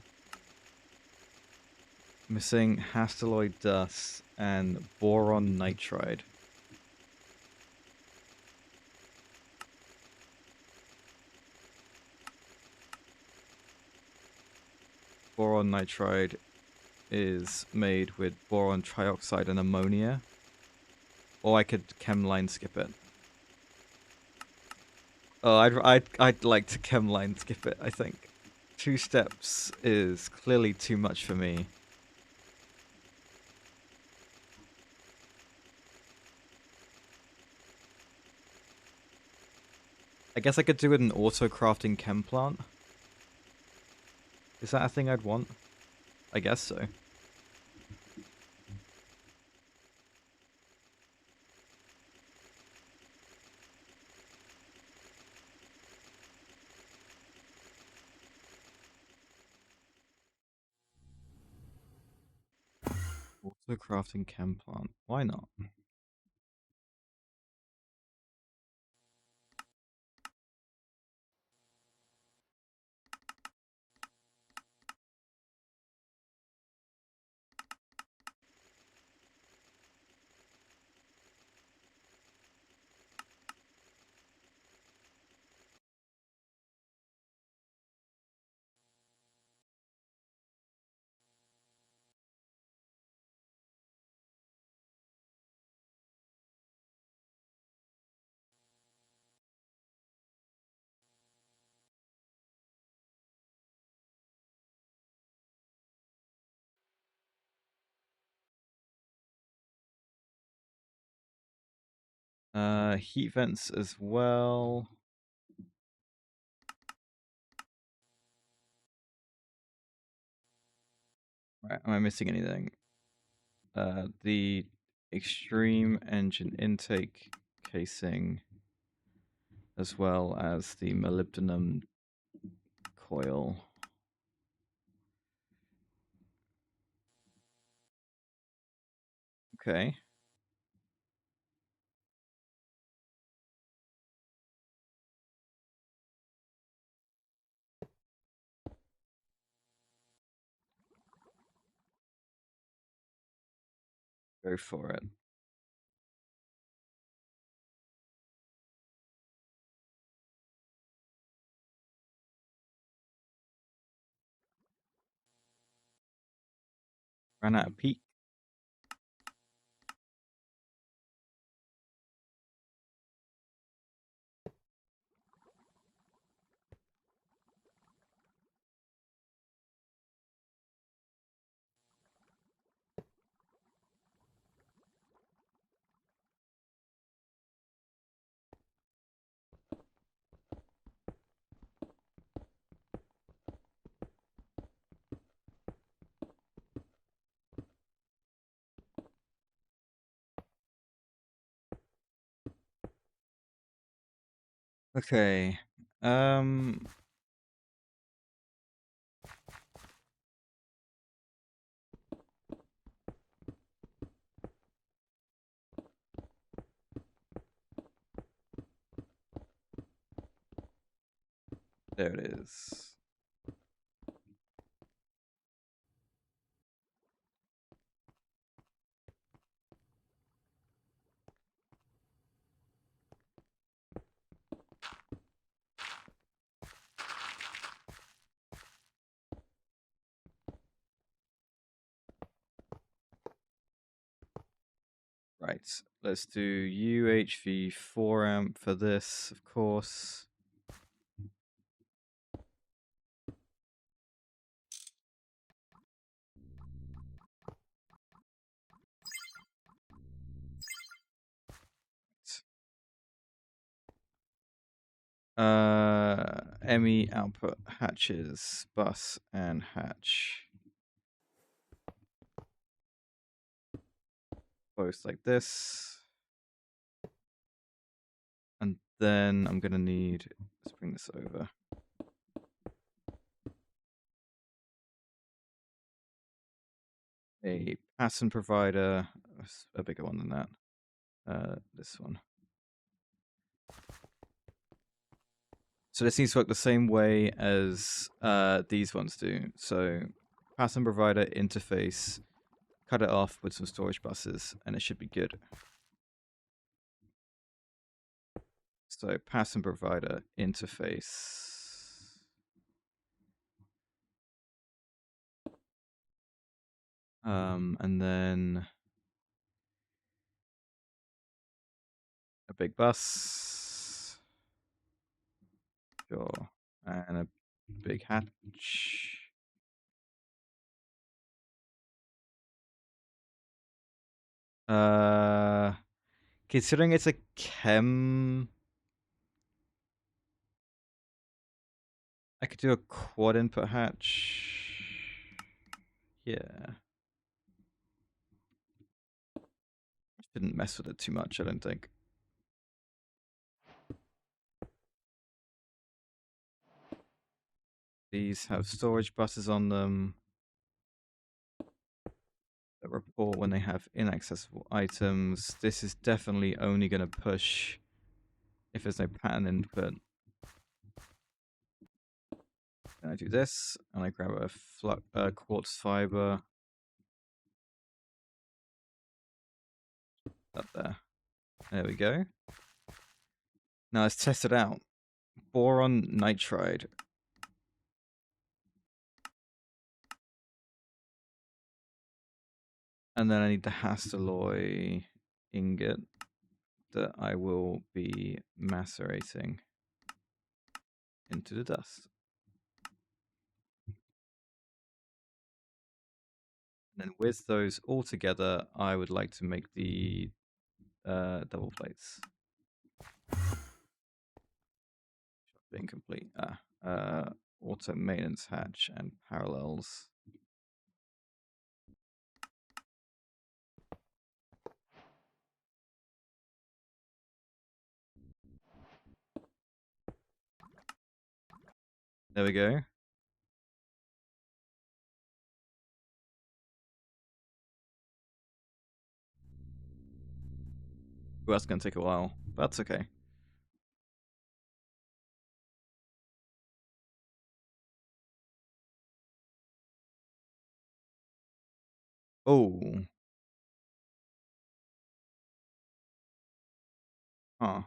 Speaker 1: Missing hastelloid dust and boron nitride. Boron nitride is made with boron trioxide and ammonia. Or I could chemline skip it. Oh, I'd like to chemline skip it, I think. 2 steps is clearly too much for me. I guess I could do it in auto-crafting chem plant. Is that a thing I'd want? I guess so. Auto-crafting chem plant. Why not? Heat vents as well. Right, am I missing anything? The extreme engine intake casing, as well as the molybdenum coil. Okay. Go for it. Ran out of peak. Okay. There it is. Right. Let's do UHV 4 amp for this, of course. ME output hatches, bus and hatch. Both like this. And then I'm gonna need, let's bring this over. A pattern provider, a bigger one than that. This one. So this needs to work the same way as these ones do. So pattern provider interface, cut it off with some storage buses, and it should be good. So pattern provider interface. And then a big bus. Sure. And a big hatch. Considering it's a chem, I could do a quad input hatch. Yeah. Shouldn't mess with it too much, I don't think. These have storage buses on them that report when they have inaccessible items. This is definitely only going to push if there's no pattern input. And I do this, and I grab a quartz fiber. Up there. There we go. Now let's test it out. Boron nitride. And then I need the Hastelloy ingot that I will be macerating into the dust. And then with those all together, I would like to make the double plates. Incomplete. Auto maintenance hatch and parallels. There we go. Well, that's going to take a while. That's okay. Oh. Huh.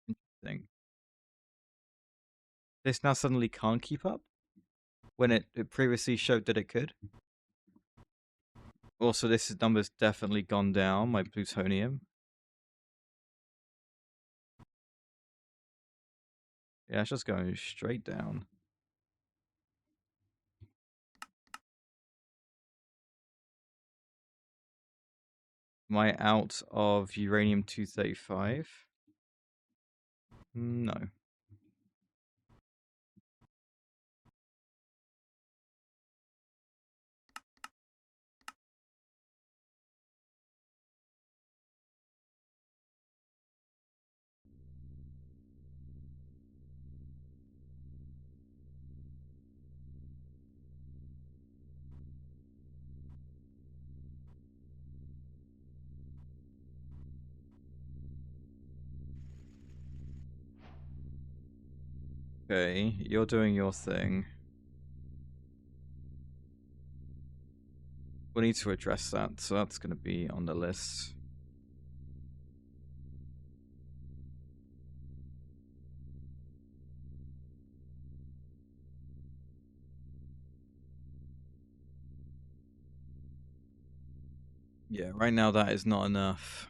Speaker 1: Interesting. This now suddenly can't keep up when it previously showed that it could. Also, this number's definitely gone down, my plutonium. Yeah, it's just going straight down. Am I out of uranium-235? No. Okay, you're doing your thing. We need to address that, so that's going to be on the list. Yeah, right now that is not enough.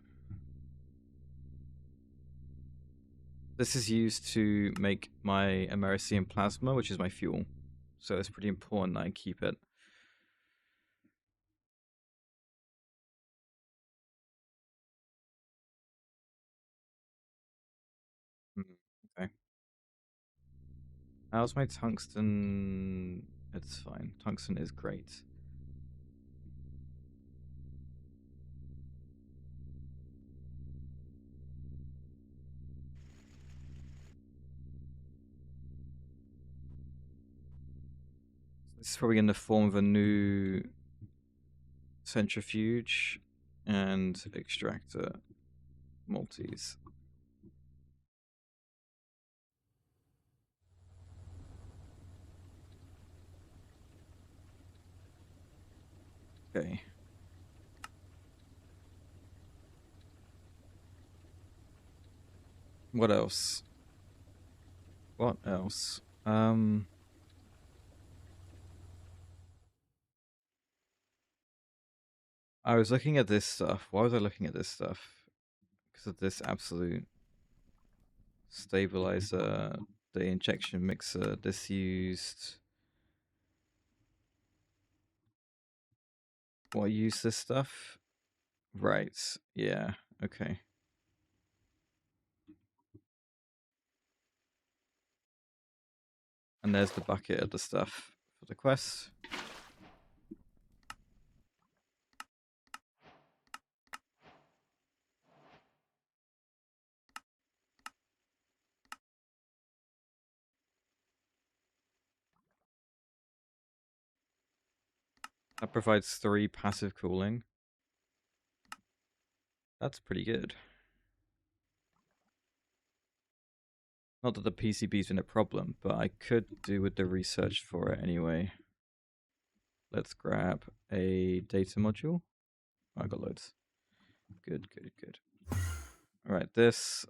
Speaker 1: This is used to make my Americium plasma, which is my fuel. So it's pretty important that I keep it. Okay. How's my tungsten? It's fine. Tungsten is great. This is probably in the form of a new centrifuge and extractor multis. Okay. What else? What else? I was looking at this stuff. Why was I looking at this stuff? Because of this absolute stabilizer, the injection mixer, disused. What, use this stuff? Right. Yeah. Okay. And there's the bucket of the stuff for the quest. That provides 3 passive cooling. That's pretty good. Not that the PCB's been a problem, but I could do with the research for it anyway. Let's grab a data module. I got loads. Good, good, good. Alright, this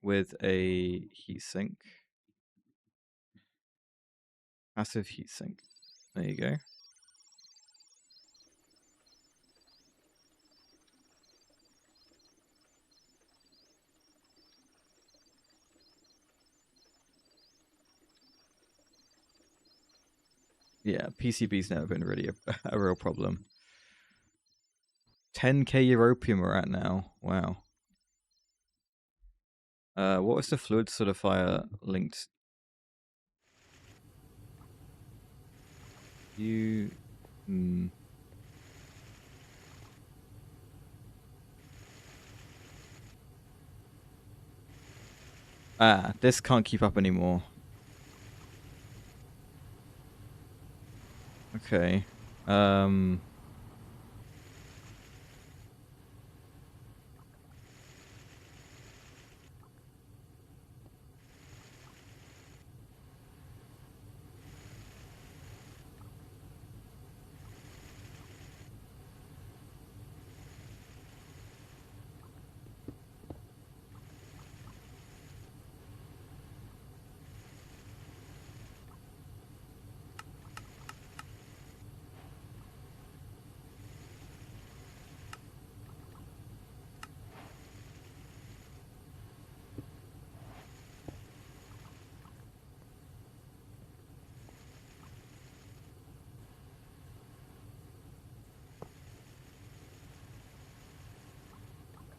Speaker 1: with a heatsink. Passive heatsink. There you go. Yeah, PCB's never been really a real problem. 10k europium we're at now. Wow. What was the fluid solidifier linked? You. Ah, this can't keep up anymore. Okay.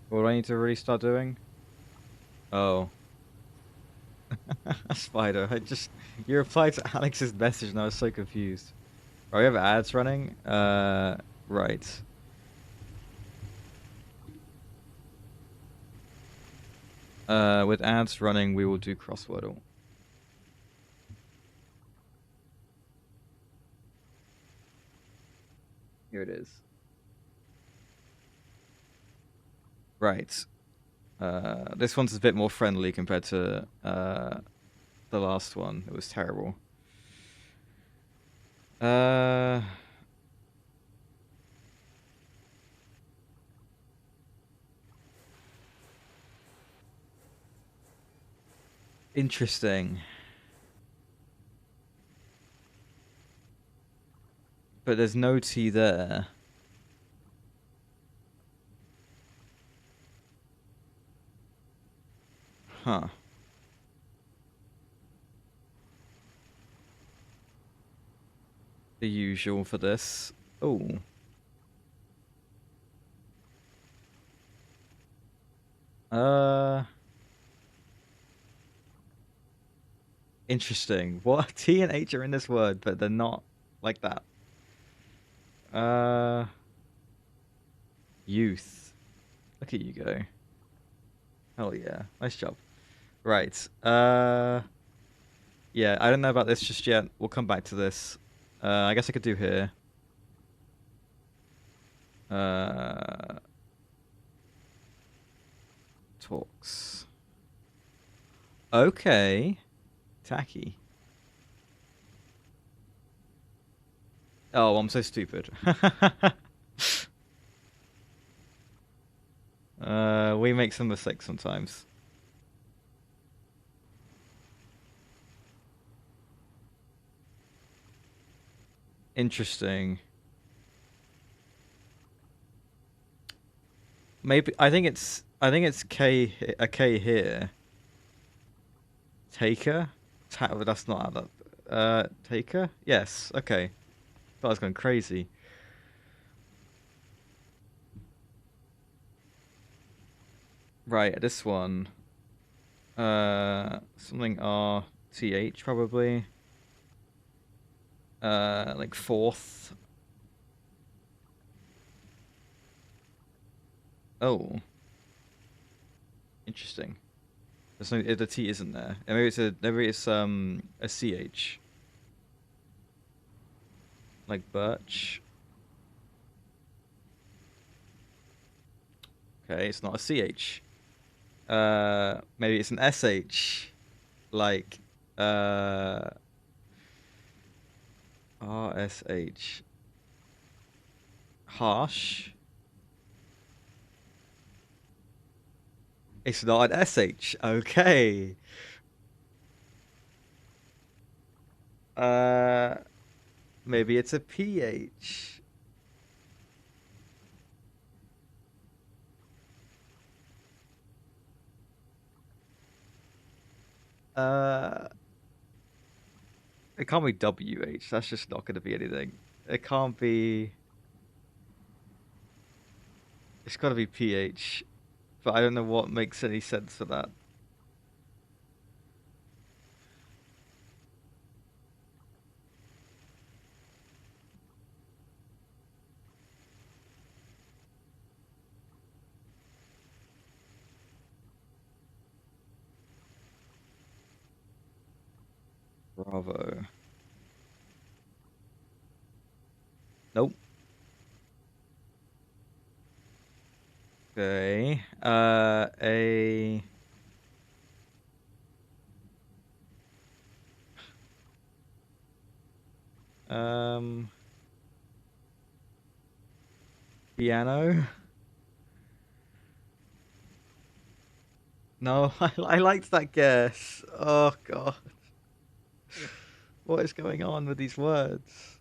Speaker 1: What do I need to really start doing? Oh. Spider, you replied to Alex's message and I was so confused. Oh, we have ads running? Right. With ads running, we will do crosswordle. Here it is. Right. This one's a bit more friendly compared to the last one. It was terrible. Interesting. But there's no T there. Huh. The usual for this. Oh. Interesting. What? T and H are in this word, but they're not like that. Youth. Look at you go. Hell yeah. Nice job. Right. Yeah, I don't know about this just yet. We'll come back to this. I guess I could do here. Talks. Okay. Tacky. Oh, I'm so stupid. We make some mistakes sometimes. Interesting. Maybe I think it's K, a K here. Taker? That's not how that. Taker? Yes. Okay. Thought I was going crazy. Right. This one. Something RTH probably. Like fourth. Oh. Interesting. There's no, the T isn't there. Maybe it's a CH. Like birch. Okay, it's not a CH. Maybe it's an SH. Like RSH. Harsh. It's not an SH. Okay. Maybe it's a PH. It can't be WH. That's just not going to be anything. It can't be. It's got to be pH, but I don't know what makes any sense for that. Bravo. Nope. Okay. A. Piano. No, I liked that guess. Oh god. What is going on with these words?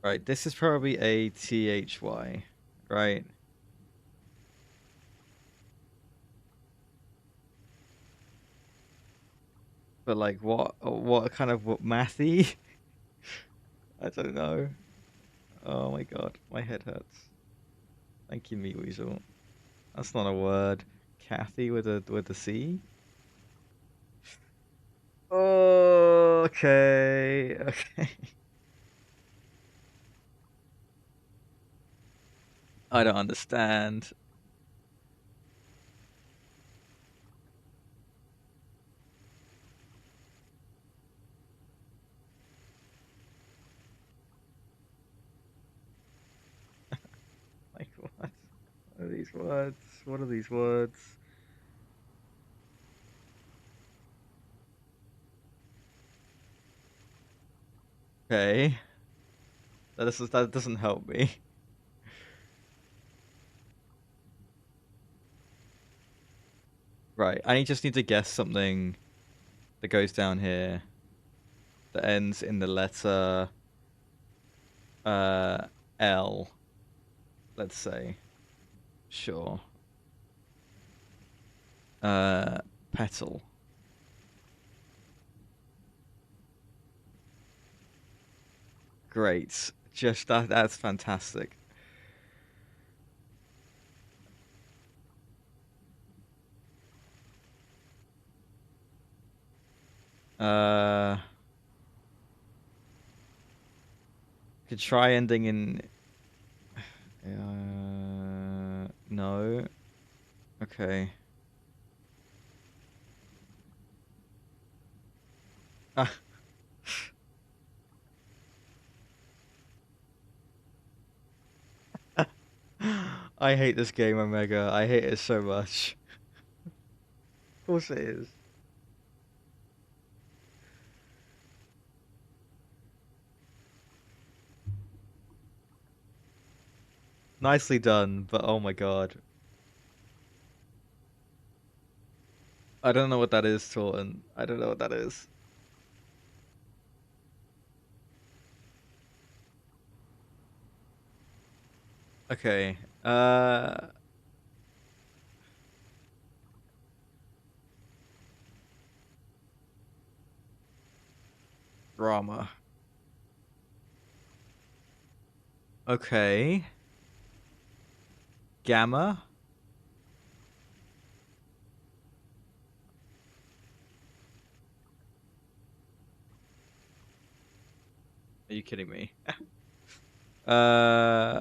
Speaker 1: Right, this is probably a THY, right? But like what kind of mathy? I don't know. Oh my god, my head hurts. Thank you, Meat Weasel. That's not a word. Kathy with a C? Oh, okay. Okay. I don't understand. Like what? What are these words? What are these words? Okay. That doesn't help me. Right, I just need to guess something that goes down here that ends in the letter uh L, let's say. Sure. Petal. Great. Just that's fantastic. Uh could try ending in no. Okay. Ah. I hate this game, Omega. I hate it so much. Of course it is. Nicely done, but oh my god. I don't know what that is, Taunton. I don't know what that is. Okay. Drama. Okay. Gamma? Are you kidding me? uh,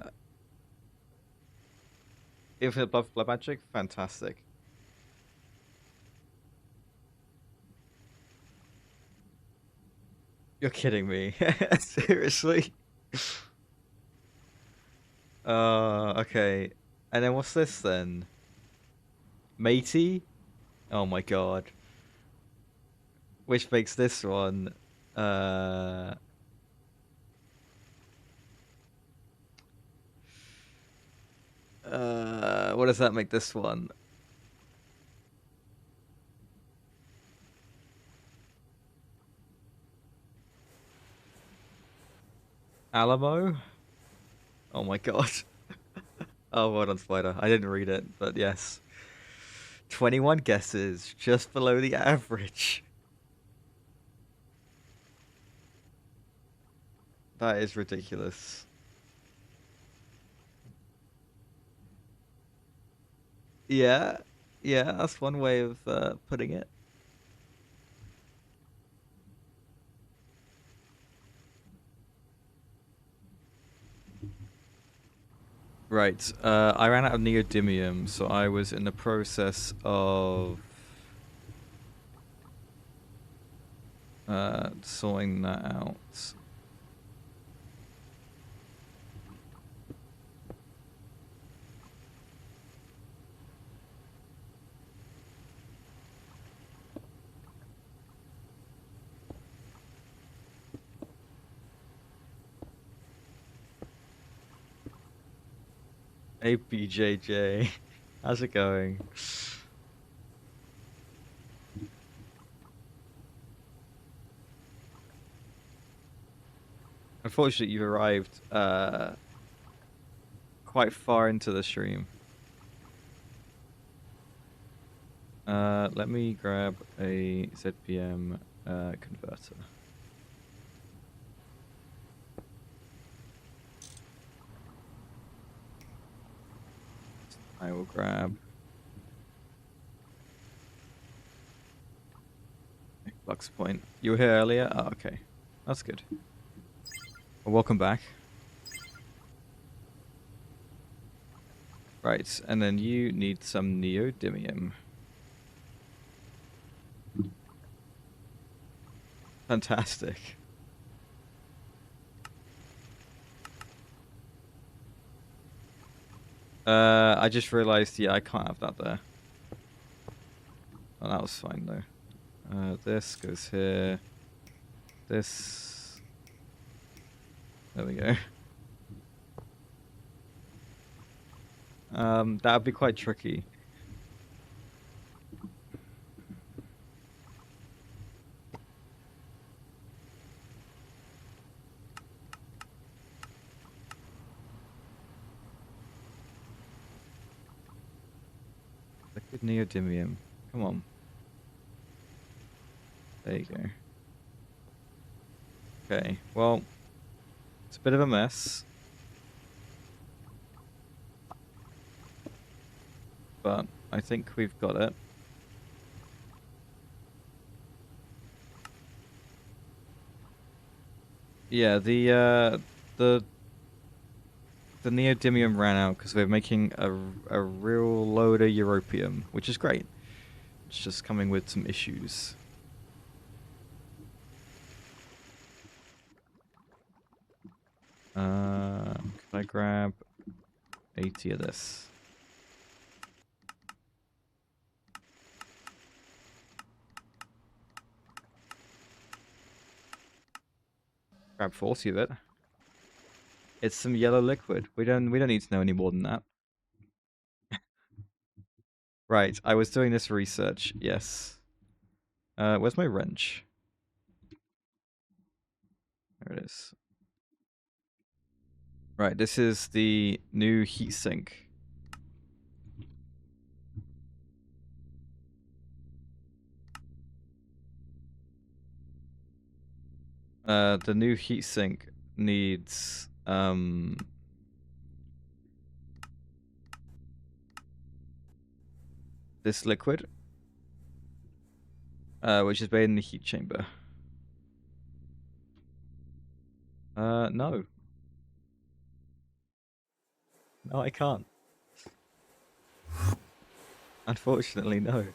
Speaker 1: Infinite Blood Magic? Fantastic. You're kidding me. Seriously? Okay. And then what's this then? Matey? Oh my god. Which makes this one, what does that make this one? Alamo? Oh my god. Oh, well done, Spider. I didn't read it, but yes. 21 guesses, just below the average. That is ridiculous. Yeah, yeah, that's one way of putting it. Right, I ran out of neodymium, so I was in the process of sorting that out. Hey BJJ, how's it going? Unfortunately, you've arrived quite far into the stream. Let me grab a ZPM converter. I will grab Flux Point. You were here earlier? Oh, okay. That's good. Well, welcome back. Right, and then you need some neodymium. Fantastic. I just realized, yeah, I can't have that there. Oh, that was fine though. This goes here. This. There we go. That would be quite tricky. Liquid neodymium. Come on. There you go. Okay, well, it's a bit of a mess. But I think we've got it. Yeah, the neodymium ran out because we're making a real load of europium, which is great. It's just coming with some issues. Can I grab 80 of this? Grab 40 of it. It's some yellow liquid. We don't need to know any more than that. Right, I was doing this research, yes. Where's my wrench? There it is. Right, this is the new heatsink. The new heatsink needs this liquid, which is made in the heat chamber. No. No, I can't. Unfortunately, no.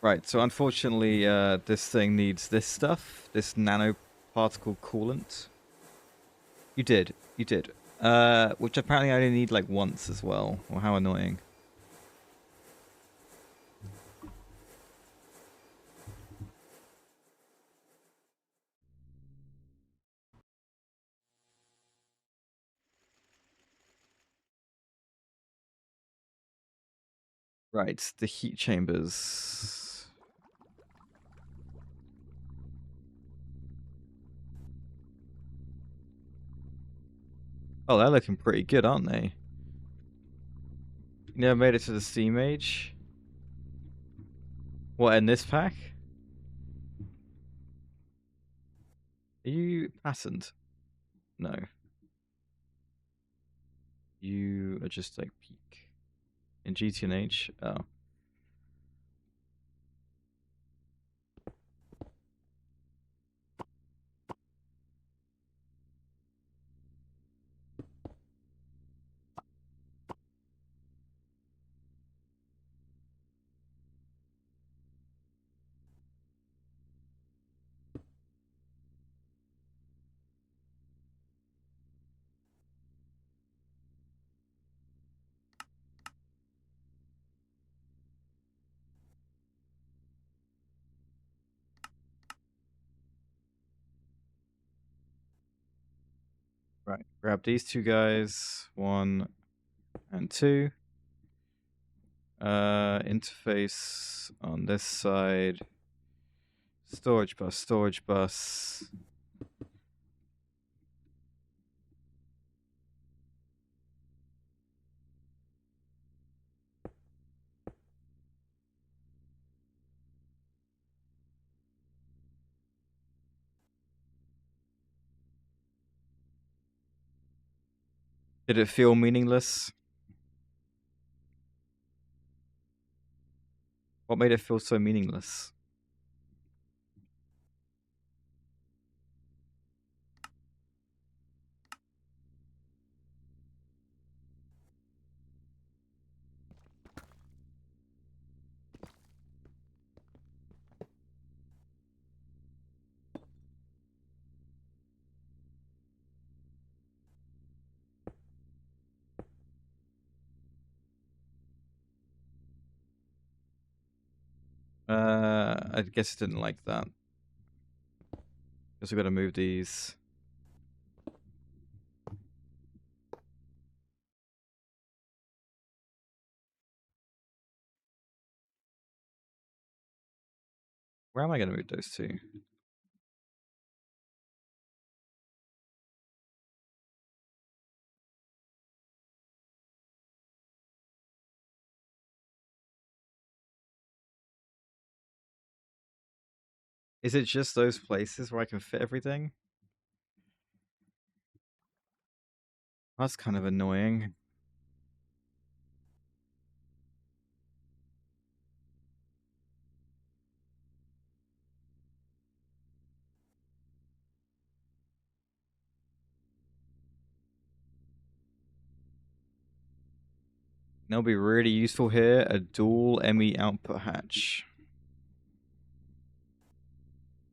Speaker 1: Right, so unfortunately, this thing needs this stuff, this nanoparticle coolant. You did. Which apparently I only need like once as well. Well, how annoying. Right, the heat chambers. Oh, they're looking pretty good, aren't they? You never made it to the Steam Age? What, in this pack? Are you patterned? No. You are just like peak. In GTNH? Oh. Right. Grab these two guys. 1 and 2. Interface on this side. Storage bus, storage bus. Did it feel meaningless? What made it feel so meaningless? I guess it didn't like that. Guess we gotta move these. Where am I gonna move those to? Is it just those places where I can fit everything? That's kind of annoying. That'll be really useful here. A dual ME output hatch.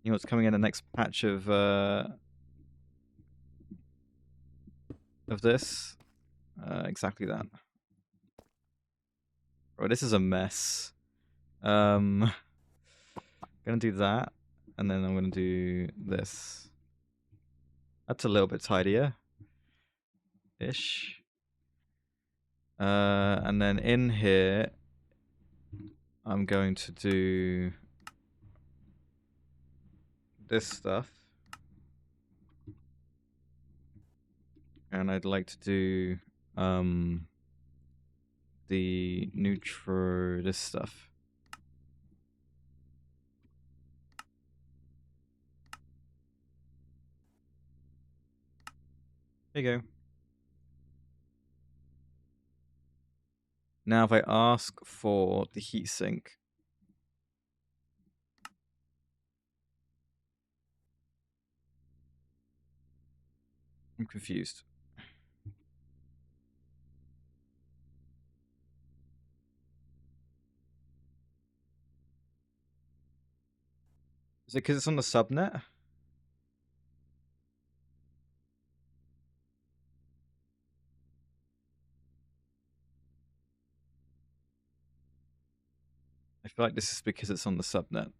Speaker 1: You know what's coming in the next patch of this? Exactly that. Bro, this is a mess. Gonna do that, and then I'm gonna do this. That's a little bit tidier. Ish. And then in here, I'm going to do this stuff. And I'd like to do the this stuff. There you go. Now if I ask for the heatsink, I'm confused. Is it because it's on the subnet? I feel like this is because it's on the subnet.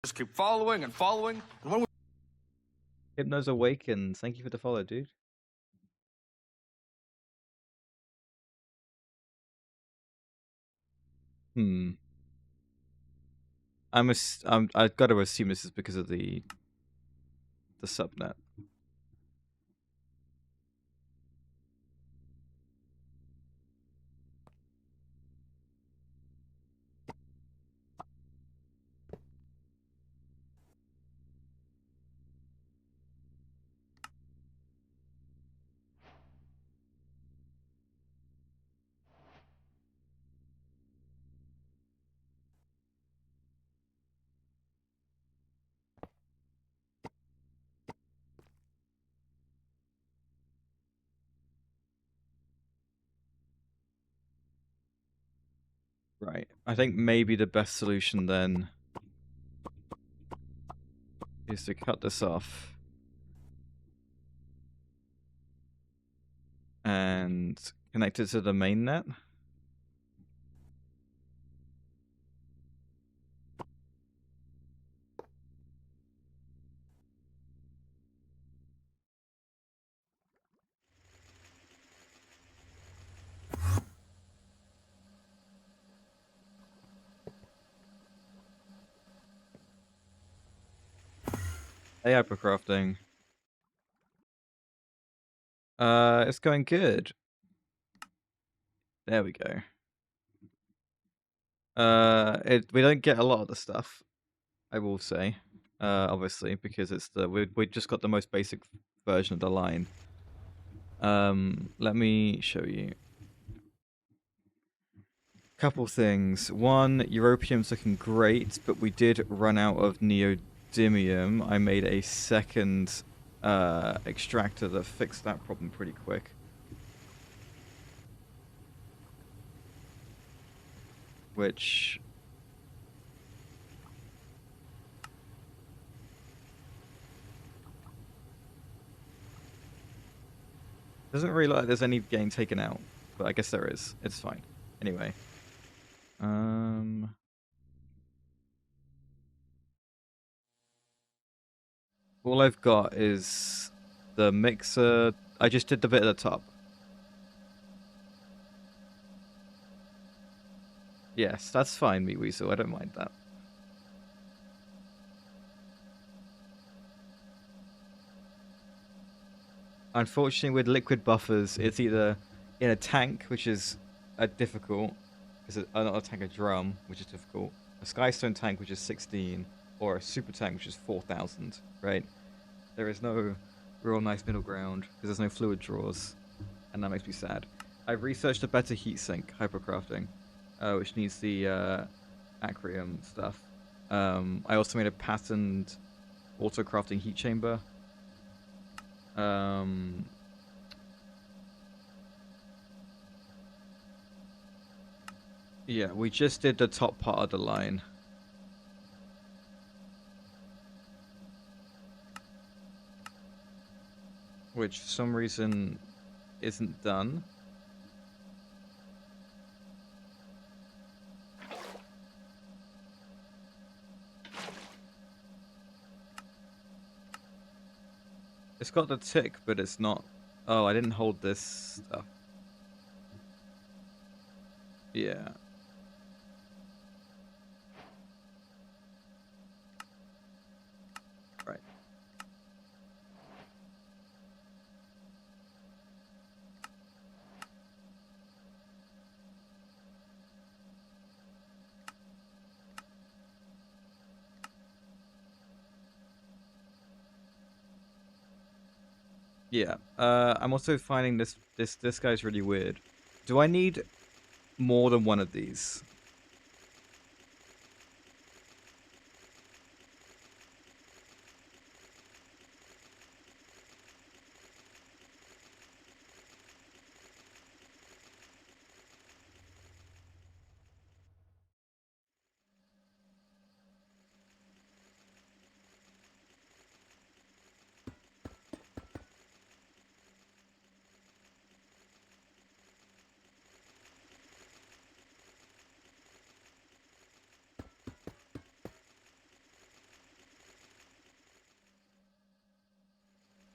Speaker 2: Just keep following and following. And when
Speaker 1: Hypno's Awakened, thank you for the follow, dude. I've got to assume this is because of the subnet. Right. I think maybe the best solution then is to cut this off and connect it to the main net. Hey, hypercrafting. It's going good. There we go. We don't get a lot of the stuff, I will say. Obviously, because it's we just got the most basic version of the line. Let me show you. Couple things. One, Europium's looking great, but we did run out of neodymium. I made a second extractor that fixed that problem pretty quick. Which doesn't really look like there's any getting taken out, but I guess there is. It's fine. Anyway. All I've got is the mixer. I just did the bit at the top. Yes, that's fine, Meat Weasel. I don't mind that. Unfortunately, with liquid buffers, it's either in a tank, which is difficult, not a tank, a drum, which is difficult, a Skystone tank, which is 16, or a super tank, which is 4,000, right? There is no real nice middle ground, because there's no fluid draws, and that makes me sad. I've researched a better heatsink, hypercrafting, which needs the Akreyrium stuff. I also made a patterned auto-crafting heat chamber. Yeah, we just did the top part of the line. Which, for some reason, isn't done. It's got the tick, but it's not... Oh, I didn't hold this stuff. Yeah. Right. Yeah. I'm also finding this guy's really weird. Do I need more than one of these?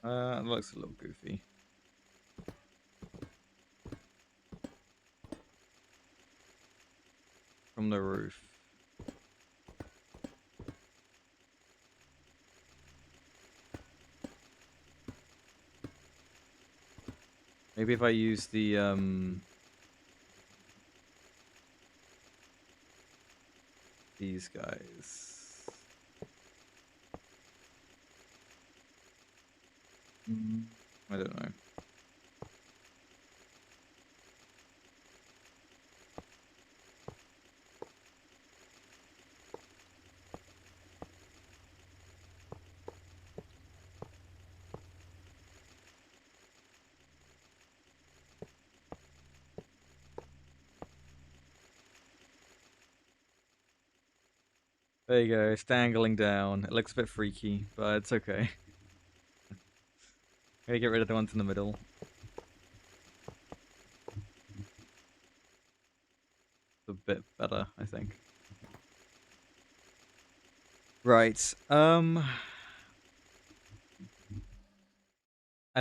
Speaker 1: It looks a little goofy. From the roof. Maybe if I use the these guys. I don't know. There you go, it's dangling down. It looks a bit freaky, but it's okay. Maybe get rid of the ones in the middle. A bit better, I think. Right. I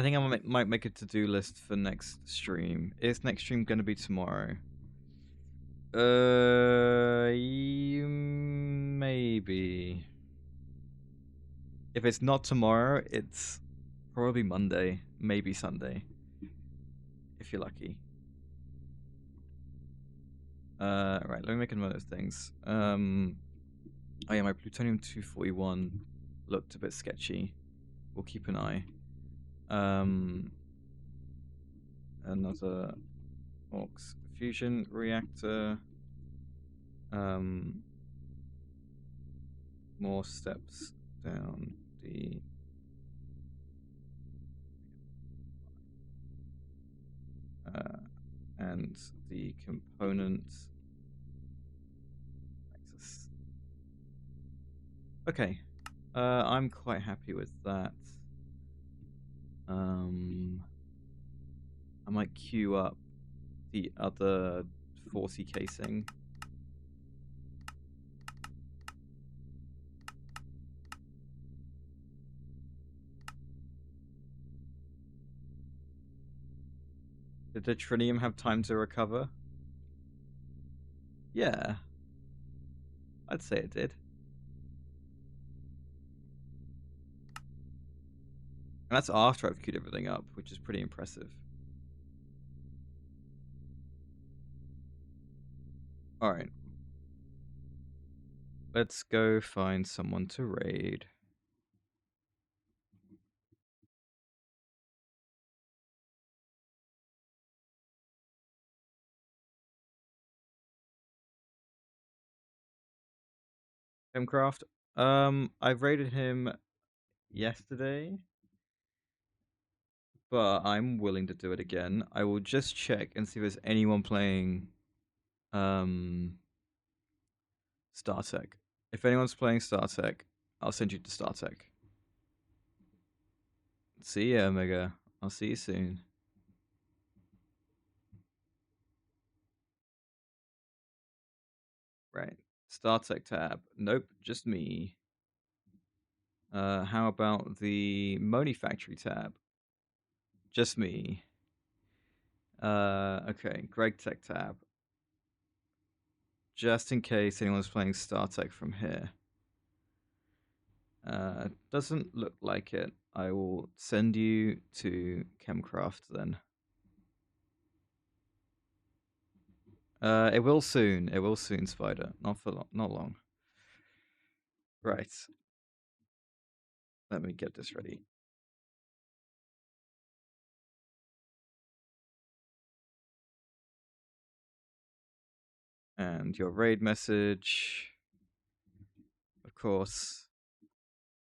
Speaker 1: think I might make a to-do list for next stream. Is next stream going to be tomorrow? Maybe. If it's not tomorrow, it's probably Monday, maybe Sunday, if you're lucky. Right, let me make a note of things. Oh yeah, my plutonium-241 looked a bit sketchy. We'll keep an eye. Another Orcs fusion reactor. More steps down the and the component axis. Okay, I'm quite happy with that. I might queue up the other 40 casing. Did the trinium have time to recover? Yeah, I'd say it did. And that's after I've queued everything up, which is pretty impressive. Alright. Let's go find someone to raid. Himcraft. I raided him yesterday, but I'm willing to do it again. I will just check and see if there's anyone playing StarTech. If anyone's playing StarTech, I'll send you to StarTech. See ya, Omega. I'll see you soon. Right. StarTech tab. Nope, just me. How about the Moni Factory tab? Just me. Okay, GregTech tab. Just in case anyone's playing StarTech from here. Doesn't look like it. I will send you to Chemcraft then. It will soon. It will soon, Spider. Not for long. Not long. Right. Let me get this ready. And your raid message, of course.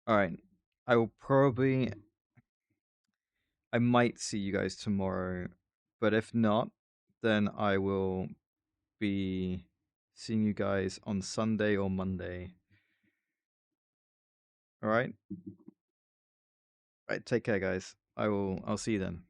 Speaker 1: All right. I will probably. I might see you guys tomorrow, but if not, then I will be seeing you guys on Sunday or Monday. All right. Right. Take care, guys. I'll see you then.